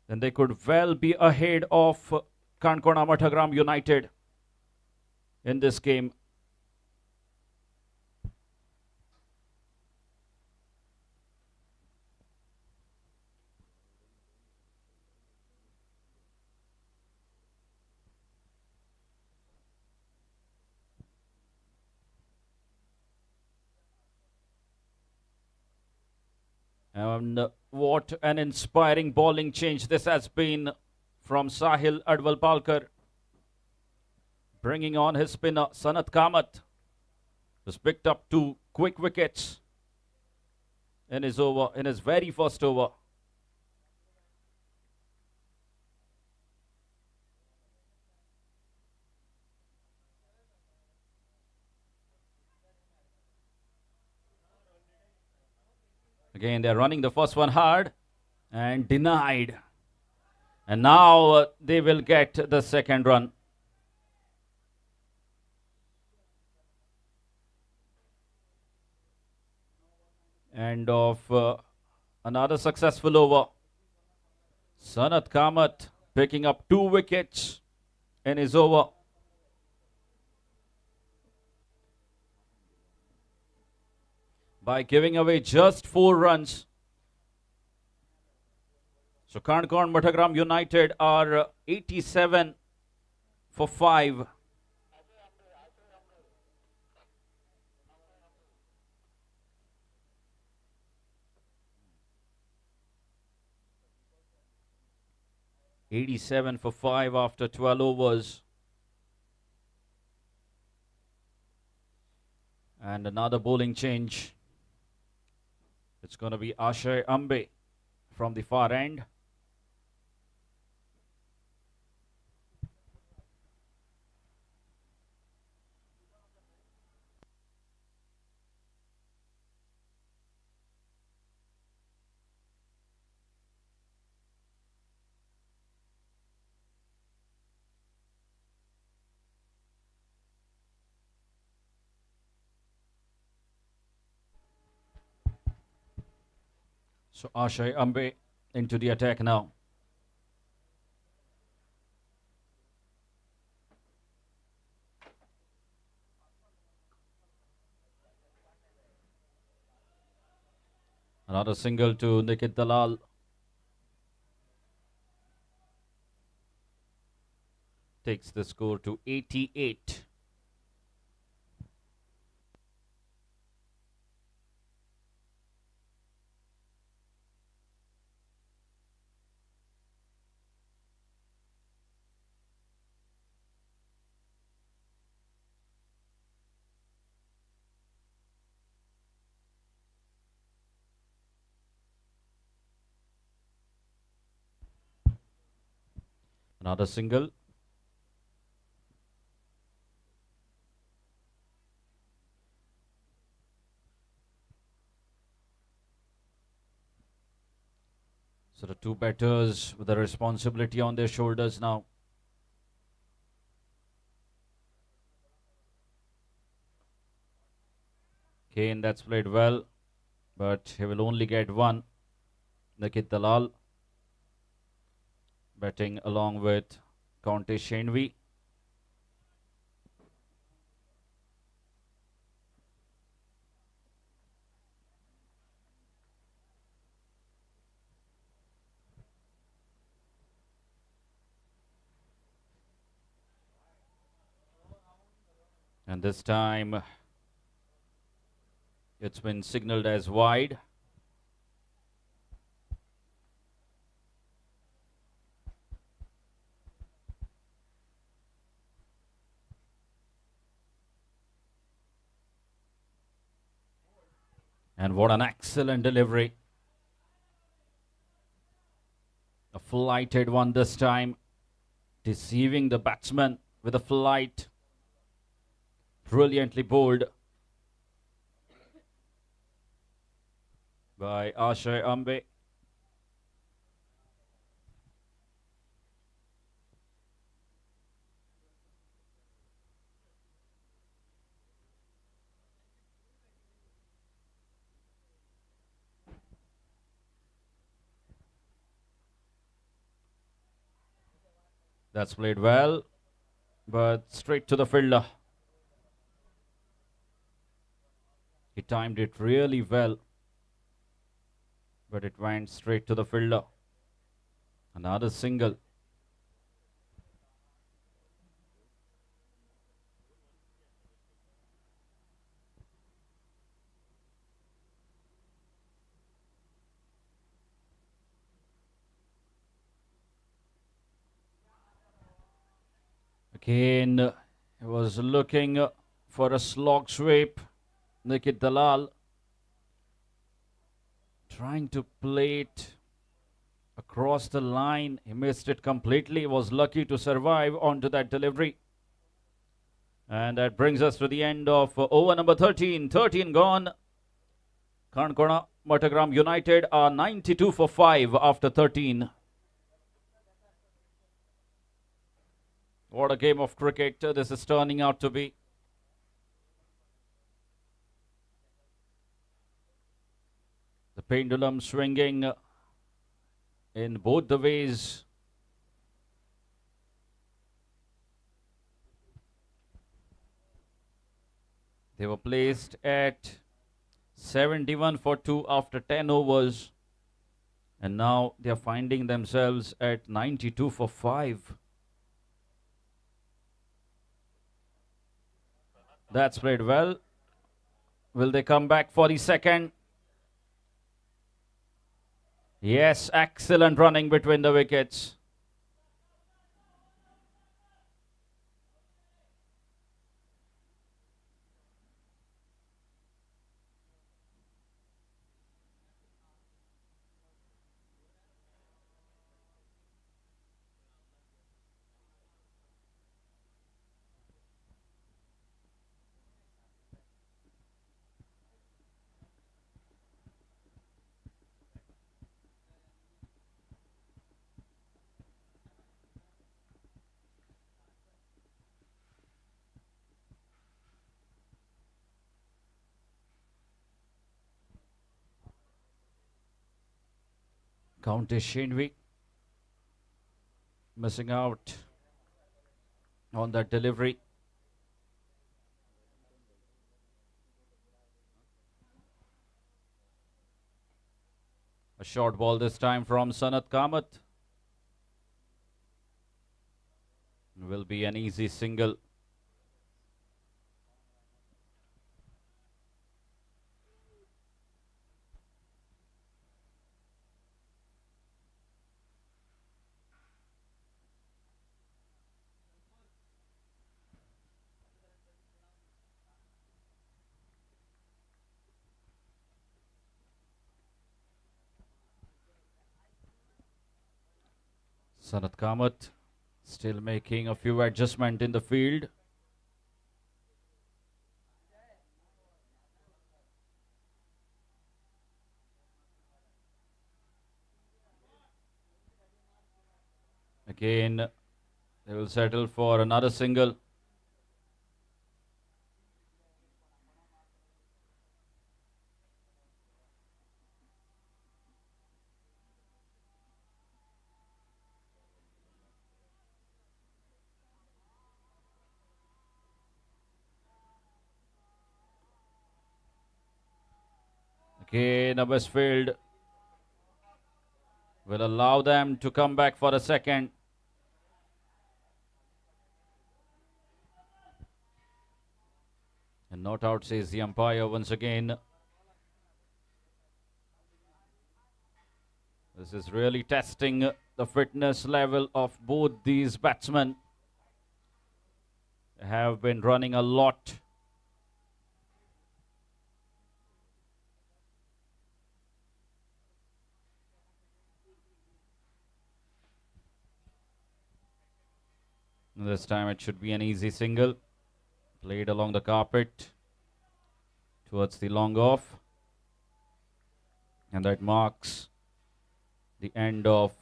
S1: then they could well be ahead of CANACONA MATHAGRAM United in this game. And what an inspiring bowling change this has been from Sahil Advalpalkar, bringing on his spinner Sanat Kamath, who's picked up 2 quick wickets in his very first over. Again, they're running the first one hard and denied. And now they will get the second run. End of another successful over. Sanat Kamath picking up 2 wickets in his over. By giving away just 4 runs. So CANACONA MATHAGRAM United are 87 for 5. (87 for 5) after 12 overs. And another bowling change. It's going to be Ashay Ambe from the far end. So Ashay Ambe into the attack now. Another single to Nikit Dalal. Takes the score to 88. Another single. So the 2 batters with the responsibility on their shoulders now. Kane, that's played well, but he will only get 1. Nikit Dalal batting along with Conte Shenvi. And this time it's been signaled as wide. And what an excellent delivery. A flighted one this time, deceiving the batsman with a flight. Brilliantly bowled by Ashay Ambe. That's played well, but straight to the fielder. He timed it really well, but it went straight to the fielder. Another single. Again, he was looking for a slog sweep. Nikit Dalal trying to play it across the line. He missed it completely. Was lucky to survive onto that delivery. And that brings us to the end of over number 13. 13 gone. CANACONA MATHAGRAM United are 92 for 5 after 13. What a game of cricket this is turning out to be. The pendulum swinging in both the ways. They were placed at 71 for 2 after 10 overs. And now they are finding themselves at 92 for 5. That's played well. Will they come back for the second? Yes, excellent running between the wickets. Countess Shinvi missing out on that delivery. A short ball this time from Sanat Kamath. Will be an easy single. Sanat Kamath still making a few adjustments in the field. Again, they will settle for another single. Again, Westfield will allow them to come back for a second. And not out, says the umpire once again. This is really testing the fitness level of both these batsmen. They have been running a lot. This time it should be an easy single. Played along the carpet towards the long off. And that marks the end of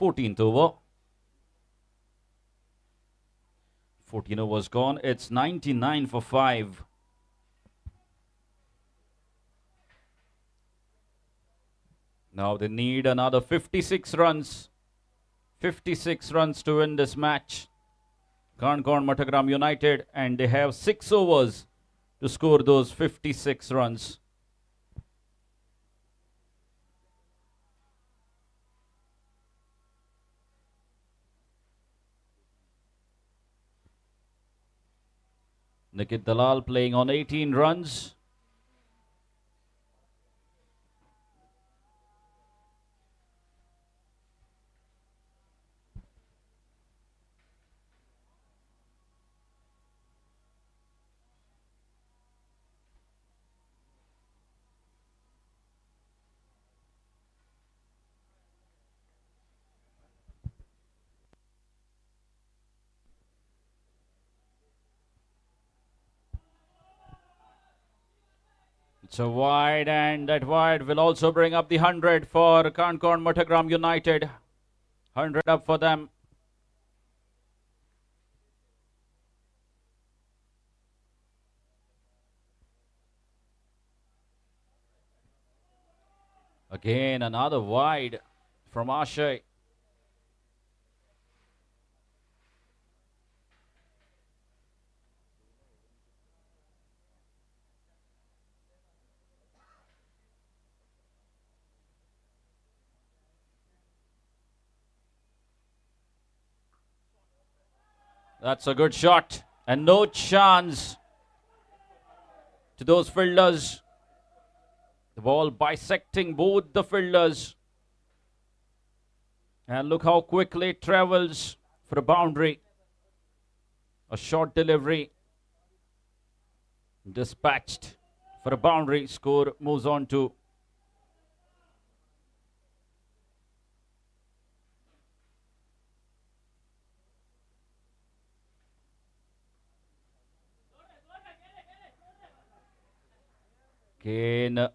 S1: 14th over. 14 overs gone. It's 99 for 5. Now they need another 56 runs. 56 runs to win this match. CANACONA MATHAGRAM United, and they have 6 overs to score those 56 runs. Nikit Dalal playing on 18 runs. It's a wide, and that wide will also bring up the 100 for CANACONA MATHAGRAM United. 100 up for them. Again, another wide from Ashay. That's a good shot, and no chance to those fielders. The ball bisecting both the fielders. And look how quickly it travels for a boundary. A short delivery. Dispatched for a boundary. Score moves on to again,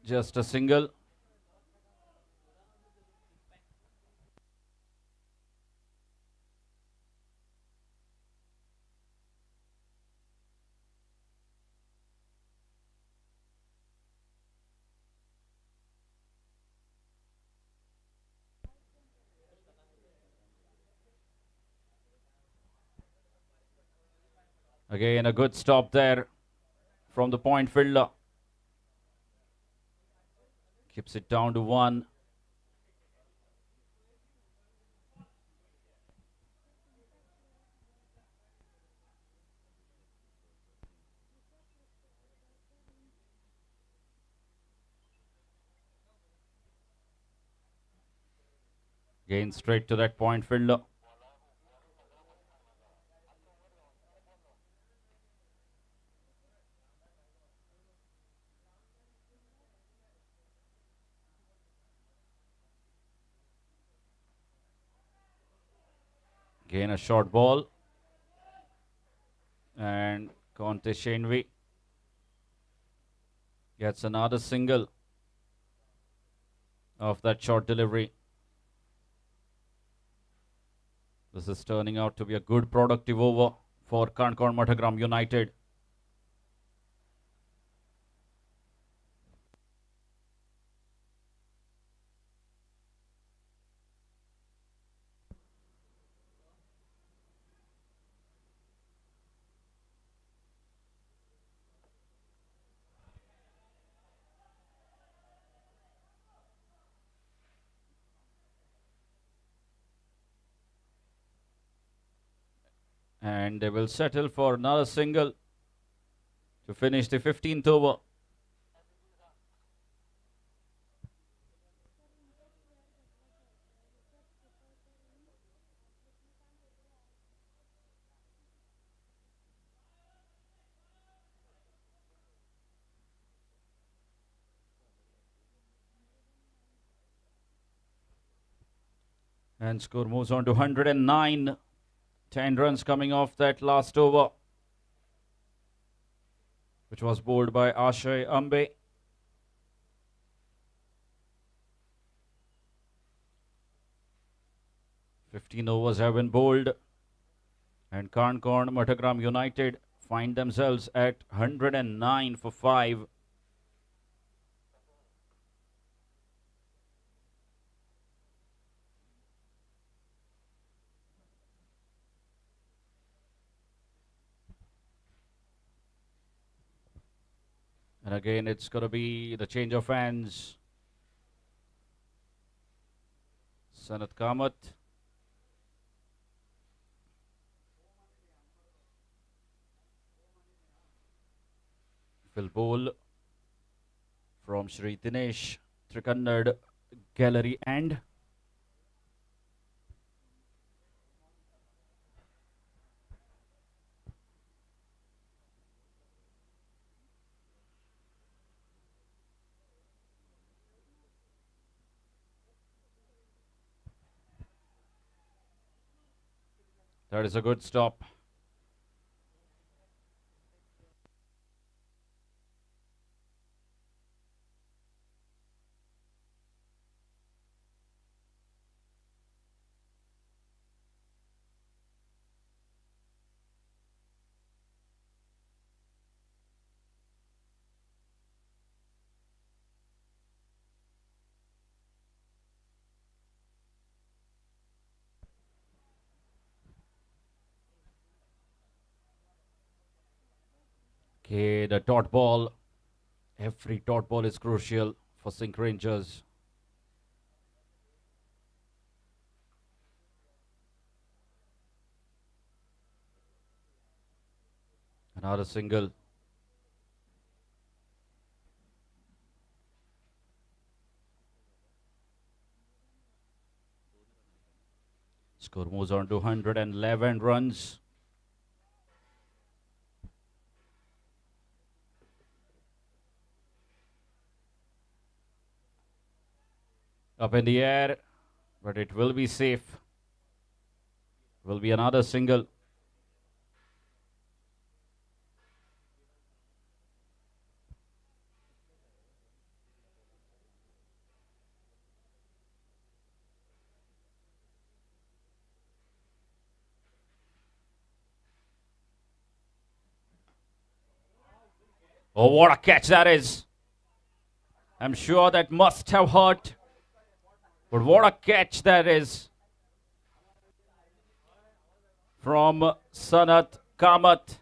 S1: just a single. Again, a good stop there from the point fielder. Keeps it down to 1. Again, straight to that point fielder. Again, a short ball. And Conte Shenvi gets another single of that short delivery. This is turning out to be a good productive over for CANACONA MATHAGRAM United. And they will settle for another single to finish the 15th over. And score moves on to 109. 10 runs coming off that last over, which was bowled by Ashay Ambe. "15 overs have been bowled, and CANACONA MATHAGRAM United find themselves at 109 for 5. And again, it's going to be the change of hands. Sanat Kamath. Will bowl from Shri Dinesh Trikannad Gallery End. That is a good stop. Okay, the dot ball. Every dot ball is crucial for SINQ Rangers. Another single. Score moves on to 111 runs. Up in the air, but it will be safe. Will be another single. Oh, what a catch that is. I'm sure that must have hurt. But what a catch that is from Sanat Kamath.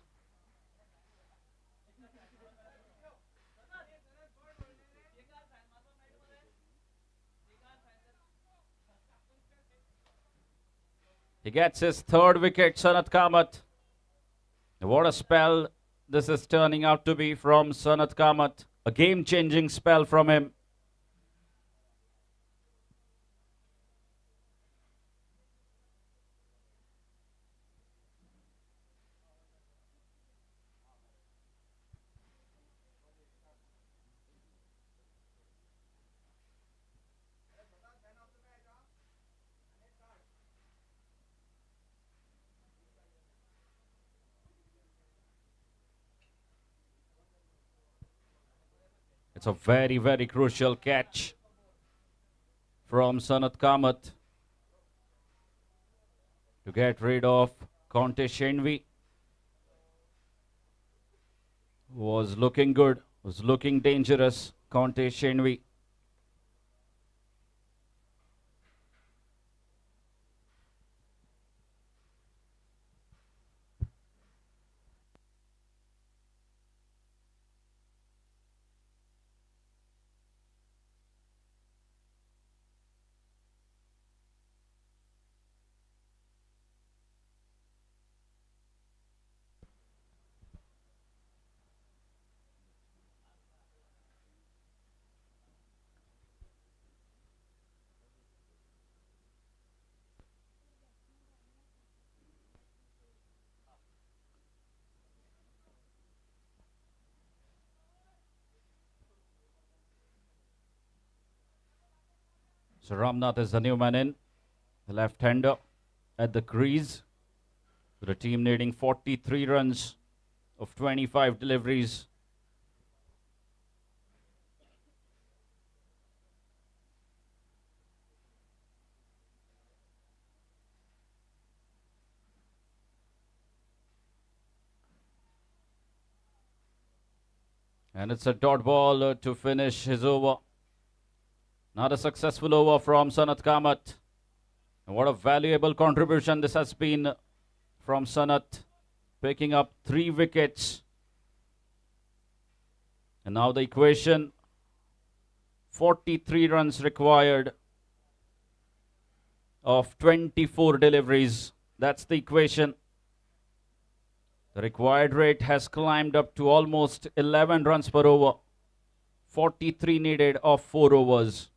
S1: He gets his third wicket, Sanat Kamath. What a spell this is turning out to be from Sanat Kamath. A game-changing spell from him. It's a very, very crucial catch from Sanat Kamath to get rid of Conte Shenvi. Was looking good, was looking dangerous, Conte Shenvi. So Ramnath is the new man in, the left-hander at the crease. The team needing 43 runs of 25 deliveries. And it's a dot ball to finish his over. Not a successful over from Sanat Kamath. And what a valuable contribution this has been from Sanat, picking up 3 wickets. And now the equation, 43 runs required of 24 deliveries. That's the equation. The required rate has climbed up to almost 11 runs per over. 43 needed of 4 overs.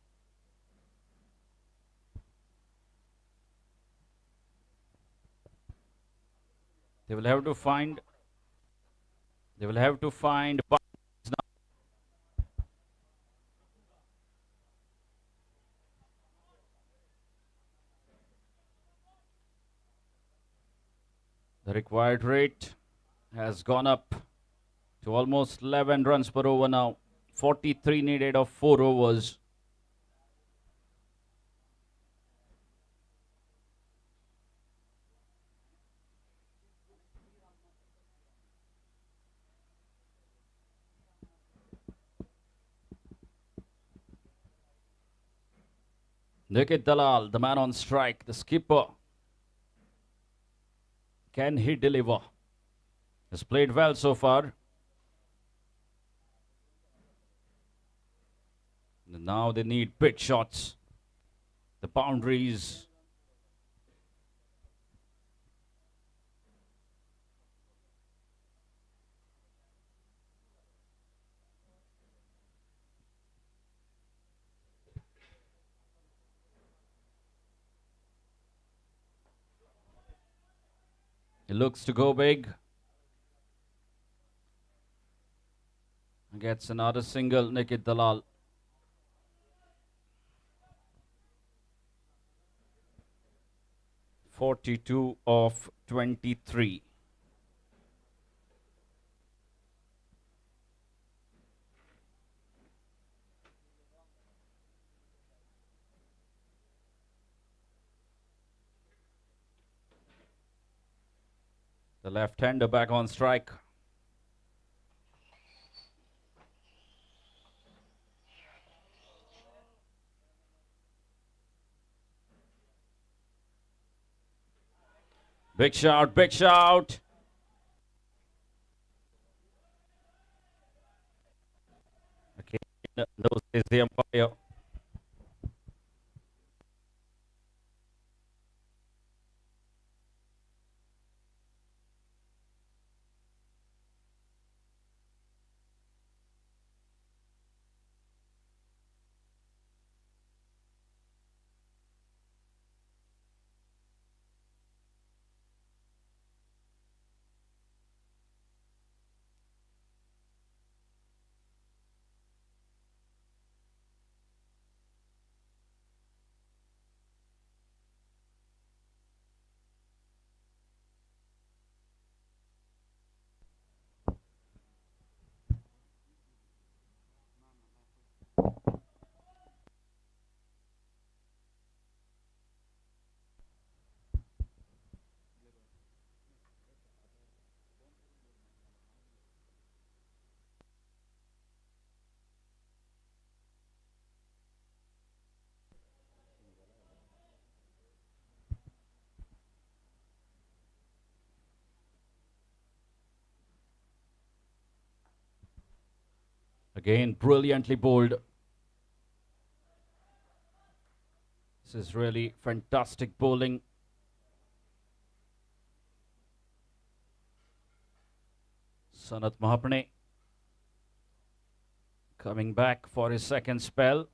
S1: They will have to find boundaries now. The required rate has gone up to almost 11 runs per over now. 43 needed of 4 overs. Nikit Dalal, the man on strike, the skipper. Can he deliver? Has played well so far. Now they need pitch shots. The boundaries. He looks to go big. Gets another single, Nikit Dalal. (42 of 23). The left-hander back on strike. Big shout, big shout. Okay, no says the umpire. Again, brilliantly bowled. This is really fantastic bowling. Sanat Mahapane coming back for his second spell.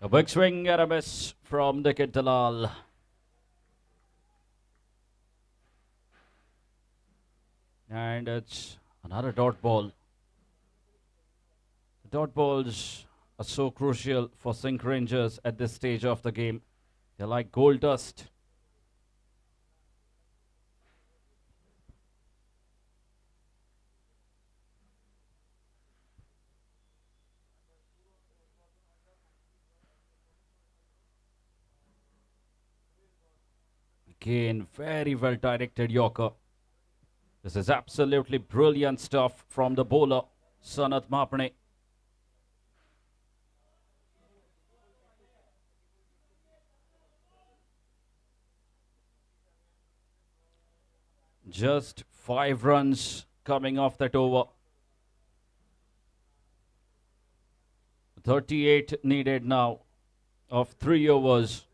S1: A big swing and a miss from Nikit Dalal. And it's another dot ball. Dot balls are so crucial for SINQ Rangers at this stage of the game. They're like gold dust. Again, very well directed Yorker. This is absolutely brilliant stuff from the bowler, Sanath Mahapane. Just 5 runs coming off that over. 38 needed now of 3 overs.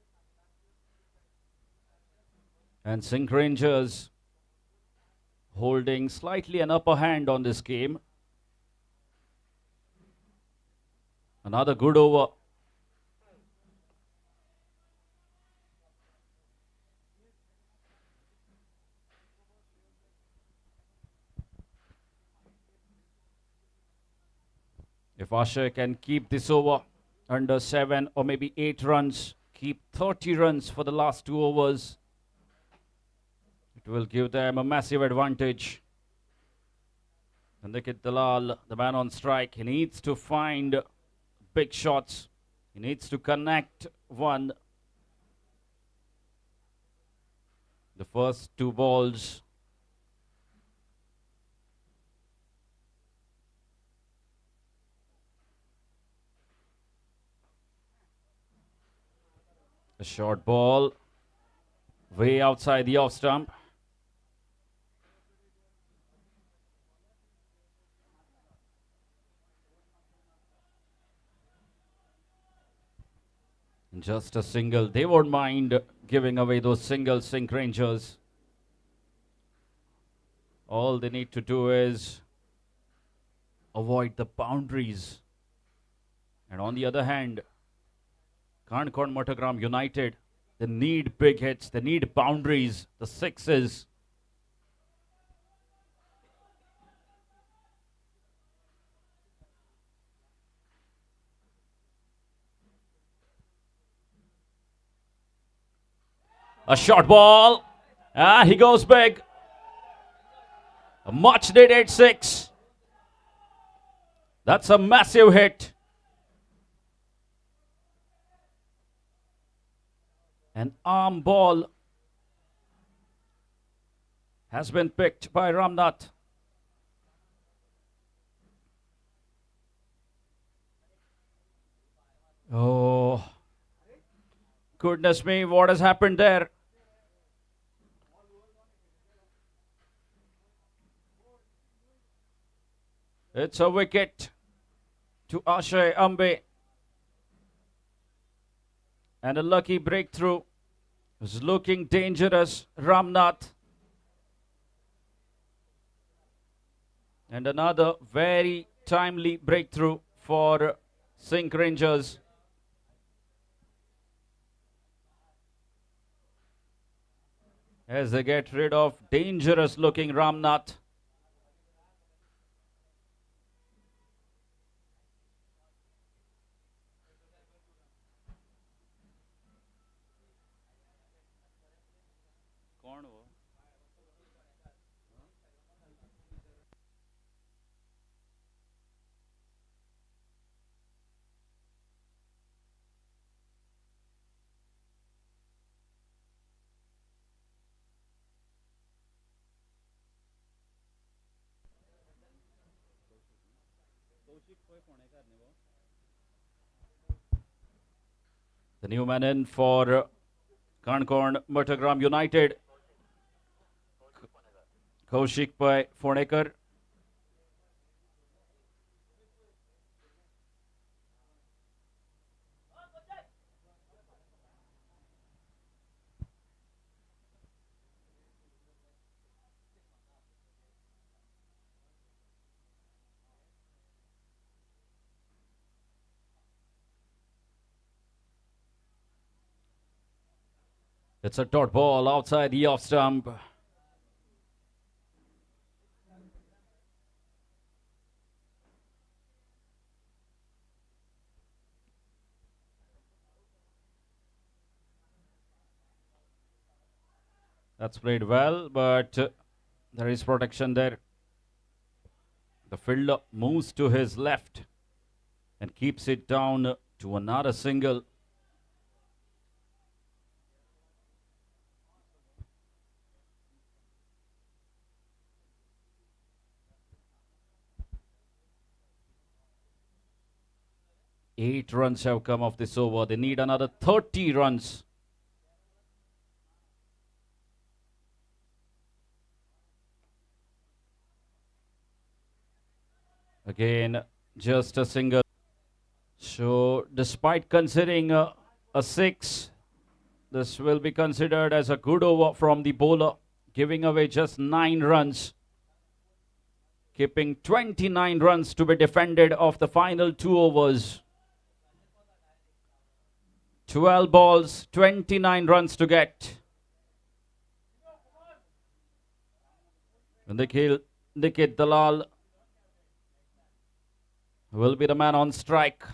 S1: And SINQ Rangers holding slightly an upper hand on this game. Another good over. If Asher can keep this over under 7 or maybe 8 runs, keep 30 runs for the last 2 overs, it will give them a massive advantage. And look at Dalal, the man on strike. He needs to find big shots. He needs to connect one. The first 2 balls. A short ball, way outside the off stump. Just a single. They won't mind giving away those singles, SINQ Rangers. All they need to do is avoid the boundaries. And on the other hand, CANACONA MATHAGRAM United, they need big hits, they need boundaries, the sixes. A short ball. He goes big. A much needed 6. That's a massive hit. An arm ball has been picked by Ramnath. Oh, goodness me, what has happened there? It's a wicket to Ashay Ambe. And a lucky breakthrough. Is looking dangerous, Ramnath. And another very timely breakthrough for SINQ Rangers. As they get rid of dangerous looking Ramnath. The new man in for CANACONA MATHAGRAM United, Kaushik Bhai Phonekar. It's a dot ball outside the off stump. That's played well, but there is protection there. The fielder moves to his left and keeps it down to another single. 8 runs have come off this over. They need another 30 runs. Again, just a single. So, despite considering a 6, this will be considered as a good over from the bowler, giving away just 9 runs. Keeping 29 runs to be defended of the final 2 overs. 12 balls, 29 runs to get. Nikit Dalal will be the man on strike.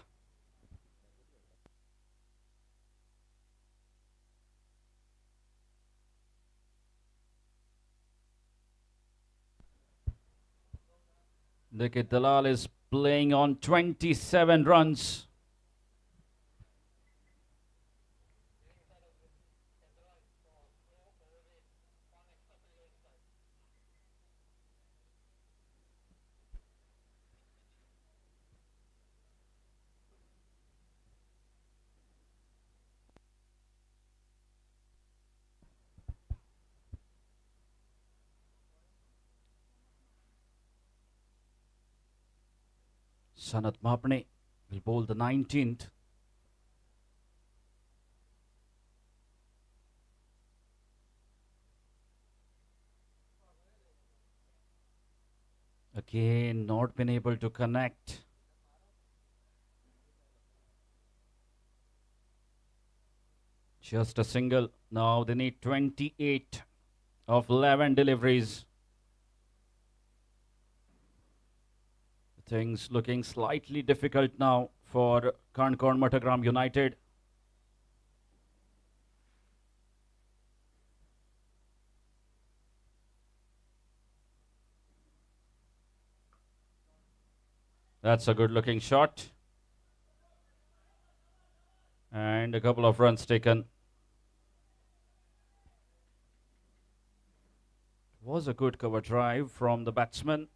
S1: Nikit Dalal is playing on 27 runs. Sanath Mapne will bowl the 19th. Again, not been able to connect. Just a single. Now they need 28 of 11 deliveries. Things looking slightly difficult now for CANACONA MATHAGRAM United. That's a good looking shot. And a couple of runs taken. Was a good cover drive from the batsman.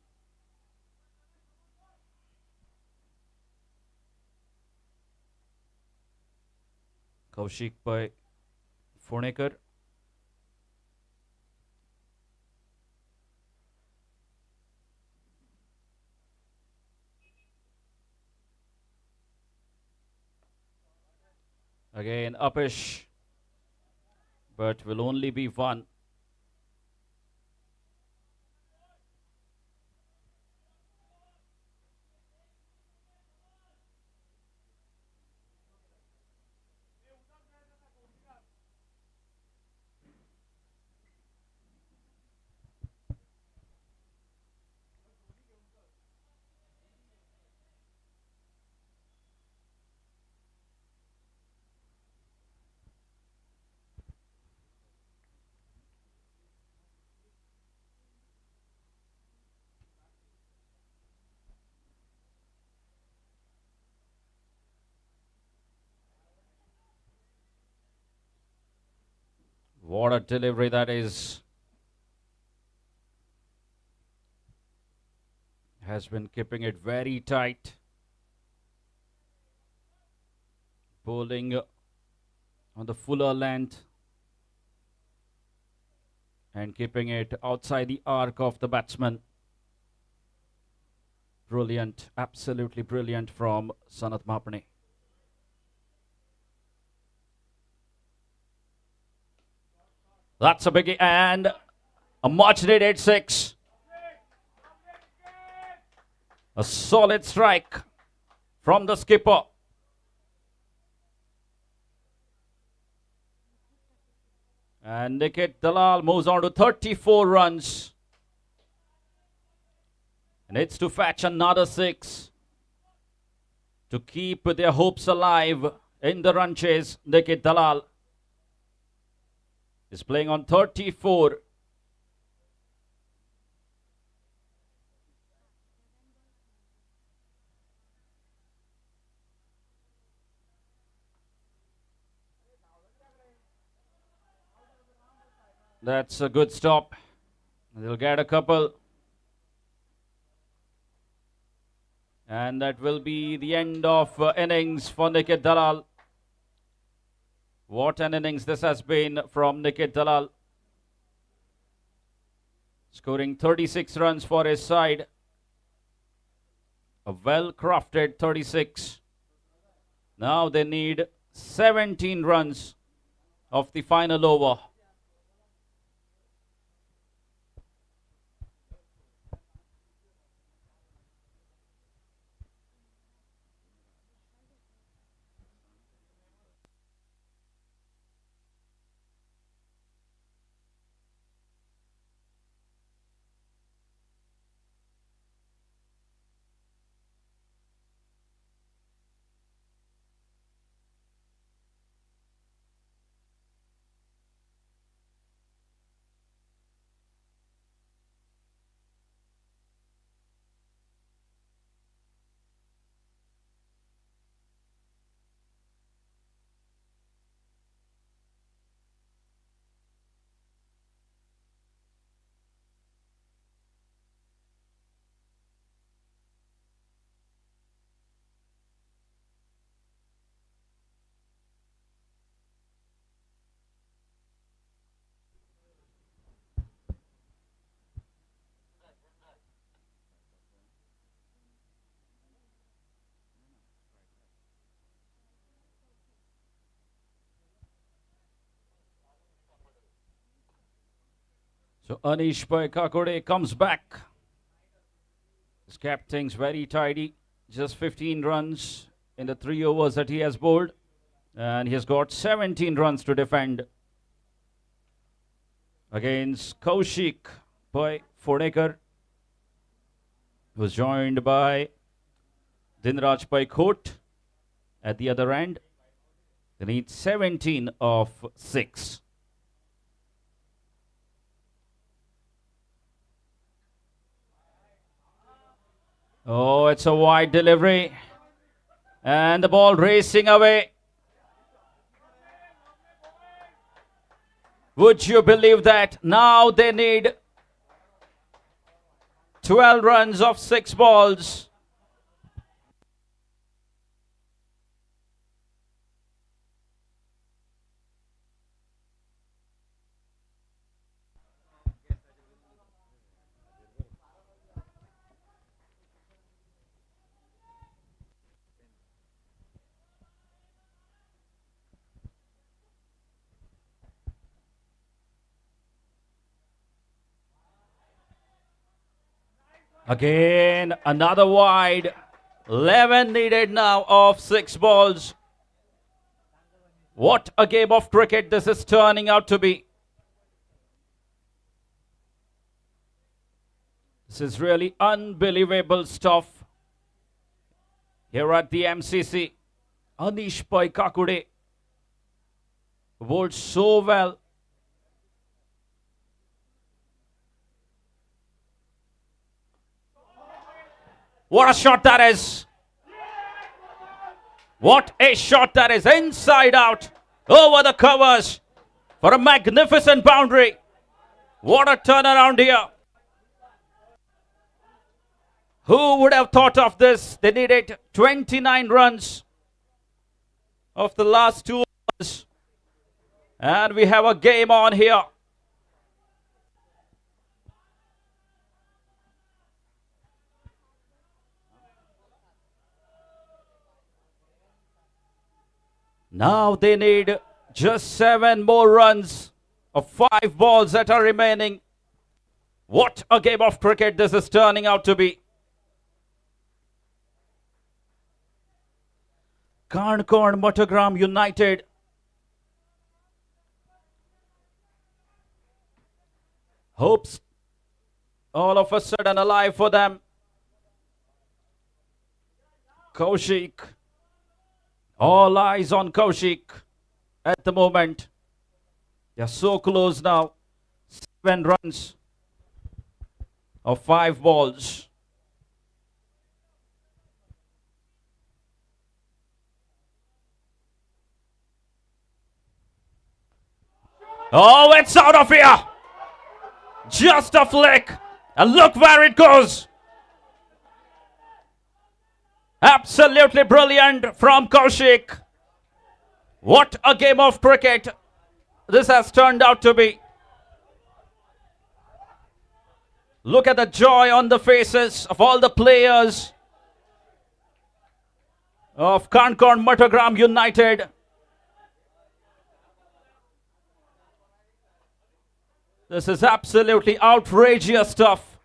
S1: Kaushik by Phonekar. Again, uppish, but will only be one. What a delivery that is. Has been keeping it very tight. Bowling on the fuller length. And keeping it outside the arc of the batsman. Brilliant, absolutely brilliant from Sanath Mapne. That's a biggie and a much needed 6. A solid strike from the skipper. And Nikit Dalal moves on to 34 runs. Needs to fetch another 6 to keep their hopes alive in the run chase. Nikit Dalal is playing on 34. That's a good stop. They'll get a couple. And that will be the end of innings for Nikhil Dalal. What an innings this has been from Nikhil Dalal. Scoring 36 runs for his side. A well-crafted 36. Now they need 17 runs of the final over. So Anish Kakode comes back. He's kept things very tidy. Just 15 runs in the 3 overs that he has bowled. And he has got 17 runs to defend against Kaushik by Phonekar, who was joined by Dinraj Paikot at the other end. They need 17 of 6. Oh, it's a wide delivery. And the ball racing away. Would you believe that? Now they need 12 runs of 6 balls. Again, another wide. 11 needed now of 6 balls. What a game of cricket this is turning out to be. This is really unbelievable stuff. Here at the MCC, Anish Kakode bowled so well. What a shot that is. What a shot that is. Inside out. Over the covers. For a magnificent boundary. What a turnaround here. Who would have thought of this? They needed 29 runs of the last 2 overs. And we have a game on here. Now they need just 7 more runs of 5 balls that are remaining. What a game of cricket this is turning out to be. CANACONA MATHAGRAM United hopes all of a sudden alive for them. Kaushik. All eyes on Kaushik at the moment. They are so close now. 7 runs of 5 balls. Oh, it's out of here. Just a flick. And look where it goes. Absolutely brilliant from Kaushik. What a game of cricket this has turned out to be. Look at the joy on the faces of all the players of MATHAGRAM United. This is absolutely outrageous stuff.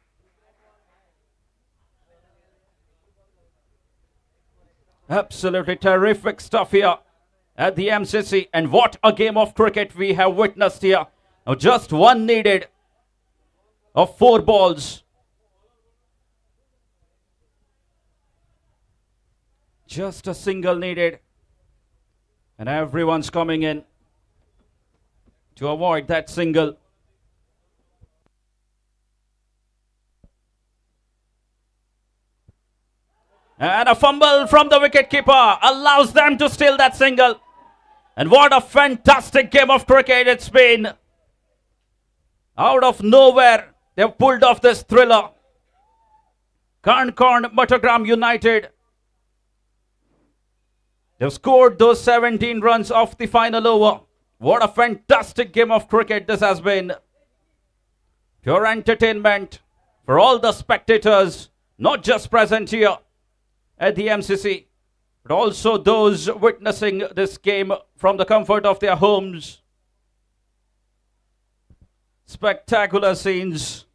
S1: Absolutely terrific stuff here at the MCC. And what a game of cricket we have witnessed here. Now just one needed of 4 balls. Just a single needed. And everyone's coming in to avoid that single. And a fumble from the wicketkeeper allows them to steal that single. And what a fantastic game of cricket it's been. Out of nowhere, they've pulled off this thriller. MATHAGRAM United. They've scored those 17 runs off the final over. What a fantastic game of cricket this has been. Pure entertainment for all the spectators, not just present here at the MCC, but also those witnessing this game from the comfort of their homes. Spectacular scenes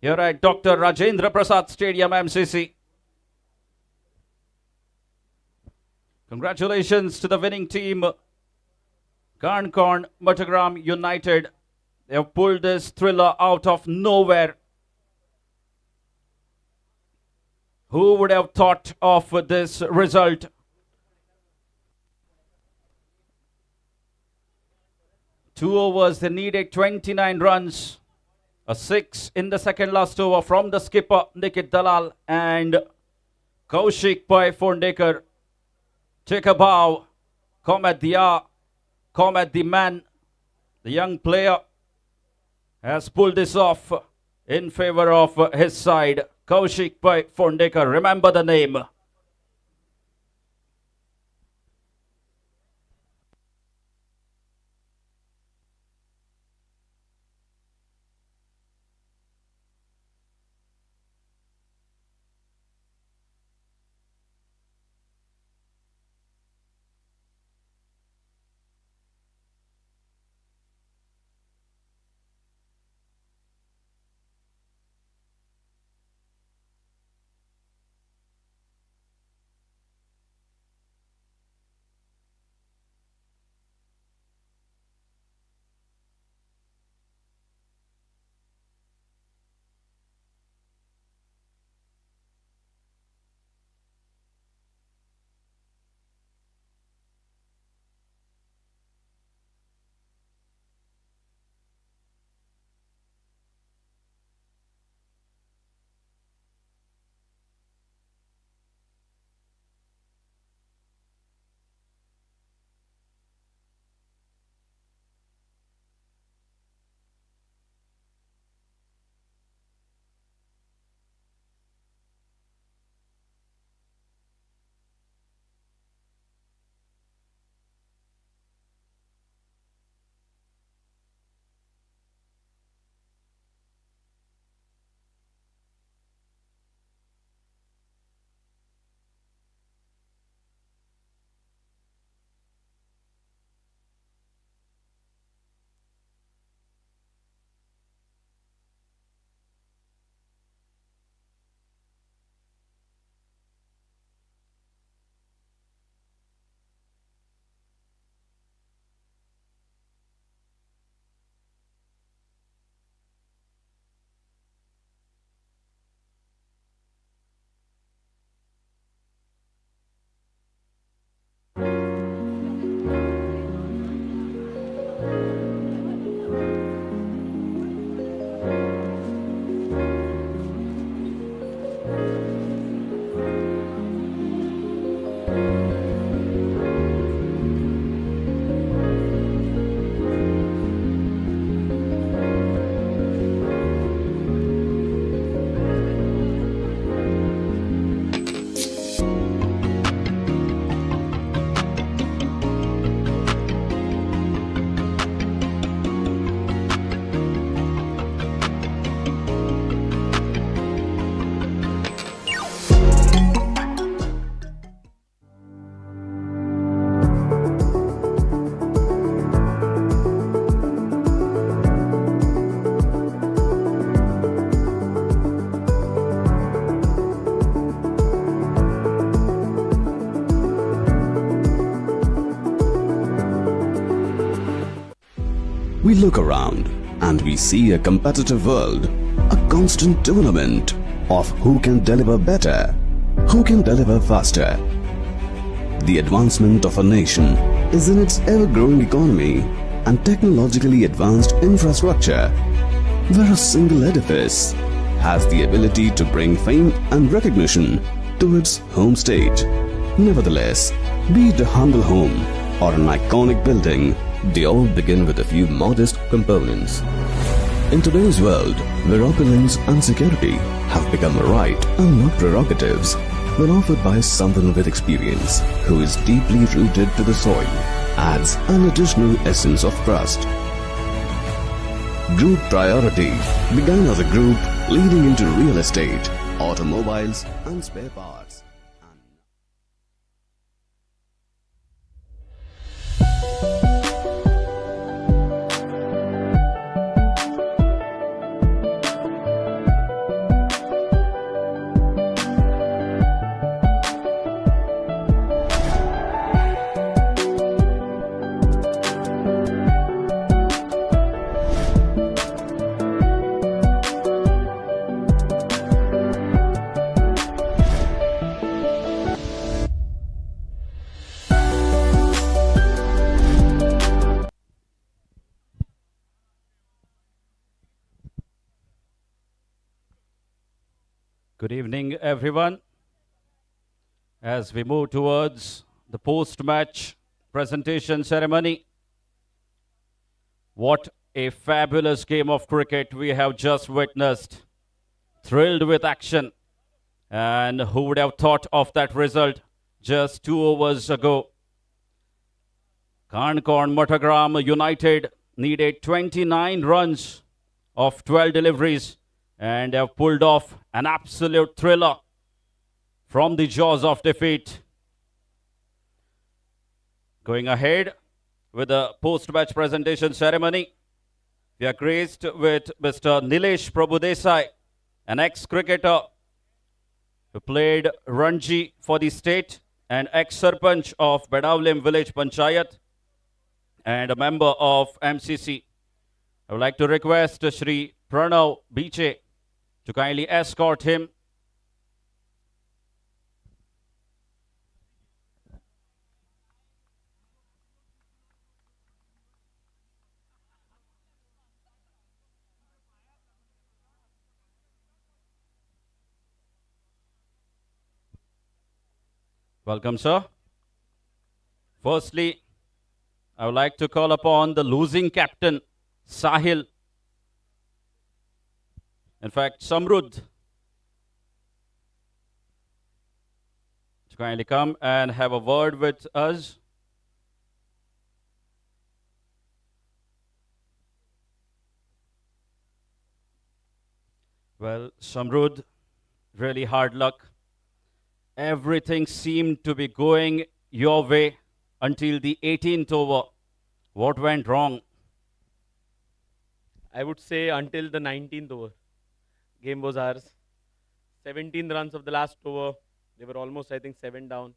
S1: here at Dr. Rajendra Prasad Stadium, MCC. Congratulations to the winning team, MATHAGRAM United. They have pulled this thriller out of nowhere. Who would have thought of this result? Two overs, they needed 29 runs. A 6 in the second last over from the skipper, Nikit Dalal, and Kaushik Bhai Phondekar. Take a bow, come at the hour, come at the man. The young player has pulled this off in favor of his side. Kaushik Bhai Phondekar, remember the name.
S4: We look around and we see a competitive world, a constant tournament of who can deliver better, who can deliver faster. The advancement of a nation is in its ever-growing economy and technologically advanced infrastructure, where a single edifice has the ability to bring fame and recognition to its home state. Nevertheless, be it a humble home or an iconic building, they all begin with a few modest components. In today's world, where opulence and security have become a right and not prerogatives, when offered by someone with experience who is deeply rooted to the soil, adds an additional essence of trust. Group Priority began as a group leading into real estate, automobiles and spare parts.
S1: Good evening, everyone. As we move towards the post-match presentation ceremony, what a fabulous game of cricket we have just witnessed. Thrilled with action. And who would have thought of that result just 2 overs ago? CANACONA MATHAGRAM United needed 29 runs of 12 deliveries and have pulled off an absolute thriller from the jaws of defeat. Going ahead with the post-match presentation ceremony, we are graced with Mr. Nilesh Prabhudesai, an ex-cricketer who played Ranji for the state and ex-sarpanch of Bedavlim Village Panchayat and a member of MCC. I would like to request Shri Pranav Biche to kindly escort him. Welcome, sir. Firstly, I would like to call upon the losing captain, Sahil. In fact, Samrudh, to kindly come and have a word with us. Well, Samrudh, really hard luck. Everything seemed to be going your way until the 18th over. What went wrong?
S7: I would say until the 19th over. Game was ours. 17 runs of the last over. They were almost, I think, 7 down.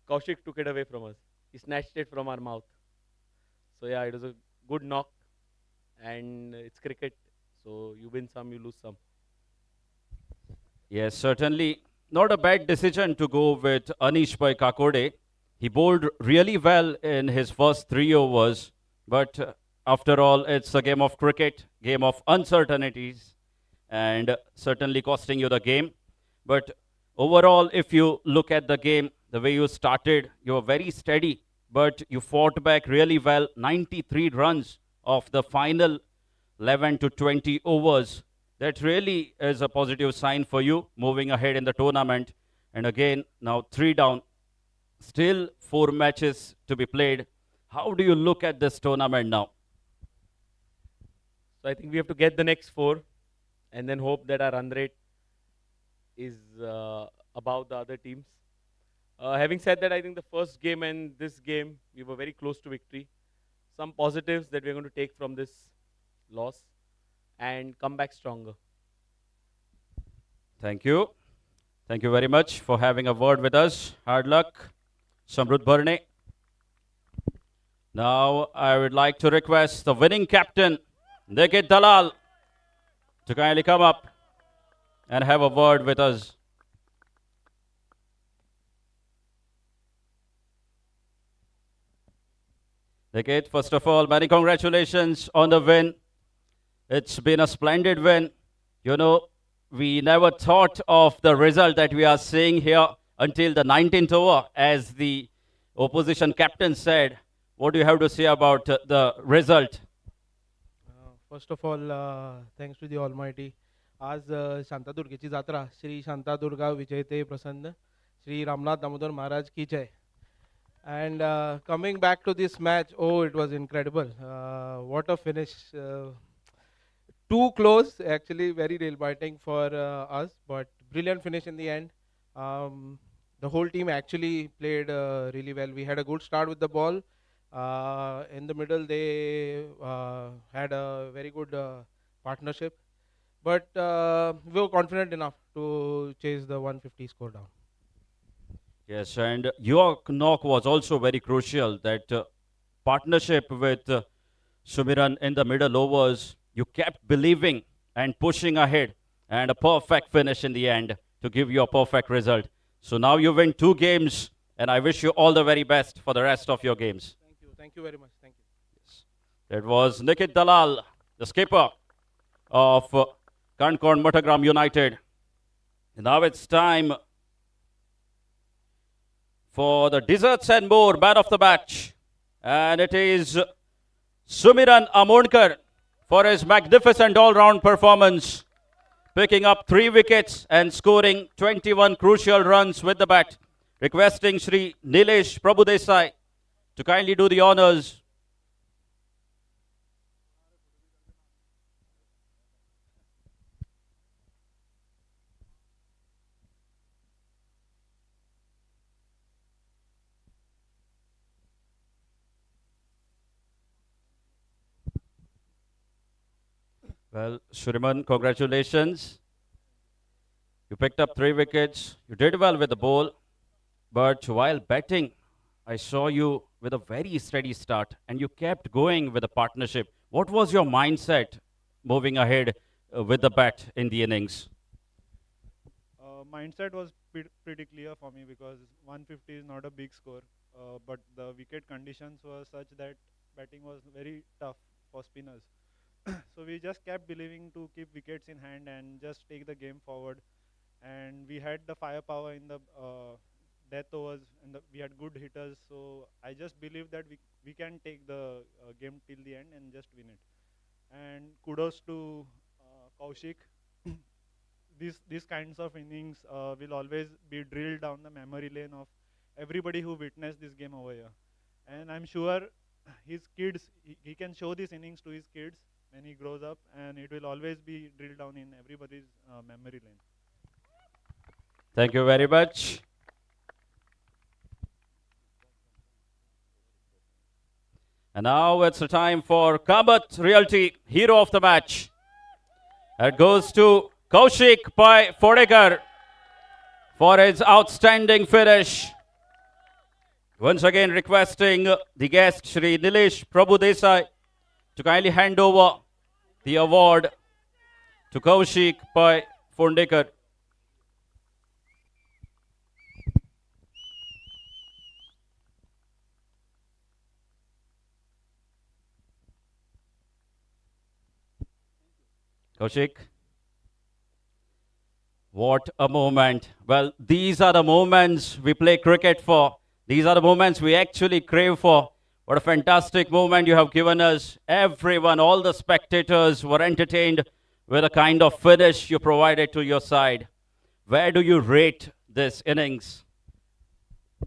S7: Kaushik took it away from us. He snatched it from our mouth. So yeah, it was a good knock. And it's cricket. So you win some, you lose some.
S1: Yes, certainly not a bad decision to go with Anish Bhai Kakode. He bowled really well in his first 3 overs. But after all, it's a game of cricket, game of uncertainties, and certainly costing you the game. But overall, if you look at the game, the way you started, you were very steady, but you fought back really well. 93 runs of the final 11 to 20 overs. That really is a positive sign for you moving ahead in the tournament. And again, now 3 down, still 4 matches to be played. How do you look at this tournament now?
S7: So I think we have to get the next 4 and then hope that our run rate is above the other teams. Having said that, I think the first game and this game, we were very close to victory. Some positives that we're going to take from this loss and come back stronger.
S1: Thank you. Thank you very much for having a word with us. Hard luck. Samrudh Bharne. Now I would like to request the winning captain, Nikit Dalal, to kindly come up and have a word with us. Nikit, first of all, many congratulations on the win. It's been a splendid win. You know, we never thought of the result that we are seeing here until the 19th over, as the opposition captain said. What do you have to say about the result?
S3: First of all, thanks to the Almighty. आज शांतादुर्गेची जात्रा श्री शांतादुर्गा विजयते प्रसन्न श्री रामनाथ दामोदर महाराज की जय. And coming back to this match, oh, it was incredible. What a finish. Too close, actually, very nail biting for us, but brilliant finish in the end. The whole team actually played really well. We had a good start with the ball. In the middle, they had a very good partnership. But we were confident enough to chase the 150 score down.
S1: Yes, and your knock was also very crucial. That partnership with Sumiran in the middle overs, you kept believing and pushing ahead, and a perfect finish in the end to give you a perfect result. So now you win 2 games, and I wish you all the very best for the rest of your games.
S3: Thank you very much. Thank you.
S1: Yes. That was Nikit Dalal, the skipper of CANACONA MATHAGRAM United. Now it's time for the desserts and more man of the match, and it is Sumiran Amonkar for his magnificent all-round performance, picking up 3 wickets and scoring 21 crucial runs with the bat. Requesting Shri Nilesh Prabhudesai to kindly do the honors. Well, Shriman, congratulations. You picked up 3 wickets. You did well with the ball. But while batting, I saw you with a very steady start, and you kept going with the partnership. What was your mindset moving ahead with the bat in the innings?
S8: Mindset was pretty clear for me because 150 is not a big score, but the wicket conditions were such that batting was very tough for spinners. So we just kept believing to keep wickets in hand and just take the game forward. And we had the firepower in the death overs, and we had good hitters. So I just believe that we can take the game till the end and just win it. And kudos to Kaushik. These kinds of innings will always be drilled down the memory lane of everybody who witnessed this game over here. And I'm sure his kids, he can show these innings to his kids when he grows up, and it will always be drilled down in everybody's memory lane.
S1: Thank you very much. And now it's the time for Kamat Realty, hero of the match. It goes to Kaushik by Fodekar for his outstanding finish. Once again requesting the guest Shri Nilesh Prabhudesai to kindly hand over the award to Kaushik by Fodekar. Kaushik. What a moment. Well, these are the moments we play cricket for. These are the moments we actually crave for. What a fantastic moment you have given us. Everyone, all the spectators were entertained with the kind of finish you provided to your side. Where do you rate this innings?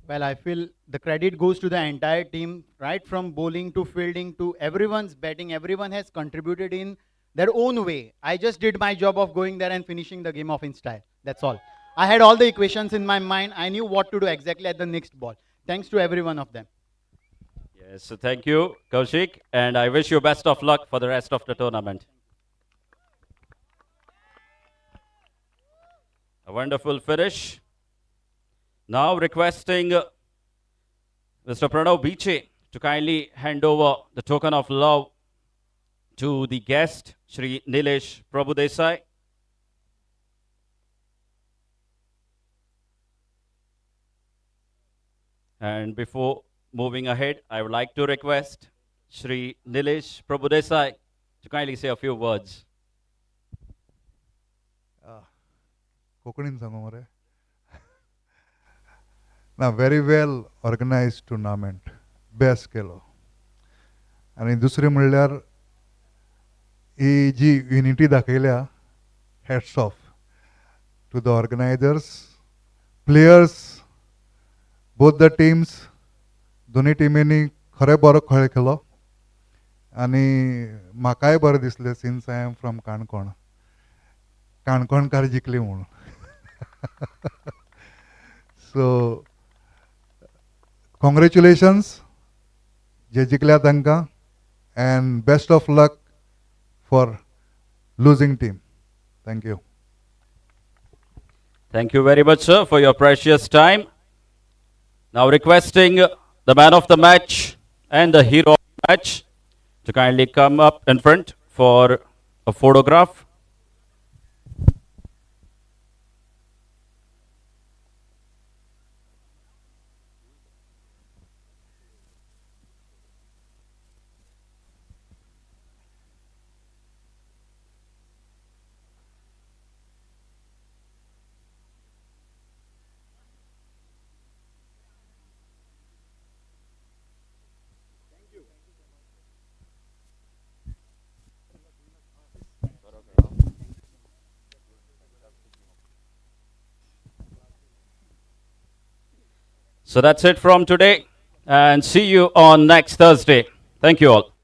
S9: Well, I feel the credit goes to the entire team, right from bowling to fielding to everyone's batting. Everyone has contributed in their own way. I just did my job of going there and finishing the game off in style. That's all. I had all the equations in my mind. I knew what to do exactly at the next ball. Thanks to every one of them.
S1: Yes, so thank you, Kaushik, and I wish you best of luck for the rest of the tournament. A wonderful finish. Now requesting Mr. Pranav Biche to kindly hand over the token of love to the guest, Shri Nilesh Prabhudesai. And before moving ahead, I would like to request Shri Nilesh Prabhudesai to kindly say a few words.
S10: कोंकणीन सांगू मरे ना very well organised tournament best केलो आनी दुसरें म्हणल्यार ही जी युनिटी दाखयल्या hats off to the organisers players both the teams दोनी टिमींनी खरें बरो खेळ केलो आनी म्हाकाय बरें दिसलें since I am from Canacona काणकोणकार जिखली म्हणून सो कॉंग्रेच्युलेशन्स जे जिखल्या तांकां and best of luck for losing team thank you
S1: Thank you very much, sir, for your precious time. Now requesting the man of the match and the hero of the match to kindly come up in front for a photograph. So that's it from today, and see you on next Thursday. Thank you all.